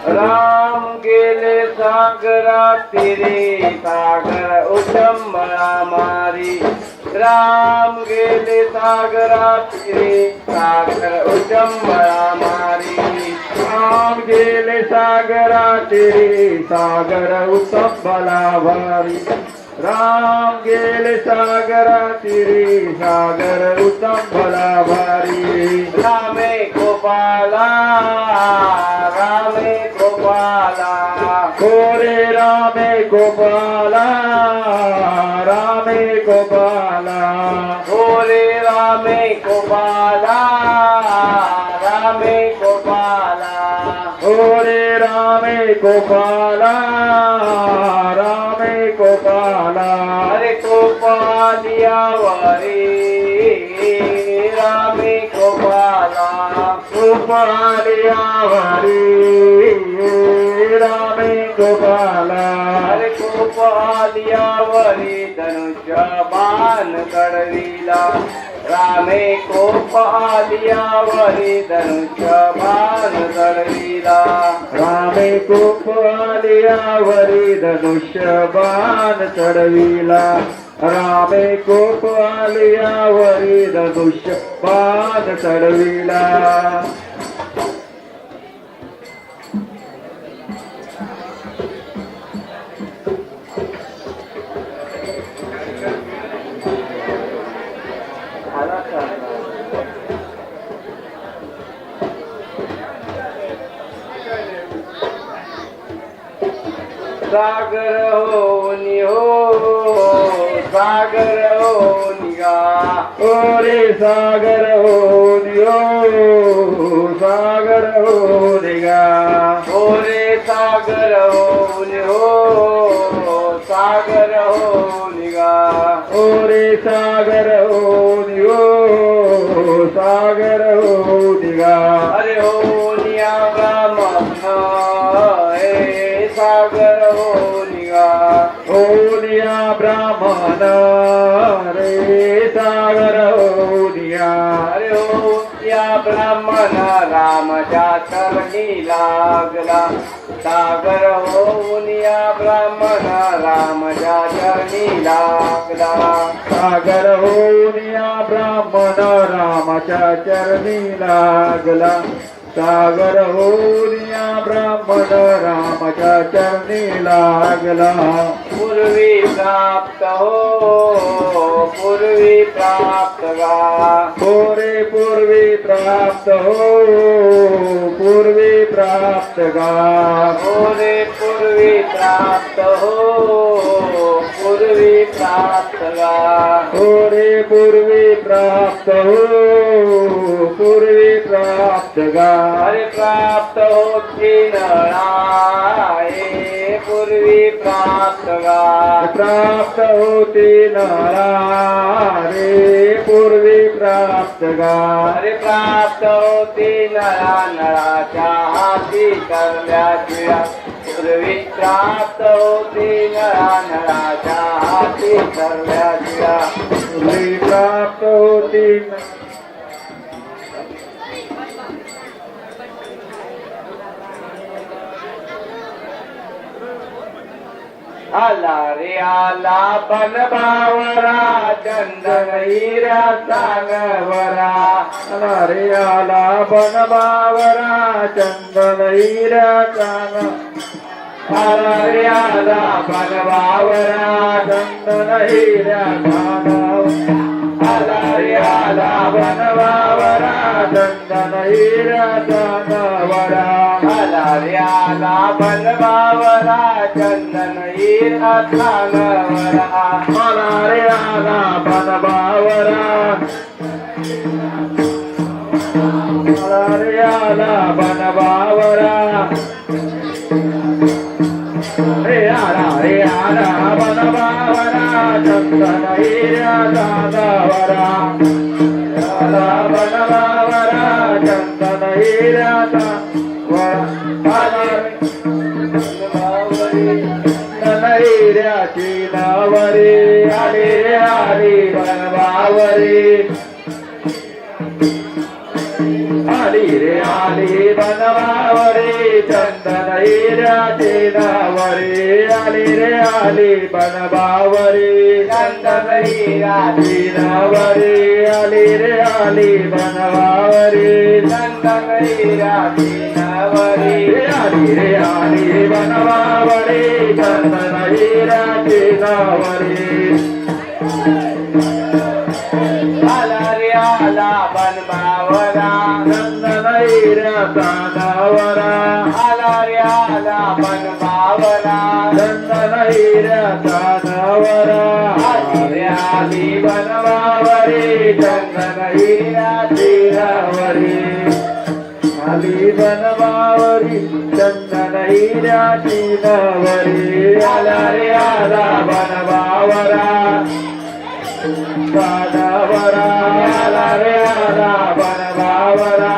राम गेले सागरा तिरे सागर उचंबळा मारी राम गेले सागरा तिरे सागर उचंबळा मारी राम गेले सागरा तिरे सागर उचंबळा भारी राम गेले सागरा तिरे सागर उचंबळा भारी रामे गोपाला रामे गोपाला गोरे रामे गोपाला रामे गोपाला गोरे रामे गोपाला रामे गोपाला गोरे रामे गोपाला रामे गोपाला अरे गोपालिया वरे रामे गोपाला गोपालिया वरे रामे गोपाला अरे गोपालिया वरे धनुष्य बाण कडविला रामे गोपालिया वरे धनुष्य बाण कडविला रामे गोपालिया वरे धनुष्य बाण चढविला रामे गोपालिया वरी धनुष्य बाण चढविला सागर हो सागर हो निगा ओ रे सागर हो सागर हो निगा ओ रे सागर हो सागर हो निगा ओ रे सागर हो सागर हो निगा अरे हो निया सागर हो निगा हो निया ब्राह्मण रे सागर हो निया अरे हो निया ब्राह्मण रामच्या चरणी लागला सागर हो निया ब्राह्मण रामच्या चरणी लागला सागर हो निया ब्राह्मण रामच्या चरणी लागला सागर होनिया ब्राह्मण रामच्या चरणी लागला पूर्वी प्राप्त हो पूर्वी प्राप्त गा होरे पूर्वी प्राप्त हो पूर्वी प्राप्त गा होरे पूर्वी प्राप्त हो पूर्वी प्राप्त गा होरे पूर्वी प्राप्त हो पूर्वी प्राप्त गा अरे प्राप्त होती नराए पूर्वी प्राप्त गा प्राप्त होती नरारे पूर्वी प्राप्त गा अरे प्राप्त होती नरा नराच्या हाती करल्याशिवाय पूर्वी प्राप्त होती नरा नराच्या हाती करल्याशिवाय पूर्वी प्राप्त होती आला रे आला बनबावरा चंदन हिरा सांगवरा आला रे आला बनबावरा चंदन हिरा सांग आला रे आला बनबावरा चंदन हिरा सांग आला रे आला बनबावरा चंदन हिरा सांगवरा आला रे आला बनबावरा चंदन हिरा सांगवरा आला रे आला बनबावरा आला रे आला बनबावरा रे आला बनबावरा चंदन हिरा सांगवरा आला बनबावरा चंदन हिऱ्याचा आली हिऱ्याची नवरी आली रे आली बनवावरी आली रे आली बनवावरी चंदन हिऱ्याची नवरी आली रे आली बनवावरी चंदन हिऱ्याची नवरी आली रे आली बनवावरी चंदन हिऱ्याची नवरी आली रे आली बनवावरी चंदन हिऱ्याची नवरी आला रे आला बनवावरा चंदन हिऱ्याचा नवरा आला रे आला बनवावरा चंदन हिऱ्याचा नवरा आली रे आली बनवावरी चंदन हिऱ्याची नवरी आली बनवावरी चंदन हिऱ्याची नवरी आला रे आला बनवावरा बनवावरा आला रे आला बनवावरा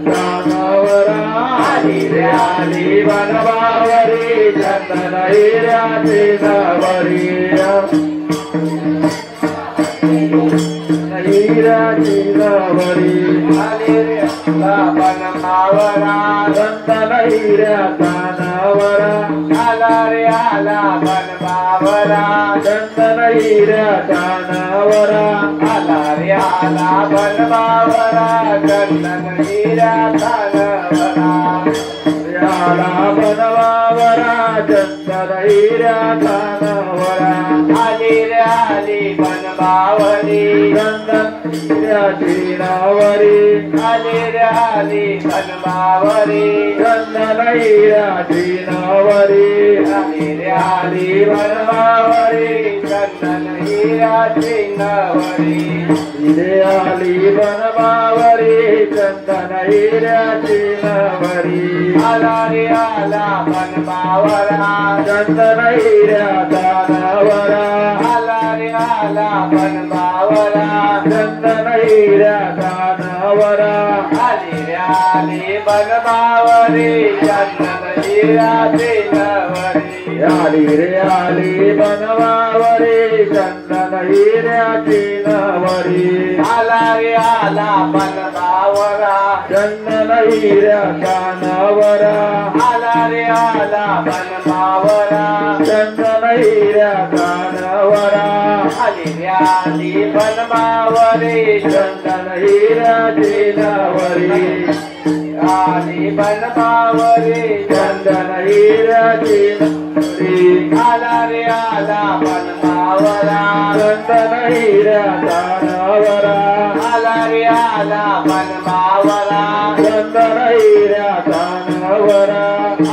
बनवावरा आली रे आली बनवावरी चंदन हिऱ्याची नवरी हिऱ्याची नवरी आली रे आला बनवावरा चंदन हिऱ्याचा नवरा आला रे आला बनवावरा चंदन हिऱ्याचा नवरा आला रे आला बनवावरा चंदन हिऱ्याचा नवरा आला बनवावरा चंदन हिऱ्याचा नवरा आली रे आली बनवावरी चंदन हिऱ्याची नवरी आली रे आली बनवावरी चंदन हिऱ्याची नवरी आली रे आली बनवावरी चंदन हिऱ्याची नवरी रे आली बनवावरी चंदन हिऱ्याची नवरी आला रे आला बनवावरा चंदन हिऱ्याचा नवरा आला रे आला बनवावरा चंदन हिऱ्याचा नवरा आली रे आली बनवावरी चंदन हिऱ्याची नवरी आली रे आली बनवावरी चंदन हिऱ्याची नवरी आला रे आला बनवावरा चंदन हिऱ्याचा नवरा आला रे आला बनवावरा चंदन हिऱ्याचा नवरा आली रे आली बनवावरी चंदन हिऱ्याची नवरी आली बनवावरी चंदन हिऱ्याची नवरी आला रे आला बनवावरा चंदन हिऱ्याचा नवरा आला रे आला बनवावरा चंदन हिऱ्याचा नवरा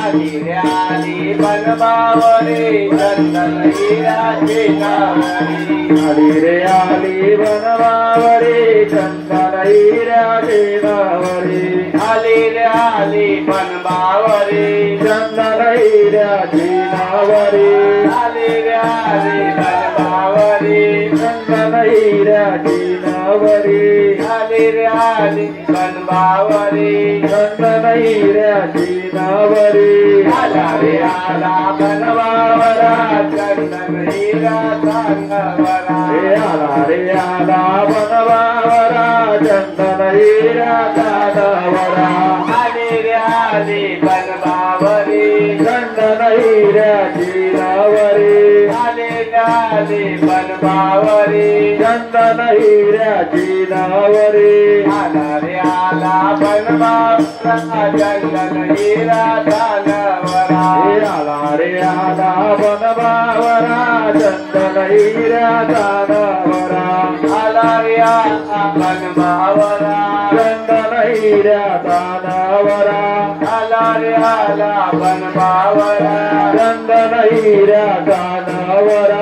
आली रे आली बनवावरी चंदन हिऱ्याची नवरी आली रे आली बनवावरी चंदन हिऱ्याची नवरी आली रे आली बनवावरी चंदन हिऱ्याची नवरी आली रे आली बनवावरी चंदन हिऱ्याची नवरी आली रे आली बनवावरी चंदन हिऱ्याची नवरी आला रे आला बनवावरा चंदन हिऱ्याचा नवरा आला रे आला बनवावरा चंदन हिऱ्याचा नवरा आली रे आली बनवावरी चंदन हिऱ्याची नवरी आली रे आली बनवावरी चंदन हिऱ्याची नवरी आला रे आला बनवावरा चंदन हिऱ्याचा नवरा आला रे आला बनवावरा चंदन हिऱ्याचा नवरा आला रे आला बनवावरा चंदन हिऱ्याचा नवरा आला रे आला बनवावरा चंदन हिऱ्याचा नवरा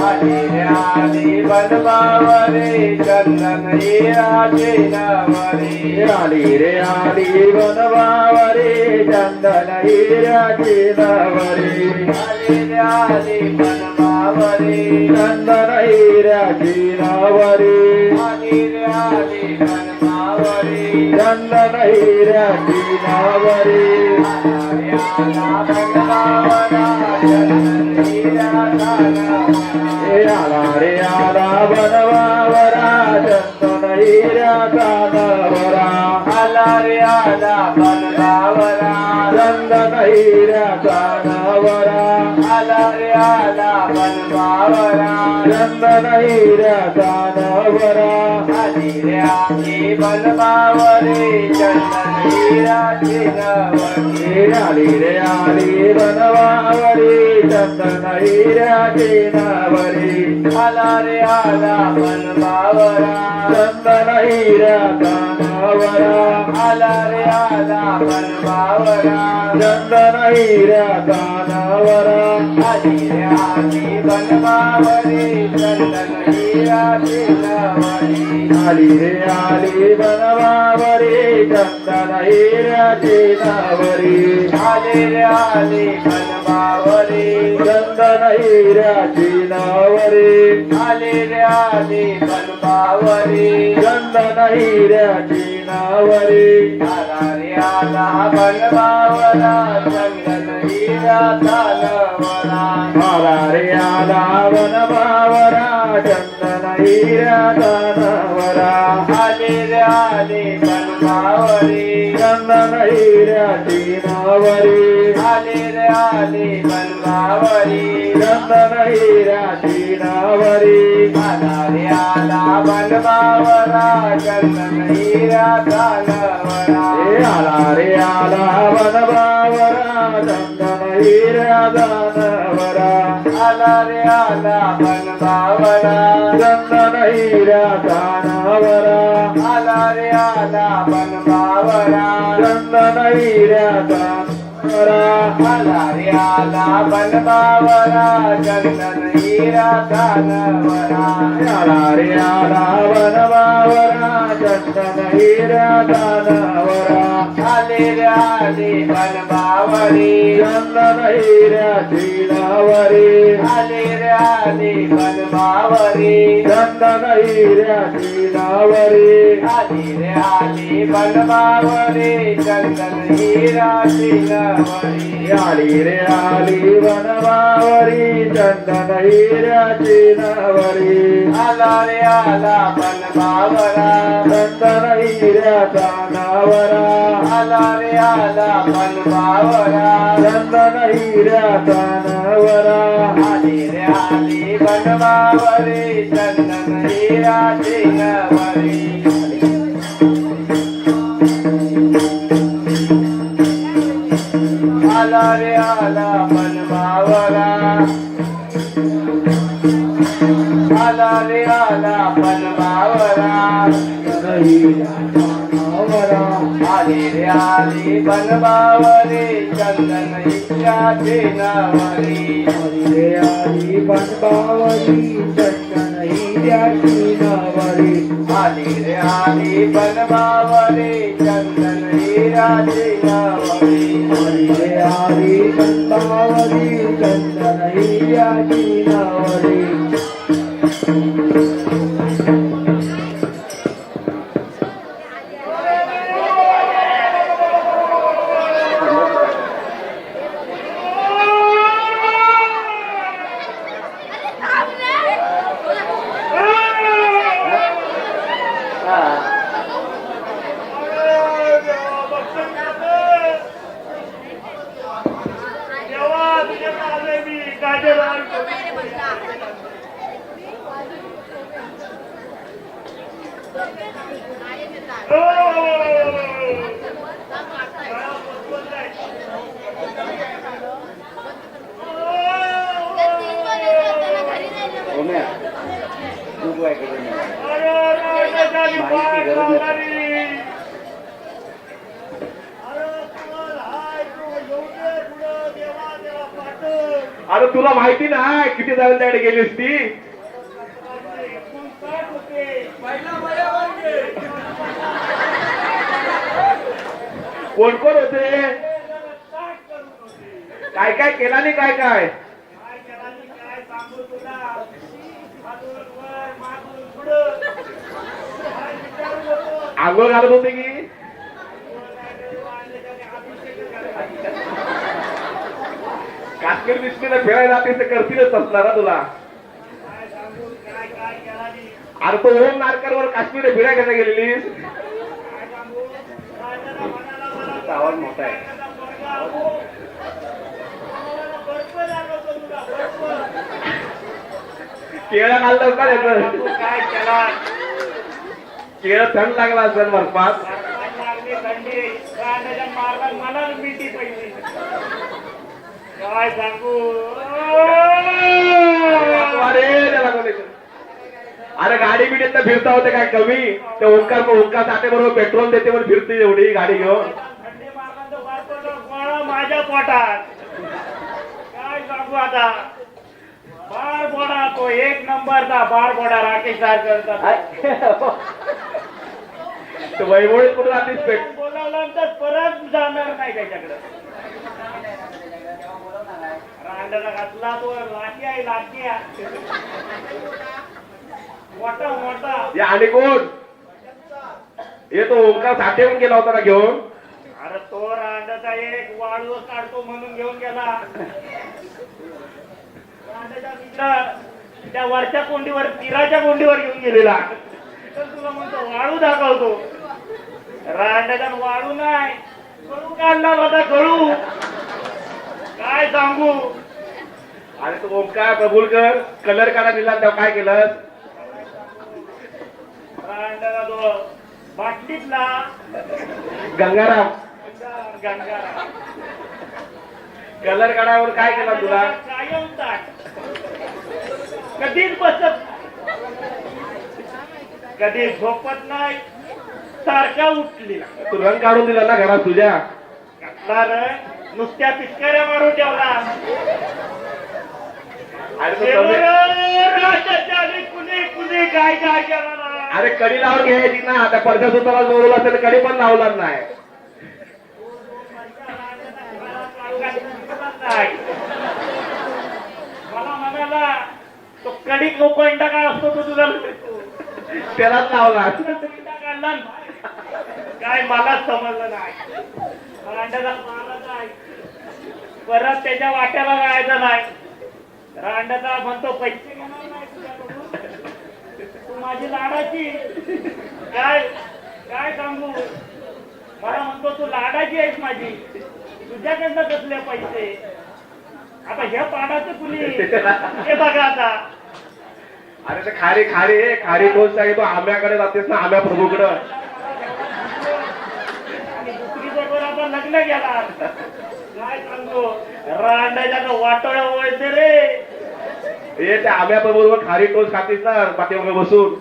आली रे आली बनवावरी चंदन हिऱ्याची नवरी आली रे आली बनवावरी चंदन हिऱ्याची नवरी आली रे आली बनवावरी चंदन हिऱ्याची नवरी आली रे आली बनमावरी चंदन हिऱ्याची नावरी आला रे आला बनवावरा चंदन हिऱ्याचा नवरा आला रे आला बनमावरा चंदन हिऱ्याचा नवरा आला रे आला बनमावरा चंदन हिऱ्याचा नवरा आली रे आली बनमावरी चंदन हिऱ्याची नवरी आली रे आली बनवावरी चंदन हिऱ्याची नवरी आला रे आला बनमावरा चंदन हिऱ्याचा नवरा आला रे आला बनमावरा चंदन हिऱ्याचा नवरा आली रे आली बनमावरी चंदन हिऱ्याची नवरी आली रे आली बनवावरी चंदन हिऱ्याची नवरी आली रे आली बनमावरी चंदन हिऱ्याची नवरी आली रे आली बनमावरी चंदन हिऱ्याची नवरी आला रे आला बनमावरा चंदन हिऱ्याचा नवरा आला रे आला बनवावरा चंदन हिऱ्याचा नवरा आली रे आली बनमावरी चंदन हिऱ्याची नवरी आली रे आली बनमावरी चंदन हिऱ्याची नवरी आला रे आला बनमावरा चंदन हिऱ्याचा नवरा आला रे आला बनवावरा चंदन हिऱ्याचा नवरा आला रे आला बनमावरा चंदन हिऱ्याचा नवरा आला रे आला बनमावरा चंदन हिऱ्याचा नवरा आला रे आला बनमावरा चंदन हिऱ्याचा नवरा आला रे आला बनवावरा चंदन हिऱ्याचा नवरा आले रे आली बनमावरी चंदन हिऱ्याची नवरी आले रे आली बनमावरी चंदन हिऱ्याची नवरी आली रे आली बनमावरी चंदन हिऱ्याची नवरी आली रे आली बनवावरी चंदन हिऱ्याची नवरी आला रे आला बनमावरा चंदन हिऱ्याचा नवरा आला रे आला बनमावरा चंदन हिऱ्याचा नवरा आली रे आली बनमावरी चंदन हिऱ्याची नवरी आला रे आला बनमावरा आला रे आला बनमावरा आली रे आली बनमावरी चंदन हिऱ्याची नवरी रे आली बनवावरी चंदन हिऱ्याची नवरी आली रे आली बनमावरी चंदन हिऱ्याची नवरी रे आली बनवावरी चंदन हिऱ्याची नवरी अरे तुला माहिती नाही किती जण त्याकडे गेलीस ती कोण कोण होते काय काय केला नाही काय काय आंघोळ घालत होते की काश्मीर बिश्मीर फिरायला ते तर करतीलच असणार ना तुला. अरे तो ओम नारकरवर काश्मीर फिरायला कसा गेलेलीस? आवाज मोठा आहे. केळं खाल्लं का त्याचं? काय केला केळं थंड लागला असेल बर्फात. लागली थंडी रांड्याच्या मार्गात मला मिठी पहिली. काय सांगू अरे त्याला कोणी- अरे गाडी बिडीत तर फिरता होते काय कमी? ते ओंकार साठे बरोबर पेट्रोल देते म्हणून फिरते एवढी गाडी घेऊन. थंडी मार्गात वाटतो गोळा माझ्या पोटात. काय सांगू आता बार बोडा तो एक नंबरचा बार बोडा राकेश सारखा. वैभवळीत कुठं राहतेस पेट? बोलावल्यानंतर परत जाणार नाही त्याच्याकडे. रांडाला घातला तो लाठी आहे लाठी आहे. मोठा मोठा या आणि कोण येतो? ओंकार साठे पण गेला होता ना घेऊन. अरे तो रांडाचा एक वाळू काढतो म्हणून घेऊन गेला. रांडाचा मित्र त्या वरच्या कोंडीवर तीराच्या कोंडीवर घेऊन गेलेला. तर तुला म्हणतो वाळू दाखवतो. रांडाचा वाळू नाही गळू काढला होता गळू. काय सांगू. आणि तो ओंकार प्रभुलकर कलर काढा दिला तेव्हा काय केलं? रांडाचा तो बाटलीतला गंगाराम गंगा कलर काढावर काय केला तुला? कायम ताट कधीच बसत कधी झोपत नाही सारखा उठली. तू रंग काढून दिला ना घरात तुझ्या? घातला रे नुसत्या पिचकाऱ्या मारून ठेवला. अरे तो सगळे- राजाच्या आधी कुणी कुणी काय काय केला ना. अरे कडी लावून घ्यायची ना. त्या पडद्या सुताला बोलवला असेल कडी पण लावला नाही. मला म्हणाला तो कडी कोंडा काय असतो तो तुला त्यालाच लावला. काढला काय मला समजलं नाही. रांड्याला मारला नाही परत त्याच्या वाट्याला जायचं नाही. रांड्याचा म्हणतो पैसे घेणार नाही तुझ्याकडून. तू माझी लाडाची. काय काय सांगू. मला म्हणतो तू लाडाची आहेस माझी. तुझ्याकडनं कसले पैसे. आता ह्या पाडाचं कुणी हे बघा आता. अरे ते खारी खारी खारी टोस्ट आहे तो आंब्याकडे जातेस ना आंब्या प्रभूकडं. आणि दुसरी बरोबर आता लग्न गेला. काय सांगू रांडाच्या वाटोळ्या वळते रे. हे त्या आंब्या प्रभूवर खारी टोस्ट खातीस ना पाठीमागे बसून.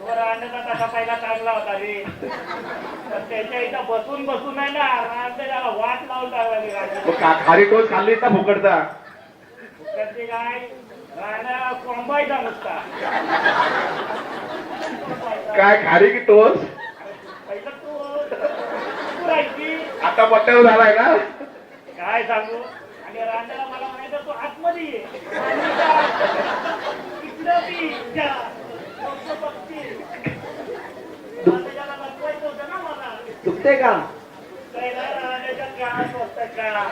तो रांडाचा कसा पहिला चांगला होता रे. पण त्याच्या इथं बसून बसून आहे ना रांडाला वाट लावून टाकला. मग खारी टोस्ट खाल्लीस ना फुकटचा? कधी काय रांडा कोंबायचा नुसता. काय खारी की टोस्ट? पहिला तो राहायची. आता पट्ट्यावर झालाय ना. काय सांगू. आणि रांडाला मला म्हणायचं तू आतमध्ये ये. इकडं बी जा. लोकं बघतील. रांडाला बसवायचं होतं ना मला. चुकते का? पहिला रांडाच्या काळात होतं का.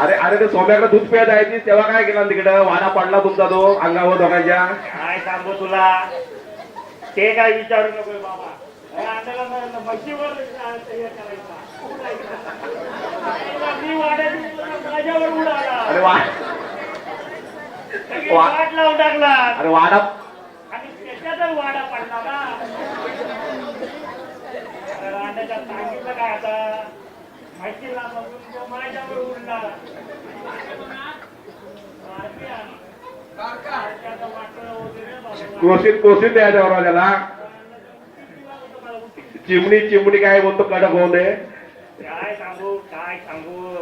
अरे अरे ते सोम्याकडे दूध प्यायला जायचीस तेव्हा काय केला तिकडं? वाडा पडला तुमचा तो अंगावर दोघांच्या. काय सांगू तुला. ते काय विचारू नको बाबा. रांडाला म्हशीवर हे करायचा. मी वाड्यात माझ्यावर उडाला. अरे वा सगळी वाट लावून टाकला. अरे वाडा आणि त्याच्यातच वाडा पडला ना. रांडाच्या सांगितलं काय आता. म्हशीला बघून तो माझ्यावर उडला. कोशीत द्यायचा बरोबर त्याला. चिमणी काय बोलतो कडक होऊ दे. काय सांगू काय सांगू.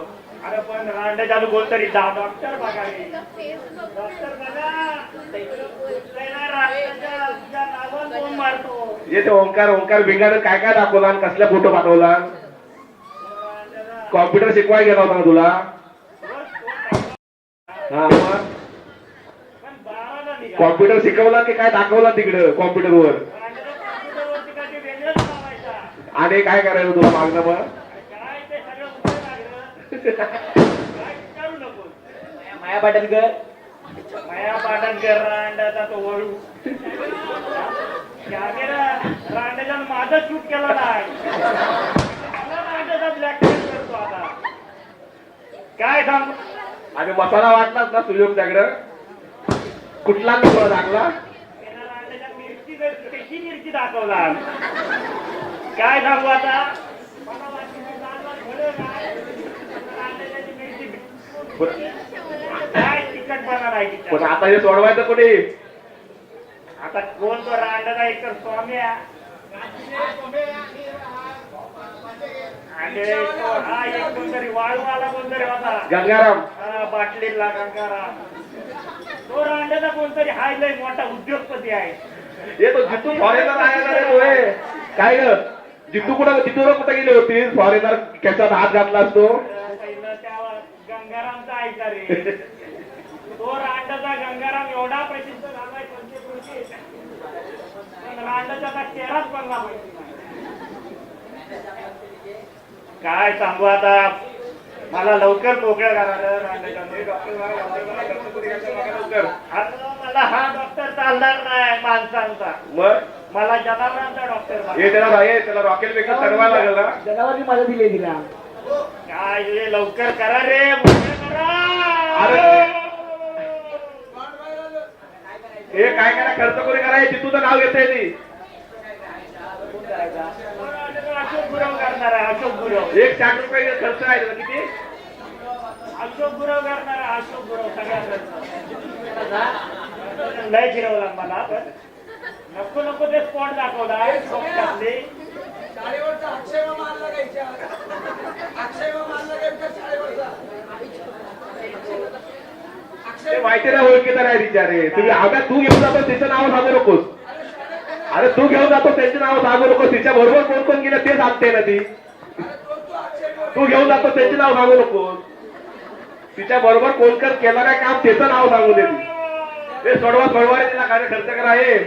अरे पण रांडे बोल तरी डॉक्टर बघा रे. डॉक्टर बघा तुझ्या नावावर कोण मारतो. येते ओंकार भिंगाने काय काय दाखवला आणि कसल्या फोटो पाठवला? कॉम्प्युटर शिकवाय गेला होता ना तुला? हा मग पण 12ला निघा. कॉम्प्युटर शिकवला की काय दाखवला तिकडं कॉम्प्युटरवर? रांडेला आणि काय करायचं तुला मागणं मग काय ते सगळं उभं लागलं काय विचारू नको माया पाटणकर माया पाटणकर रांडाचा तो वळू रांड्याच्या माझा शूट केला नाही रांड्याचा ब्लॅकमेल करतो आता काय सांगू आणि मसाला वाटलाच ना सुयोग त्याकडं कुठला नंबर लागला त्याला रांड्याच्या मिरची दाखवला काय सांगू आता मला वाटतं की लाल घडं नाही. रांड्याची मिरची काय तिखटपणा नाही तिच्यात. पण आता हे सोडवायचं कोणी आता कोण तो रांडाचा एक तर स्वाम्या आणि तो हा एक कोणतरी वाळूवाला कोणतरी होता गंगाराम हा बाटलीला गंगाराम तो रांडाचा कोणतरी हाय लय मोठा उद्योगपती आहे हे तो जितू फॉरेनर आहे ना रे तो हे. काय ग जितू कुठे गेली होती फॉरेनर कशात हात घातला असतो पहिलं त्या गंगारामचा ऐका रे तो रांडाचा गंगाराम एवढा प्रसिद्ध झालाय पंचकृषीत पण रांडाचा आता चेहराच बनला पाहिजे काय सांगू आता मला लवकर मोकळ्या करायला रांडाच्या आता मला हा डॉक्टर चालणार नाही माणसांचा मग मला जनावरांचा डॉक्टर हे त्याला रॉकेल पेक्षा चढवायला लागेल ना जनावरची मला दिली तिला काय हे लवकर करा रे मोकळं अरे. करा हे काय करा खर्च कोणी करायची तुझं नाव घेते ती अशोक गुरव करणार आहे अशोक गुरव 1 लाख रुपये खर्च आहे त्याचा किती अशोक गुरव करणार आहे अशोक गुरव सगळ्यात लय फिरवला मला पण नको नको ते स्पॉट दाखवला घातले ते माहिती नाही ओळखीचा नाही विचारे तुम्ही आता तू घेऊन जातो त्याचं नाव सांगू नकोस अरे तू घेऊन जातो त्यांचं नाव सांगू नकोस तिच्या बरोबर कोण कोण गेलं ते सांगते ना ती तू घेऊन जातो त्यांचे नाव सांगू नकोस तिच्या बरोबर कोण कर केलं काय काम त्याचं नाव सांगू दे ते सोडवा रे तिला काय खर्च करा आहे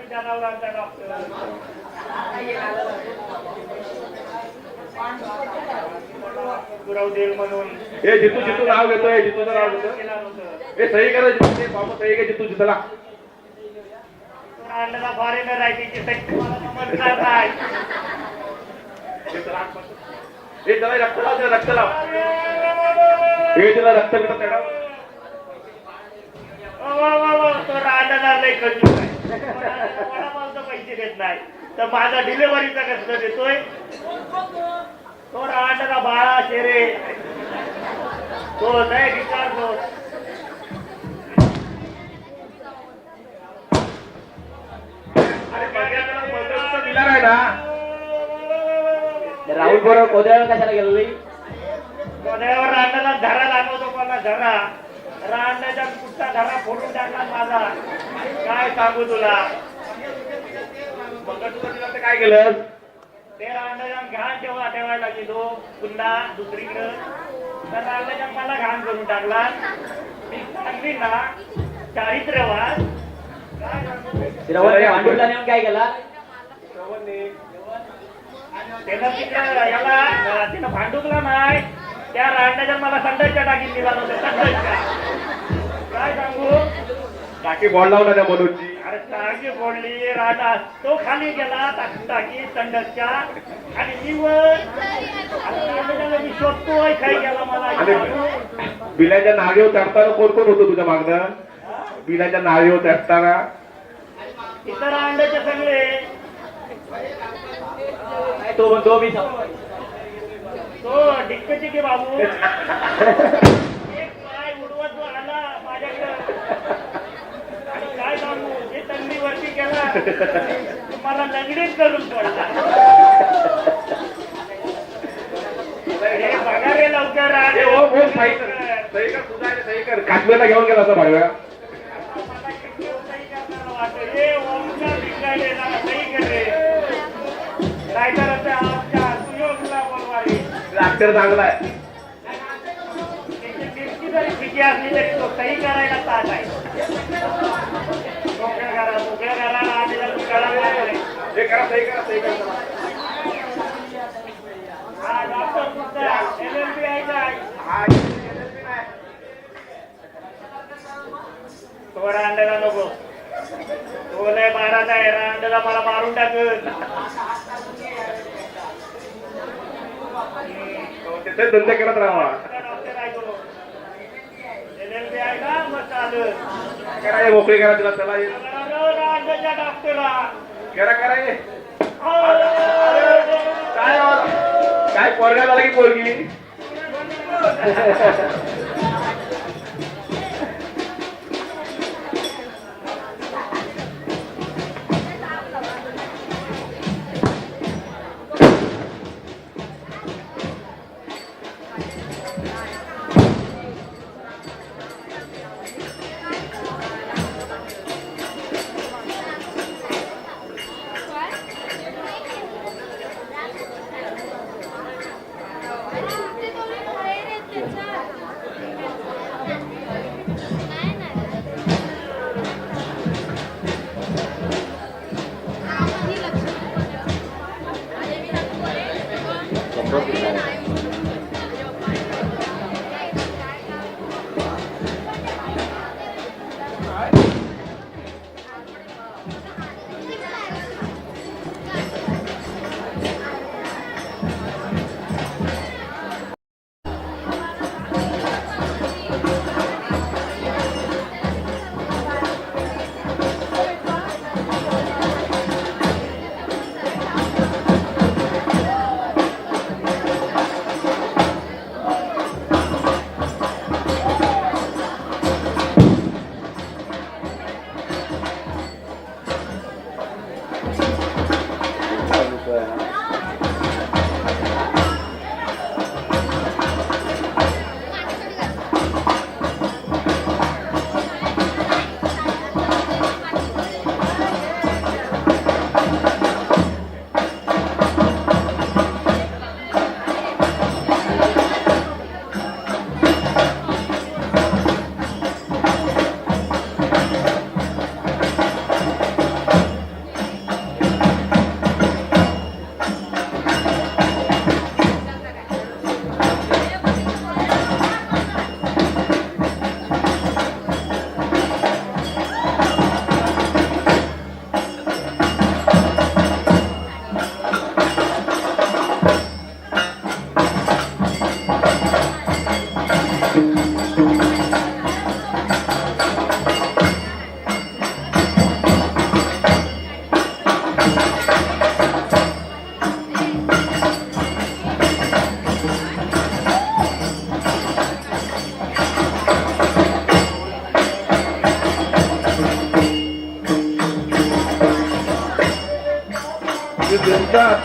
जनावरांचा डॉक्टर गुरव देव म्हणून हे जितू नाव घेतोय जितूचं नाव घेतो हे सही करा जितू बाबा सही घे जितू जितला रांडाचा फॉरेनर आहे तिची सही मला समजणार नाही हे त्याला रक्त लाव त्याला रक्त लाव हे त्याला रक्त बिक्त चढाव तो रांडाचा लय कंजूस आहे वडापावचं पैसे देत नाही तर माझा डिलिव्हरीचा कसं देतोय तो रांडाचा बाळा शेरे तो लय विचारतो दिला नाही ना राहुल बरोबर कोद्यावर कशाला गेलो कोण्यावर रांडाचा धरा दाखवतो मला धरा रांडाचा कुठचा धरा फोडून टाकला माझा काय सांगू तुला मग तुला काय केलं ते रांडाचा घाण ठेवायला गेलो पुन्हा दुसरीकडं तर रांडाचा मला घाण करून टाकला मी सांगली ना चारित्र्यवाद काय सांगू भांडूला नेऊन काय केला त्यानं तिकडे याला त्यानं भांडुकला नाही त्या रांडाच्या मला संडासच्या टाकीत निघाला होता संडासच्या काय सांगू टाकी बॉल लावला त्या मनोजची अरे टाकी फोडली रांडा तो खाली गेला टाकी संडासच्या आणि मी वर मी शोधतोय काही गेला मला बिलाच्या नाळीवर चढताना कोण कोण होतो तुझ्या मागणं बिलाच्या नाळीवर चढताना इतर रांडाचे सगळे तो म्हणतो मी तो डिक्कची की बाबू एक पाय उडवत जो आला माझ्याकडे आणि काय सांगू जे तंगडी वरती केला मला लंगडीच करून पडला हे बघा रे लवकर सही कर तुझा सही कर काश्मीरला घेऊन गेला असं भाडव्या हे ओमकार भिंगाडे जरा सही कर रे काय करत आमच्या सुयोगला बोलवारी डॉक्टर चांगला आहे मिरची जरी फिकी असली तरी तो सही करायला ताट आहे मोकळ्या करा आणि कळा मारले हे करा सही करा सही करा हा डॉक्टर कुठचा LLB आहे काय हा LLB नाही तो रांडेला नको तो लय मारायचा आहे रांडेला मला मारून टाकल तिथे धंदे करत राहा डॉक्टर आहे तो LLB आहे का मग चालेल करा हे मोकळी करा तिला चला ये रांडेच्या डॉक्टरला करा करा ये काय काय पोरगा झाला की पोरगी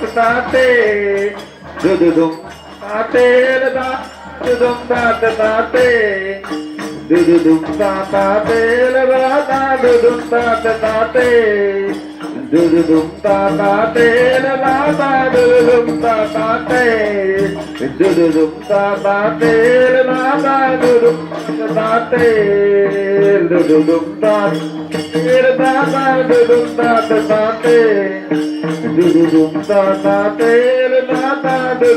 tate dudum tate da dudum tate tate dudum tate da dudum tate tate dudum tate da dudum tate dudum tate da dudum tate dudum tate dudum tate dudum tate dudum tate dudum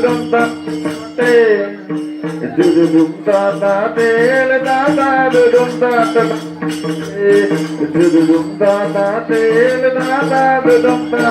tate dudum tate dudum tate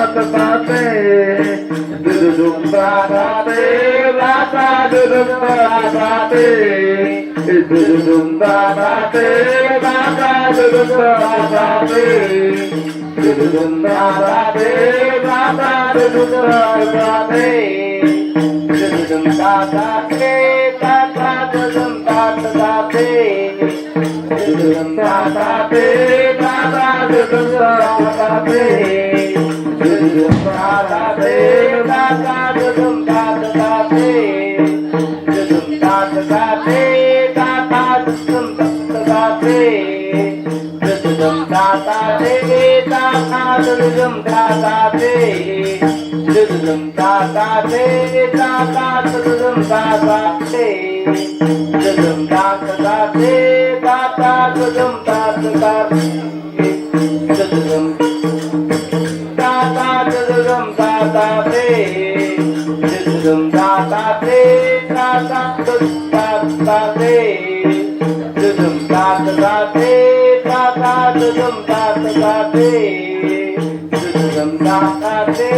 dudum tate dudum tate dudum tate dudum tate dudum tate ताते ताता ताते दुदुम तात ताते ताता दुदुम तात ताते दुदुम ताते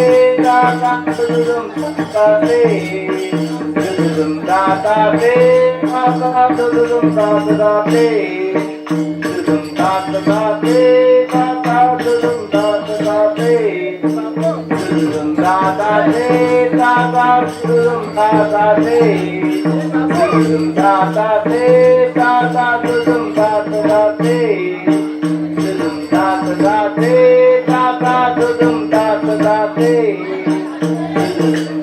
ताता दुदुम ताते दुदुम ताते ताता दुदुम ताते दुदुम ताते ताता दुदुम ताते दुदुम ताते ताता दुदुम ताते दुदुम ताते ताता दुदुम ताते दुदुम ताते ताता दुदुम ताते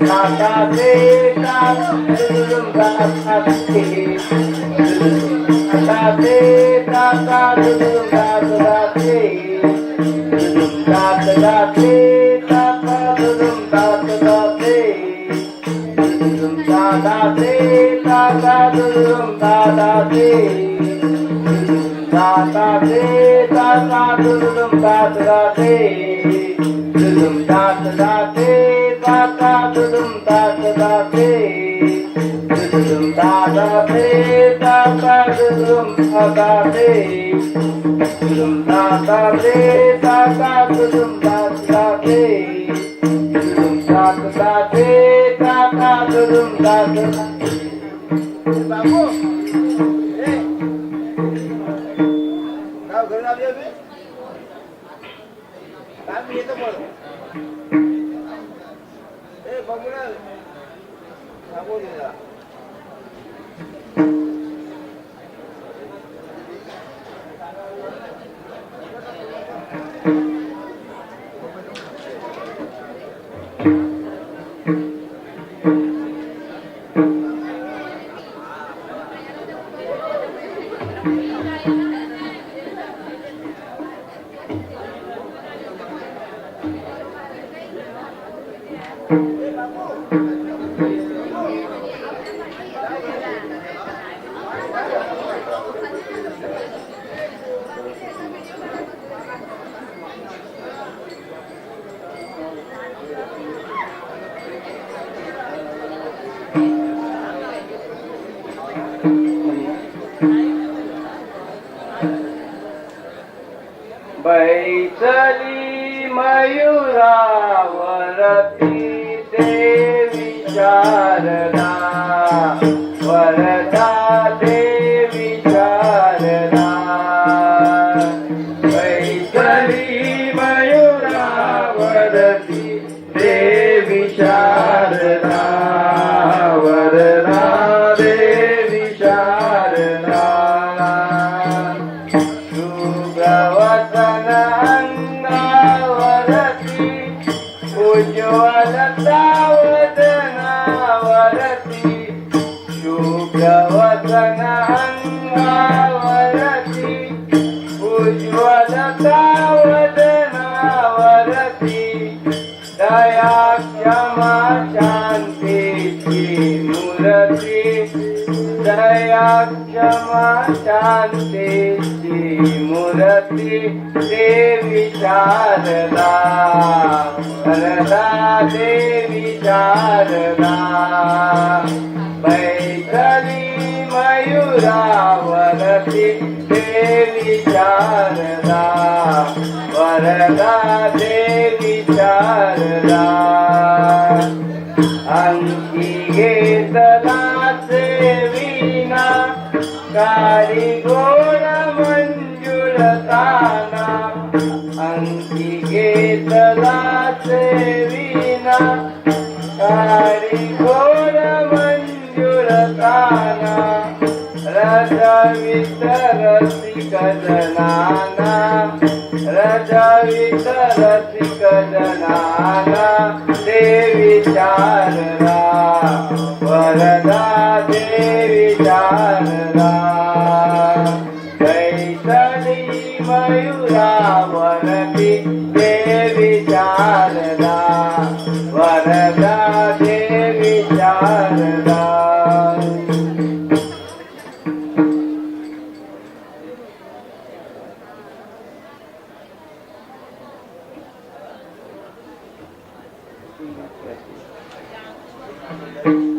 ताते ताता दुदुम ताते ताते ताता दुदुम ताते दुदुम ताते ताता दुदुम ताते दुदुम ताते ताता दुदुम ताते ताते ताता दुदुम ताते दुदुम ताते ताता दुदुम ताते दुदुम ताते ताता दुदुम ताते दुदुम ताते ताता दुदुम ताते दुदुम ताते ताता दुदुम ताते बाबू घरी आली अभि काय मी येतो बोल बघू ना सांगू दे जरा. बैसली मयूरावरती देवी शारदा वरदा देवी शारदा बैसली मयूरावरती देवी शारदा वरदा देवी शारदा शुभवसन अंगावरती उज्ज्वल सावदनावरती शुभवसन अंगावरती उज्ज्वल सावदनावरती दया क्षमा शांतीची मूर्ती दया क्षमा शांतीची मूर्ती देवी शारदा वरदा देवी शारदा बैसली मयूरावरती देवी शारदा वरदा देवी शारदा अंकी घेतला सेविना कारी गोड मंजुळताना अंकी घेतला सेविना कारी गोड मंजुळताना रजवित रसिक जनाना रजवित रसिक जनाना देवी शारदा वरदा देवी शारदा बैसली मयूरावरती देवी शारदा वरदा देवी शारदा Thank you.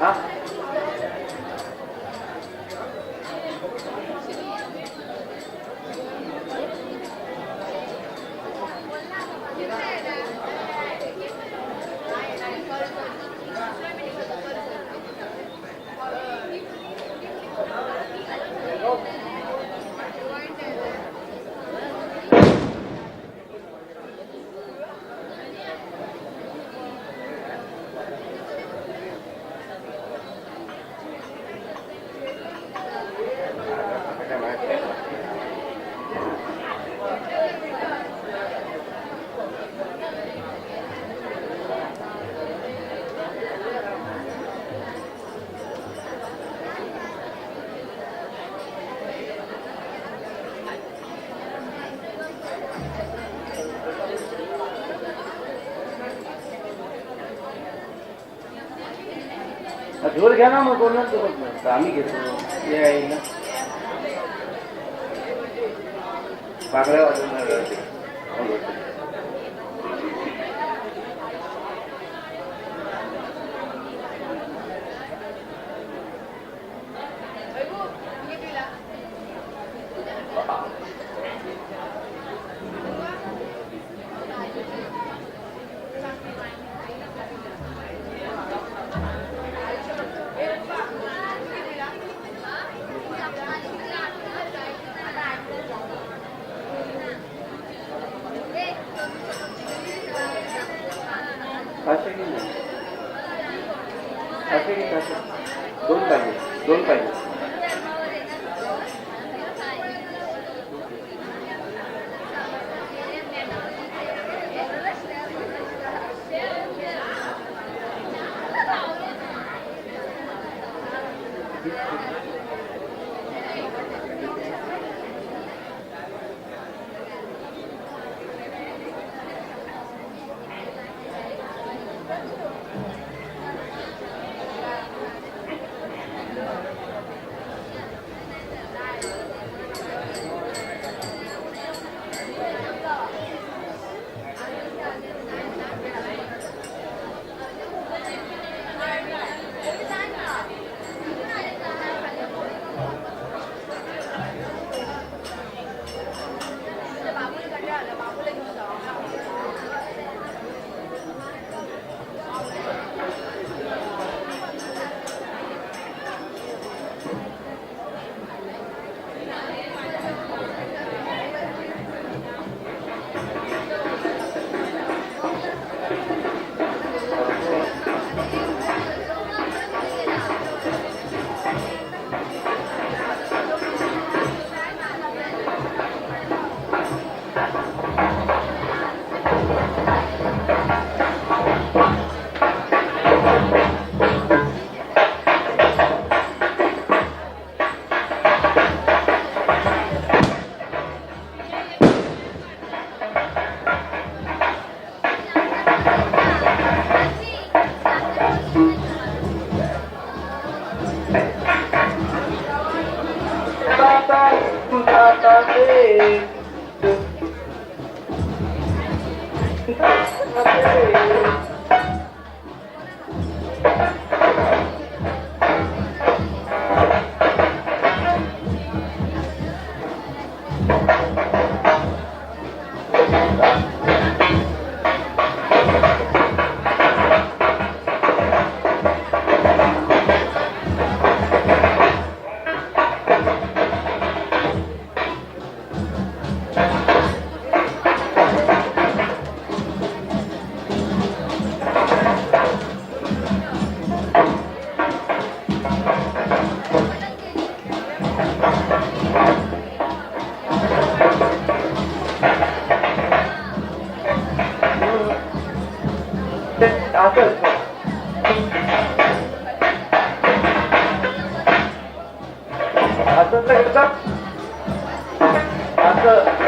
हा ढोल घ्या ना मग कोण आम्ही घेतो ये आहे ना पाकळ्या वाजवणार दोन पाहिजे असंच असंच घेतात असं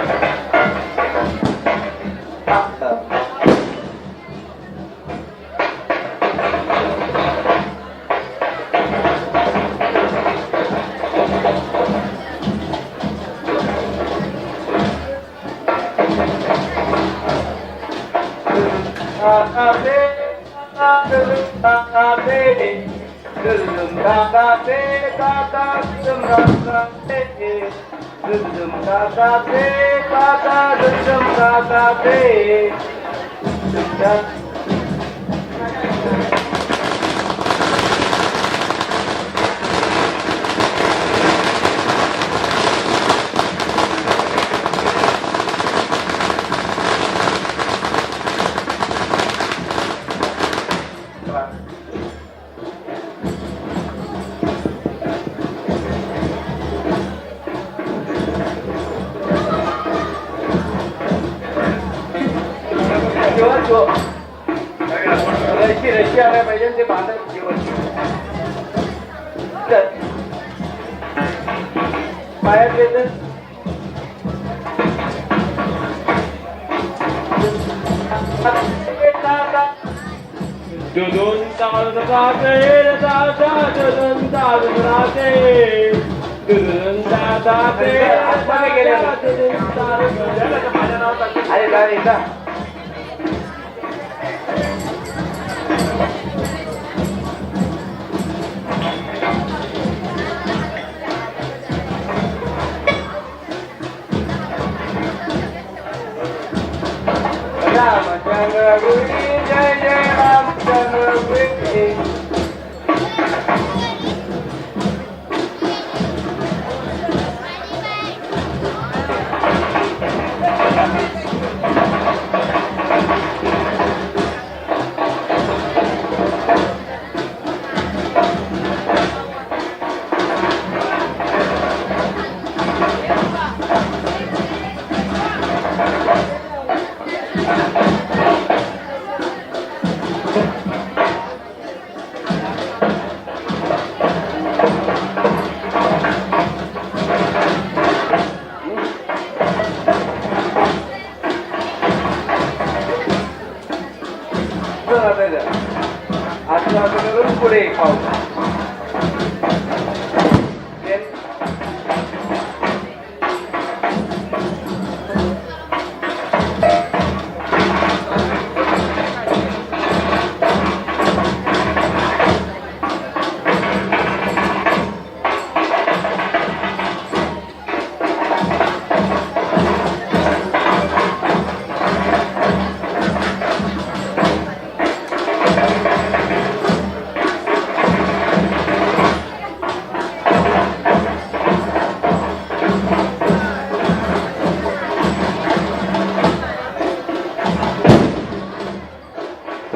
रशी आल्या पाहिजे ते बांधायचं जेवण पायात येतं दोन तास जाते दोन तास राहते दोन तास जाते अरे काय येता रामचंद्र गुरी जय जय रामचंद्र गुरी असं पुढे पाहू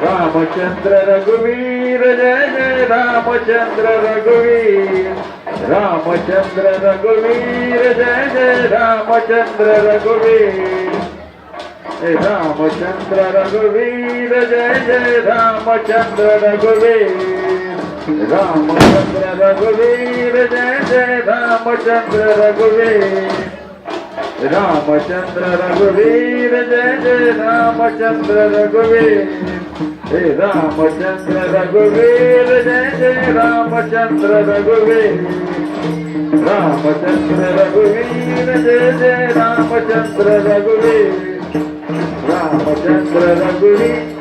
रामचंद्र रघुवीर जय जय रामचंद्र रघुवीर रामचंद्र रघुवीर जय जय रामचंद्र रघुवीर रामचंद्र रघुवीर जय जय रामचंद्र रघुवीर रामचंद्र रघुवीर जय जय रामचंद्र रघुवीर रामचंद्र रघुवीर जय जय रामचंद्र रघुवीर रामचंद्र रघुवीर जय जय रामचंद्र रघुवीर रामचंद्र रघुवीर जय जय रामचंद्र रघुवीर रामचंद्र रघुवीर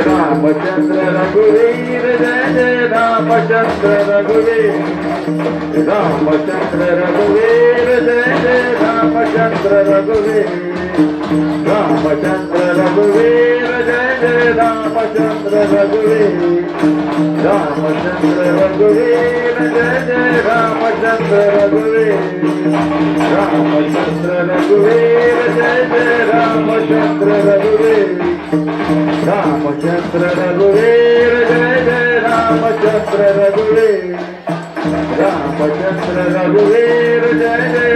रामचंद्र रघुवीर जय जय रामचंद्र रघुवीर रामचंद्र रघुवीर जय जय रामचंद्र रघुवीर रामचंद्र रघुवीर जय जय रामचंद्र रघुवीर रामचंद्र रघुवीर जय जय रामचंद्र रघुवीर रामचंद्र रघुवीर जय जय रामचंद्र रघुवीर रामचंद्र रघुवीर जय जय रामचंद्र रघुवीर रामचंद्र रघुवीर जय जय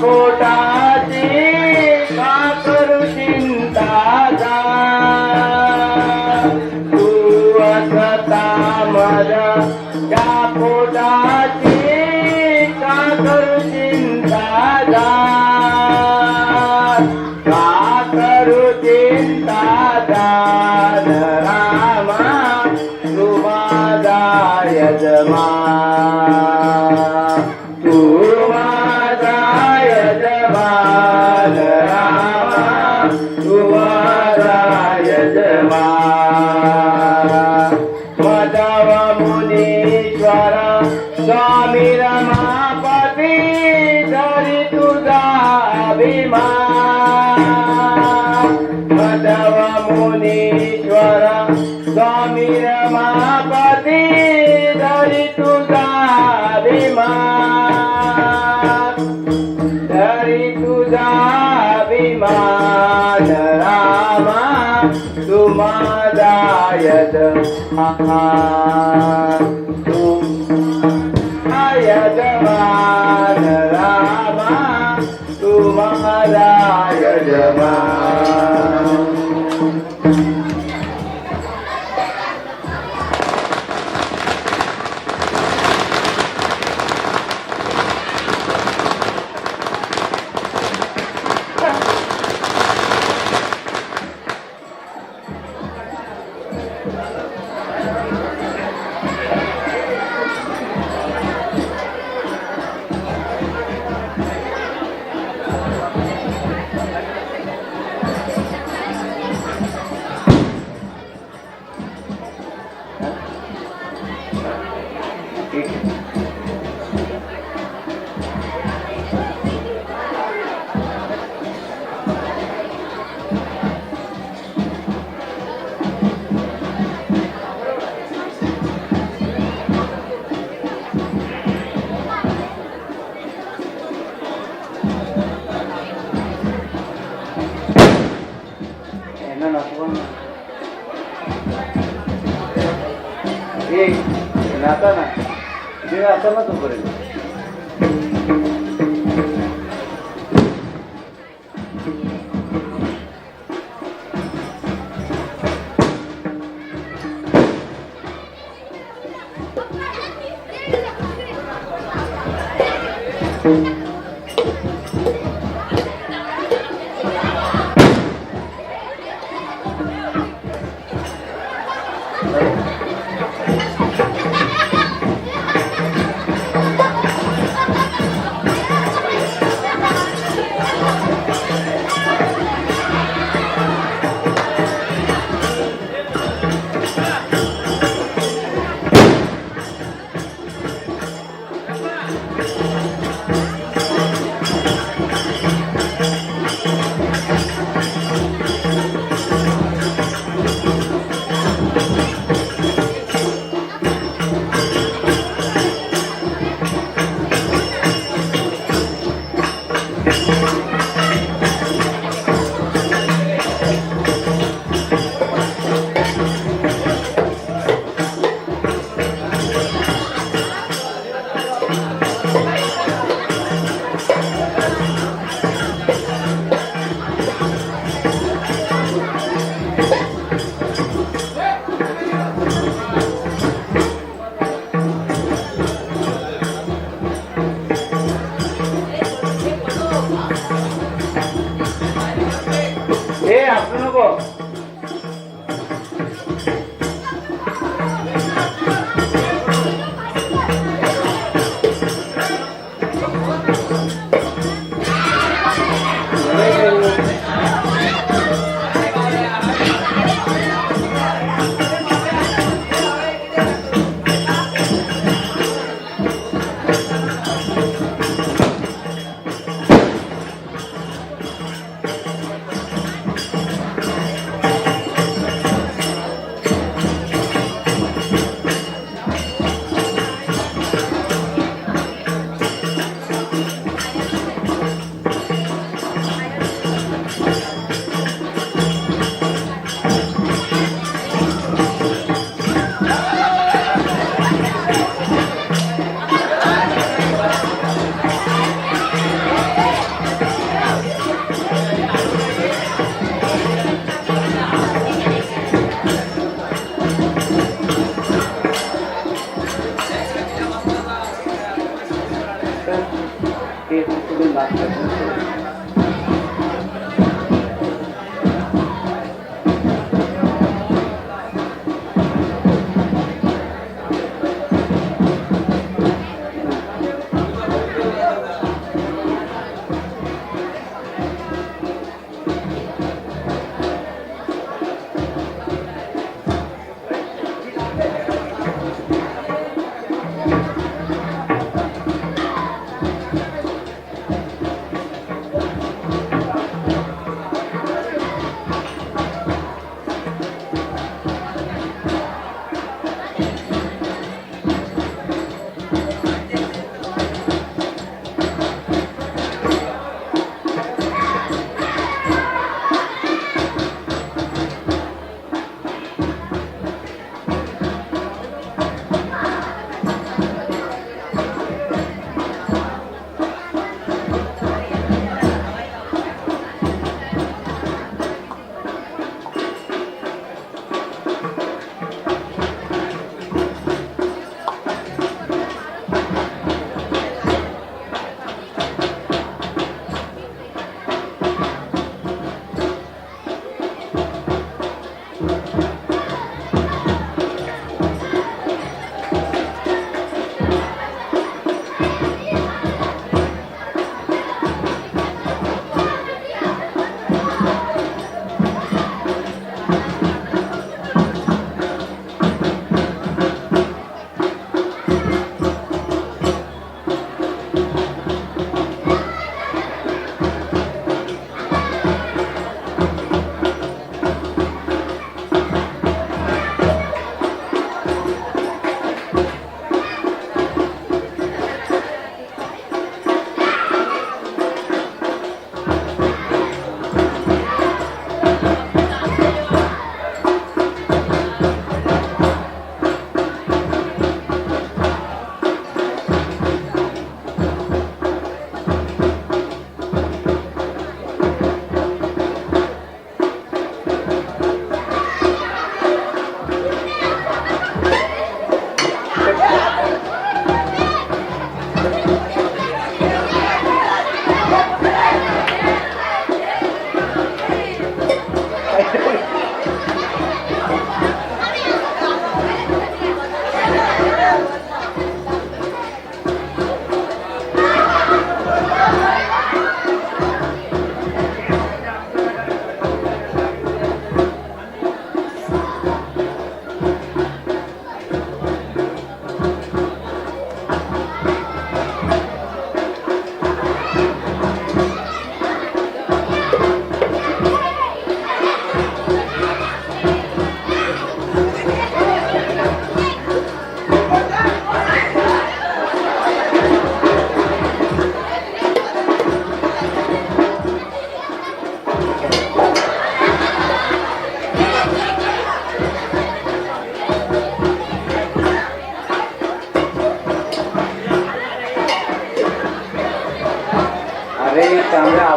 पोटाची का करू चिंता जा तू असता माझ्या त्या पोटाची का करू चिंता जा का करू चिंता जान रामा तू माझा यजमान तू माझा यजमान रामा तू माझा यजमान माधव मुनीश्वर स्वामी रमापती धरी तुझा अभिमान माधव मुनीश्वर स्वामी रमापती धरी तुझा अभिमान धरी तुझा अभिमान रामा तू माझा यजमान तू यजमान रामा तू माझा यजमान नाता ना जे आता ना तोपर्यंत तर ते सोडून लागतात. अरे चांगला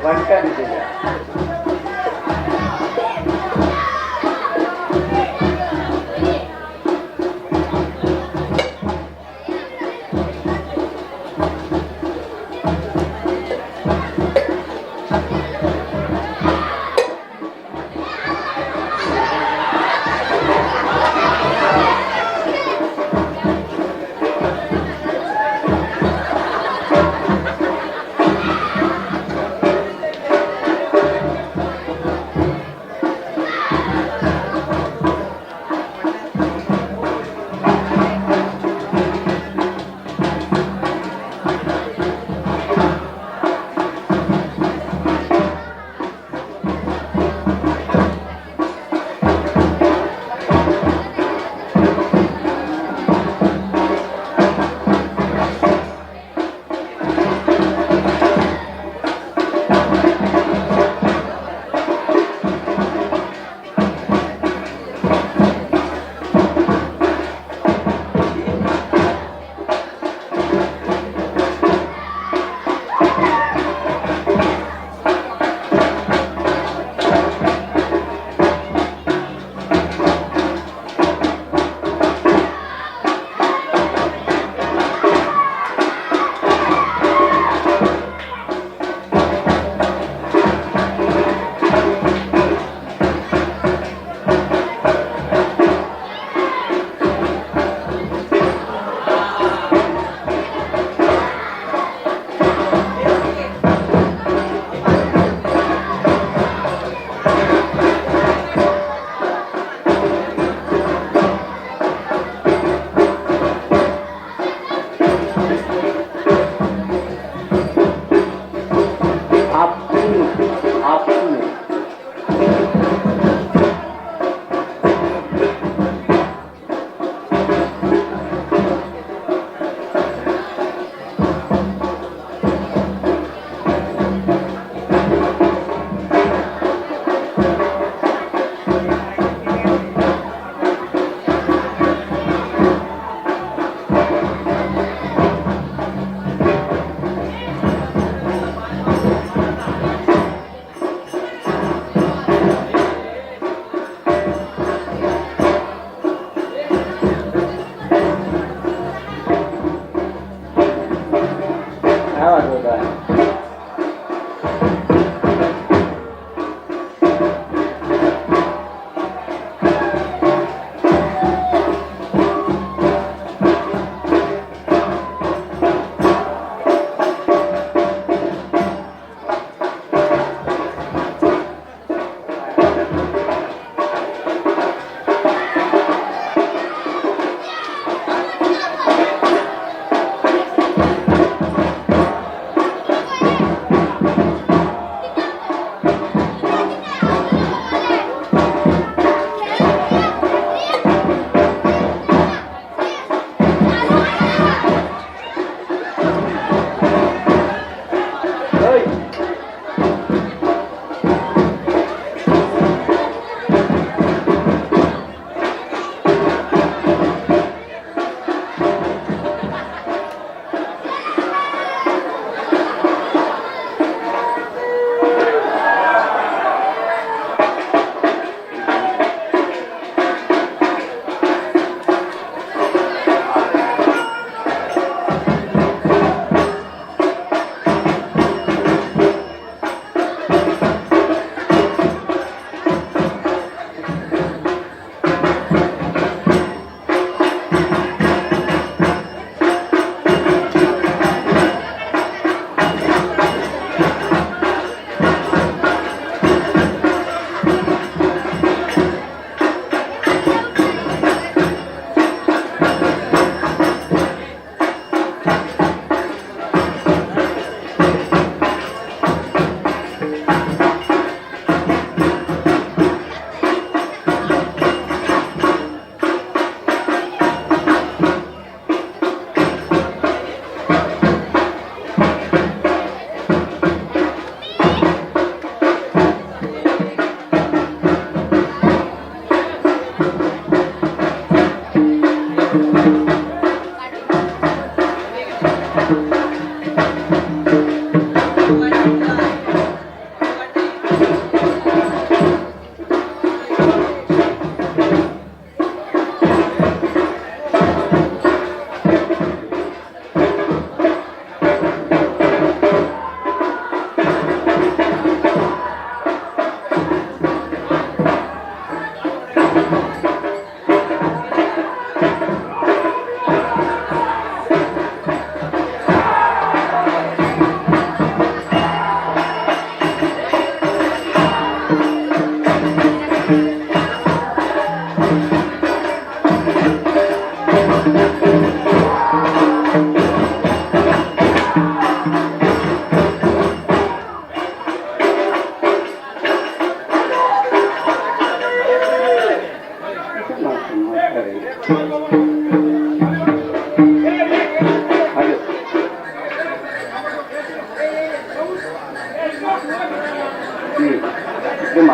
वंटाने दिल्या.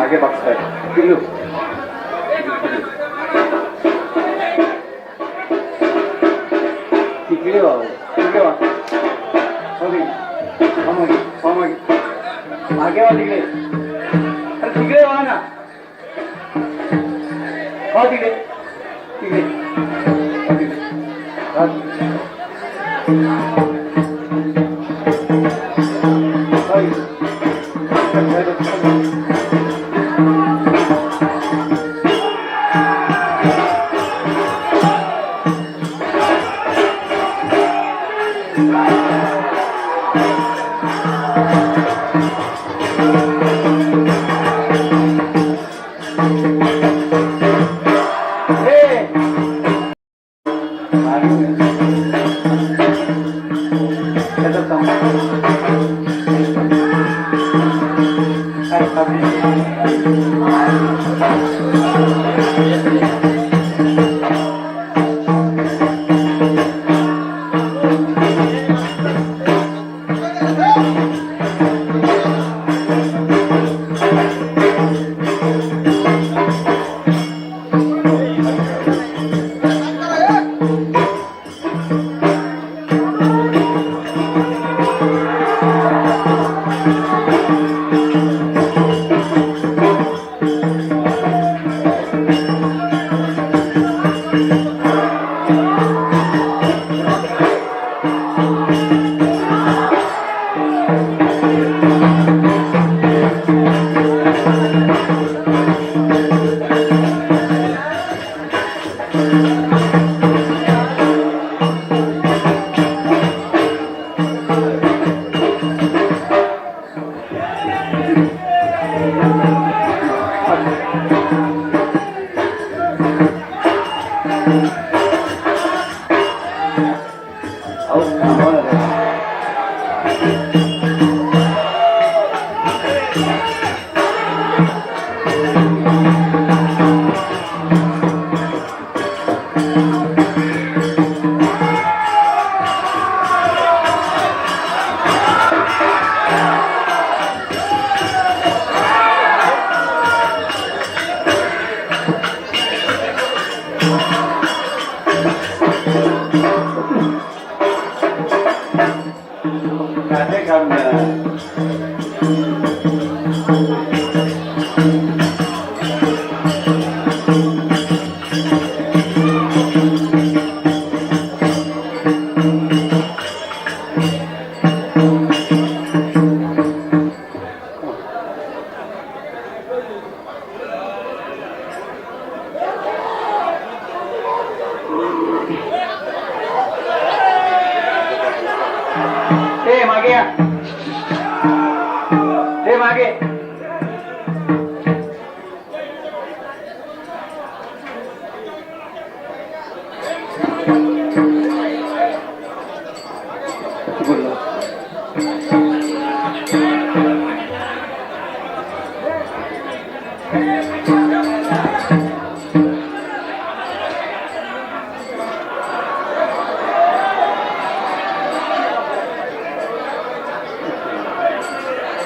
मागे बघताय पिल्लू तिकडे वा तिकडे वा मागे वा तिकडे अरे तिकडे वा ना वा तिकडे तिकडे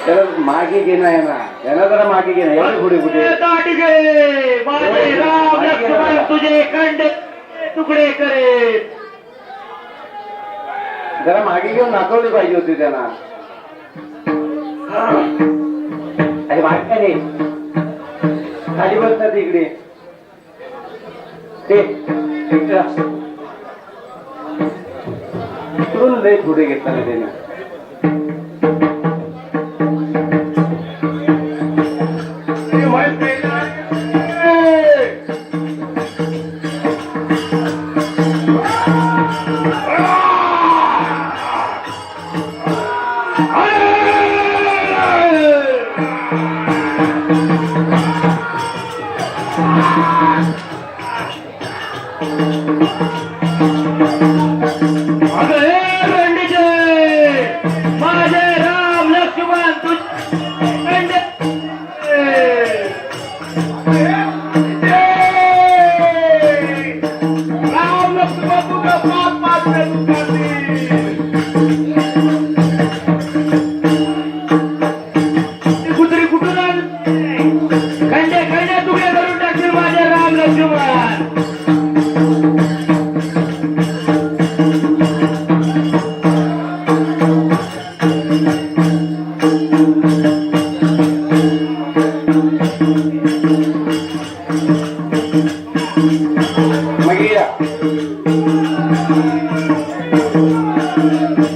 त्याला मागे घेणं आहे ना याला जरा मागे घेणं एवढे पुढे कुठे राम लक्ष्मण तुझे खंड तुकडे करे जरा मागे घेऊन नाचवली पाहिजे होती त्यांना अरे मागे काय नाही खाली बसतात इकडे ते इकडून लय पुढे घेतला त्याने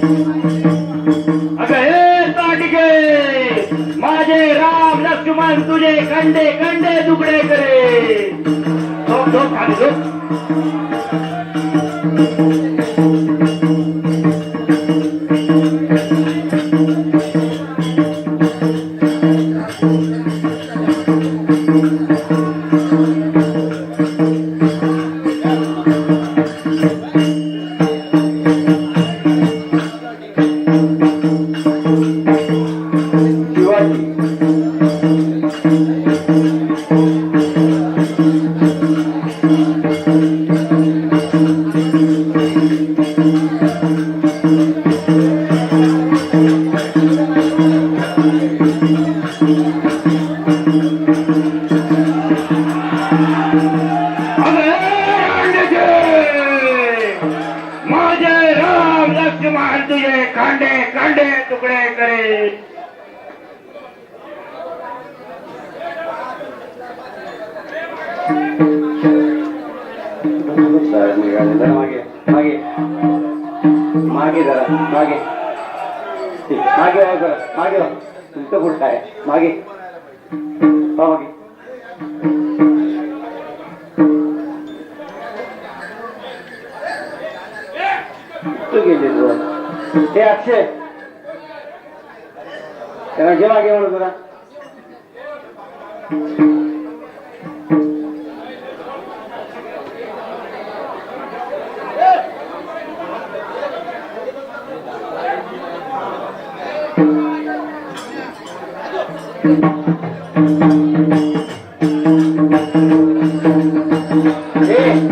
अगं हे ताटके माझे राम लक्ष्मण तुझे खंडे खंडे तुकडे करे. झोप झोप खाली झोप. माझे राम लक्ष्मण तुझे खंडे खंडे तुकडे करे. जरा मागे मागे मागे जरा मागे मागे व्हा जरा मागे व्हा. तुमचं कुठं आहे मागे हा मागे. तू गेले हे अक्षय त्यांना घे मागे म्हणून तुला.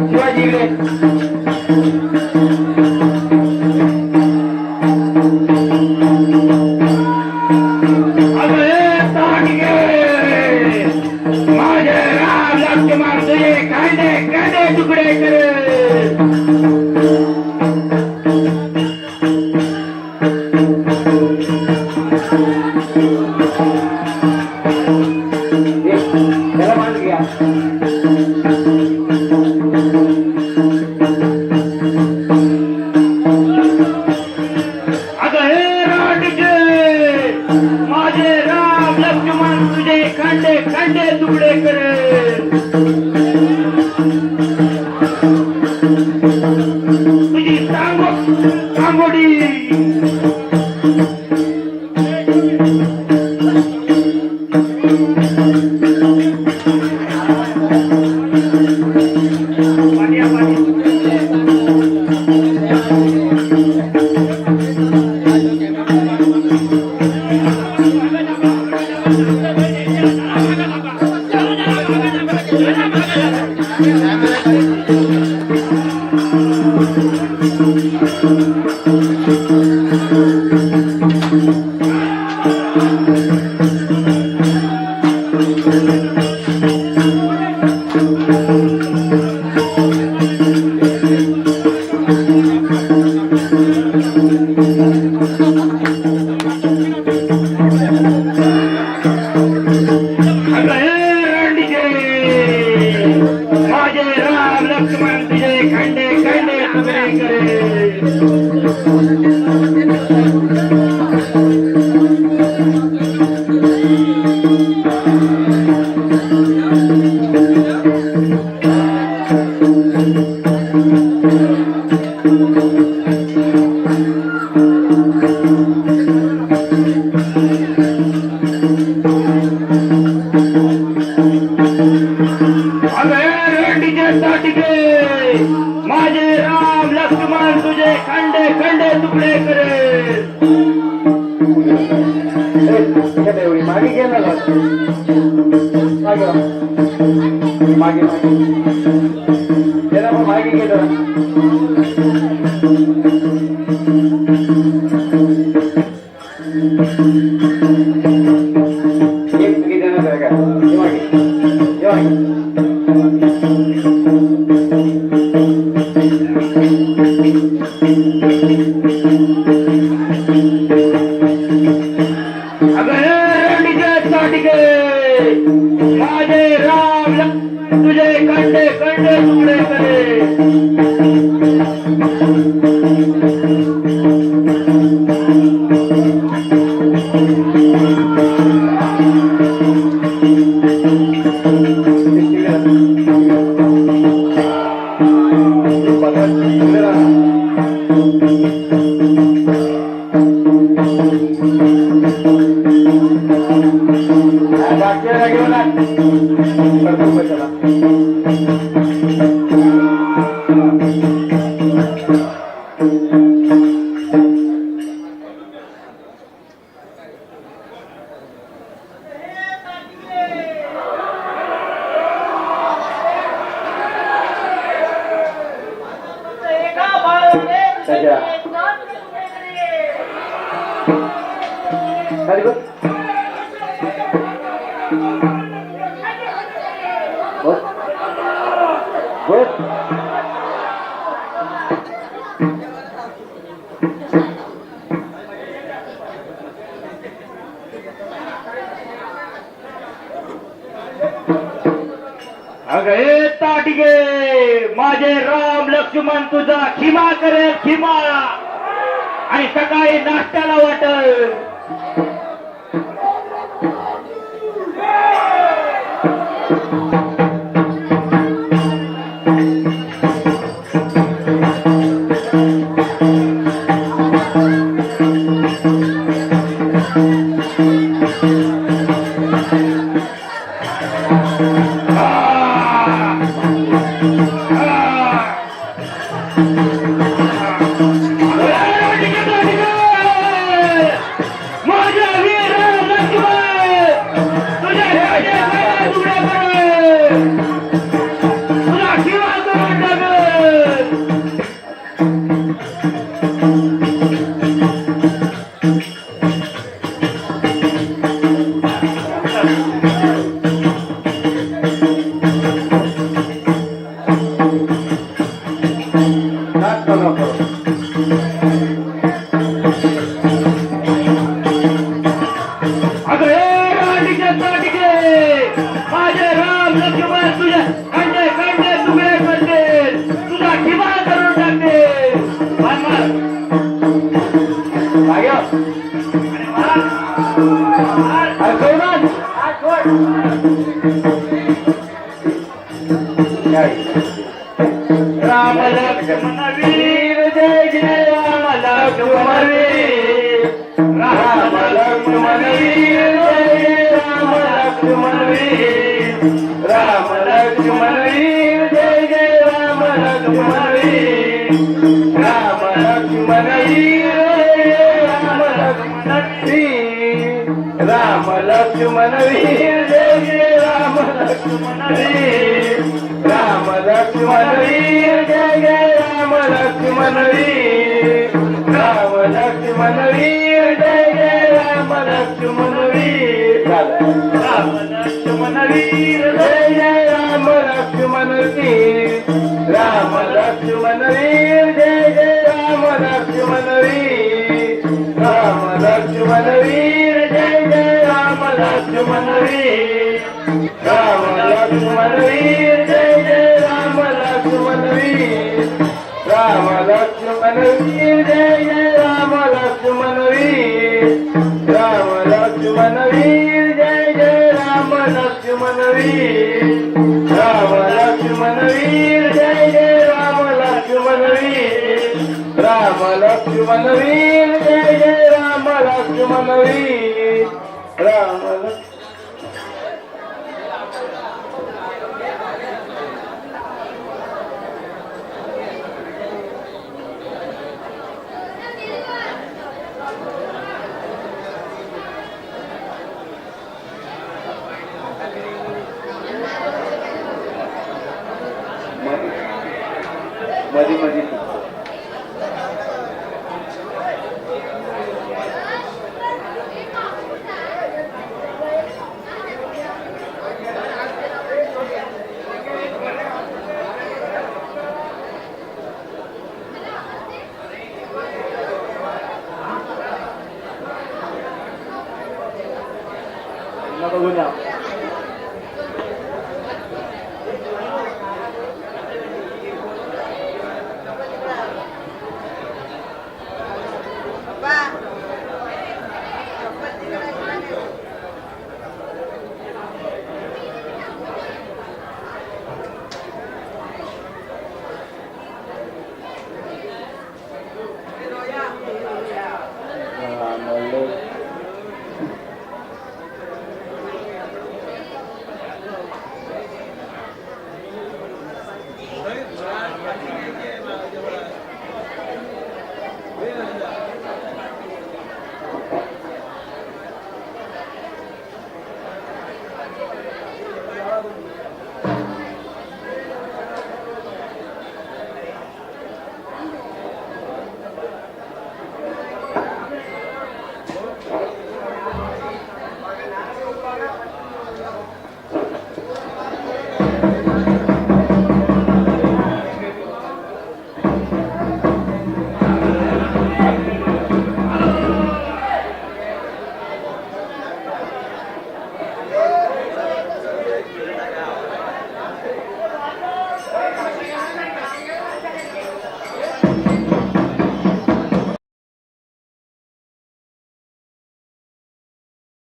शिवाजी इकडे. माझे राम लक्ष्मण तुझे खंडे खंडे तुकडे करे. त्याला मान घ्या. अगं हे रांडगे माझे राम लक्ष्मण तुझे खंडे खंडे तुकडे करे. तुझी तांबोडी माझे राम लक्ष्मण तुझे खंडे खंडे तुकडे माझे राम लक्ष्मण तुझे खंडे खंडे तुकडे करे. मागे गेला मागे मागे मागे त्याला मग मागे गेलं. माझे राम तुझे खंडे खंडे तुकडे करे. अगे ताटगे माझे राम लक्ष्मण तुझा खिमा करेल खिमा आणि सकाळी नाश्त्याला वाटल राम लक्ष्मण वीर जय जय राम लक्ष्मण वीर राम लक्ष्मण वीर जय जय राम लक्ष्मण वीर राम लक्ष्मण वीर जय जय राम लक्ष्मण वीर राम लक्ष्मण वीर राम लक्ष्मण वीर जय जय राम लक्ष्मण वीर राम लक्ष्मण वीर जय जय राम लक्ष्मण वीर राम लक्ष्मण वीर जय जय राम लक्ष्मण वीर राम लक्ष्मण वीर जय जय राम लक्ष्मण वीर राम लक्ष्मण वीर जय जय राम लक्ष्मण वीर राम लक्ष्मण वीर जय जय राम लक्ष्मण वीर राम लक्ष्मण वीर जय जय राम लक्ष्मण वीर राम लक्ष्मण वीर जय जय राम लक्ष्मण वीर राम लक्ष्मण वीर जय जय राम लक्ष्मण वीर राम लक्ष्मण वीर जय जय राम लक्ष्मण वीर राम लक्ष्मण वीर जय जय राम लक्ष्मण वीर राम मध्ये मध्ये बघूया